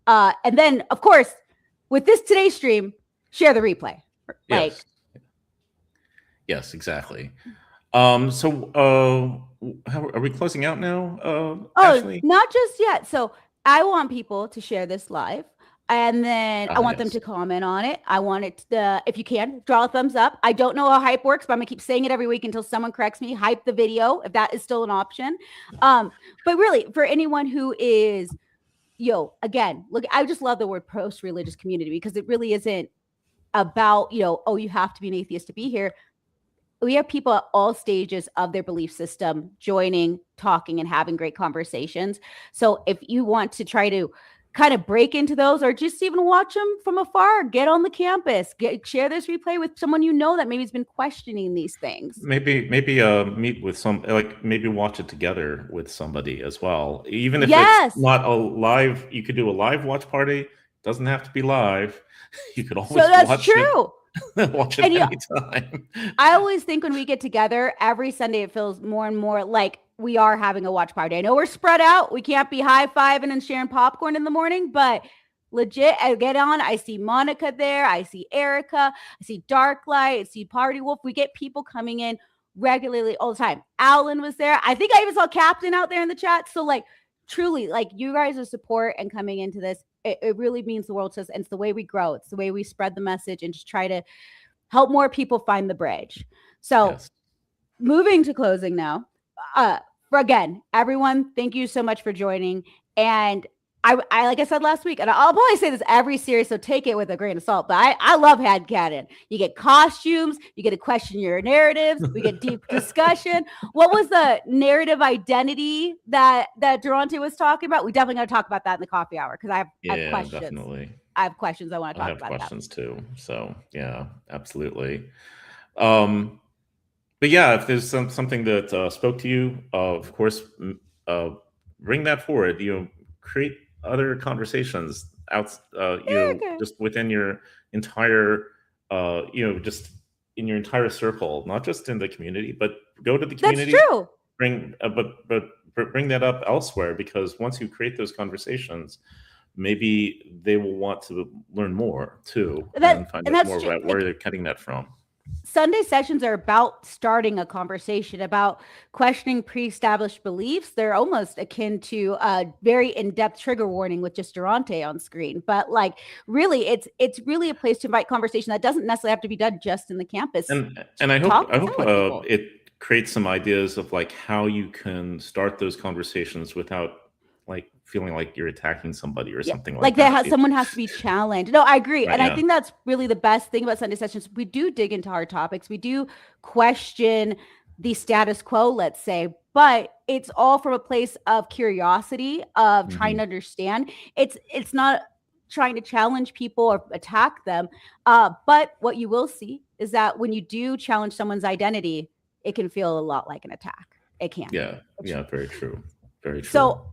And then, of course, with today's stream, share the replay. Yes, exactly. So how are we closing out now? Ashley? Not just yet. So I want people to share this live. And then I want them to comment on it. I want it to, if you can, draw a thumbs up. I don't know how hype works, but I'm gonna keep saying it every week until someone corrects me. Hype the video if that is still an option. But really, for anyone who is, again, look, I just love the word post-religious community because it really isn't about, you have to be an atheist to be here. We have people at all stages of their belief system joining, talking, and having great conversations. So if you want to try to kind of break into those or just even watch them from afar, get on the campus, share this replay with someone that maybe has been questioning these things. Maybe meet with maybe watch it together with somebody as well. Even if it's not a live, you could do a live watch party. It doesn't have to be live. You could always watch true. Watch it anytime. I always think when we get together every Sunday, it feels more and more like we are having a watch party. I know we're spread out. We can't be high-fiving and sharing popcorn in the morning, but legit, I get on. I see Monica there. I see Erica. I see Darklight. I see Party Wolf. We get people coming in regularly all the time. Alan was there. I think I even saw Captain out there in the chat. So like, truly, like, you guys' support and coming into this, it really means the world to us. And it's the way we grow. It's the way we spread the message and just try to help more people find the bridge. So moving to closing now. Again, everyone, thank you so much for joining. And I like I said last week, and I'll probably say this every series, so take it with a grain of salt, but I love Canon. You get costumes, you get to question your narratives, we get deep discussion. What was the narrative identity that Darante was talking about? We definitely got to talk about that in the coffee hour, because I have questions. Definitely. I have questions I want to talk about. I have questions too. So yeah, absolutely. But yeah, if there's something that spoke to you, of course, bring that forward. Create other conversations out, just within your entire, just in your entire circle, not just in the community, but go to the community. That's true. But bring that up elsewhere, because once you create those conversations, maybe they will want to learn more too, and find out more about where they're cutting that from. Sunday sessions are about starting a conversation, about questioning pre-established beliefs. They're almost akin to a very in-depth trigger warning with just Darante on screen. But like, really, it's really a place to invite conversation that doesn't necessarily have to be done just in the campus. And I hope it creates some ideas of like how you can start those conversations without like feeling like you're attacking somebody or something like that. Someone has to be challenged. No, I agree. Right, and I think that's really the best thing about Sunday sessions. We do dig into hard topics. We do question the status quo, let's say, but it's all from a place of curiosity, of trying to understand. It's not trying to challenge people or attack them. But what you will see is that when you do challenge someone's identity, it can feel a lot like an attack. It can. Yeah. Very true. Very true. So,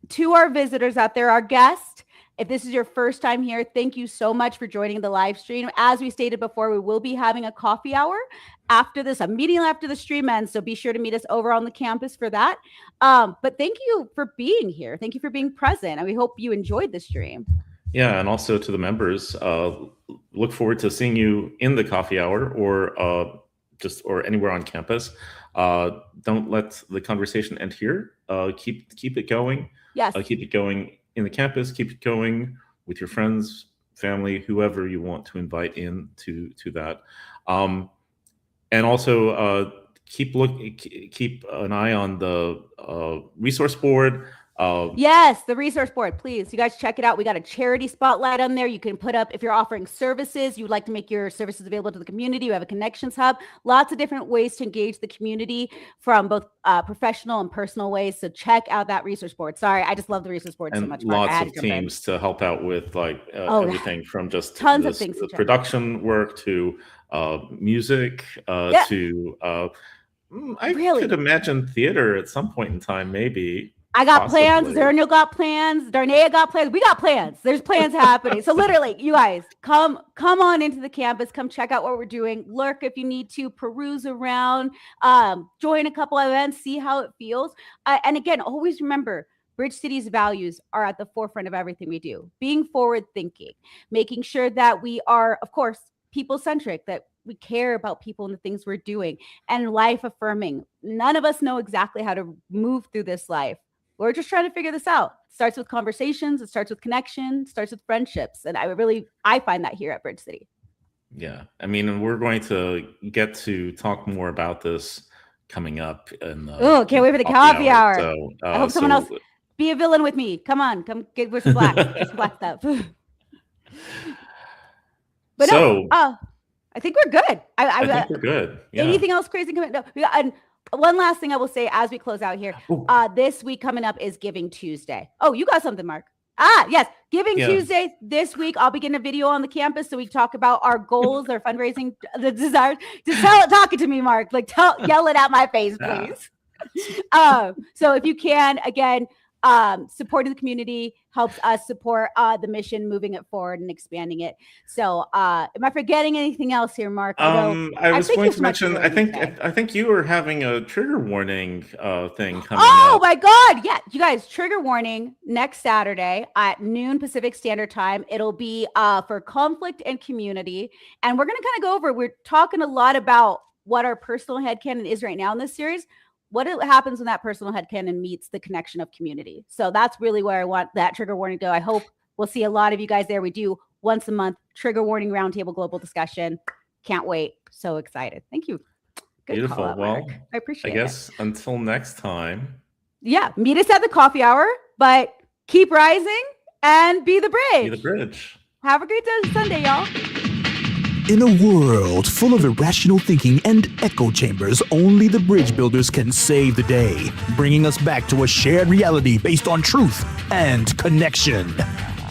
to our visitors out there, our guests, if this is your first time here, thank you so much for joining the live stream. As we stated before, we will be having a coffee hour after this, immediately after the stream ends. So be sure to meet us over on the campus for that. But thank you for being here. Thank you for being present. And we hope you enjoyed the stream. Yeah. And also to the members, look forward to seeing you in the coffee hour or anywhere on campus. Don't let the conversation end here. Keep it going. Yes. Keep it going in the campus. Keep it going with your friends, family, whoever you want to invite in to that. And also keep an eye on the resource board. Yes, the resource board, please. You guys check it out. We got a charity spotlight on there. You can put up, if you're offering services, you would like to make your services available to the community. You have a connections hub, lots of different ways to engage the community from both professional and personal ways. So check out that resource board. Sorry, I just love the resource board so much. Lots of teams to help out with everything from just tons of things, production work to music to I could imagine theater at some point in time, maybe. I got plans. Zerno got plans. Darnea got plans. We got plans. There's plans happening. So literally, you guys, come on into the campus. Come check out what we're doing. Lurk if you need to. Peruse around. Join a couple of events. See how it feels. And again, always remember, Bridge City's values are at the forefront of everything we do. Being forward thinking, making sure that we are, of course, people centric, that we care about people and the things we're doing, and life affirming. None of us know exactly how to move through this life. We're just trying to figure this out. It starts with conversations. It starts with connection. It starts with friendships. And I find that here at Bridge City. Yeah. I mean, we're going to get to talk more about this coming up. Can't wait for the coffee hour. So, I hope someone else be a villain with me. Come on, come get with some black, some black stuff. But I think we're good. I think we're good. Yeah. Anything else crazy coming? No. And one last thing I will say as we close out here. This week coming up is Giving Tuesday. Oh, you got something, Mark. Yes. Giving Tuesday this week. I'll be getting a video on the campus so we talk about our goals, our fundraising, the desires. Just talk it to me, Mark. Yell it at my face, please. So if you can, again, supporting the community helps us support the mission, moving it forward and expanding it. So am I forgetting anything else here, Mark? I was going to mention, I think you were having a trigger warning thing coming up. Oh my God. Yeah, you guys, trigger warning next Saturday at noon Pacific Standard Time. It'll be for conflict and community. And we're going to kind of go over, we're talking a lot about what our personal headcanon is right now in this series. What happens when that personal headcanon meets the connection of community. So that's really where I want that trigger warning to go. I hope we'll see a lot of you guys there. We do once a month, trigger warning roundtable global discussion. Can't wait. So excited. Thank you. Good Beautiful. Call out, well, Mark. I appreciate it. I guess until next time. Yeah. Meet us at the coffee hour, but keep rising and be the bridge. Be the bridge. Have a great Sunday, y'all. In a world full of irrational thinking and echo chambers, only the bridge builders can save the day, bringing us back to a shared reality based on truth and connection.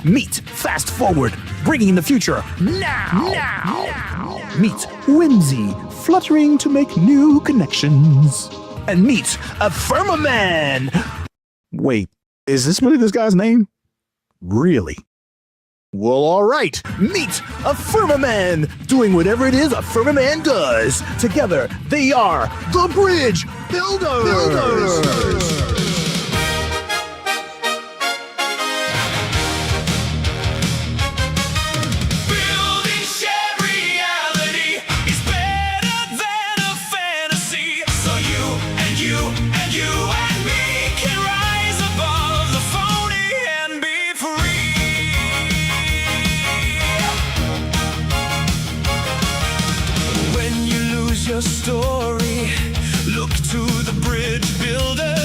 Meet Fast Forward, bringing the future now. Meet Whimsy, fluttering to make new connections. And meet Affirmaman. Wait, is this really this guy's name? Really? Well, all right. Meet Affirmaman, doing whatever it is Affirmaman does. Together, they are the Bridge Builders. Story. Look to the bridge builder.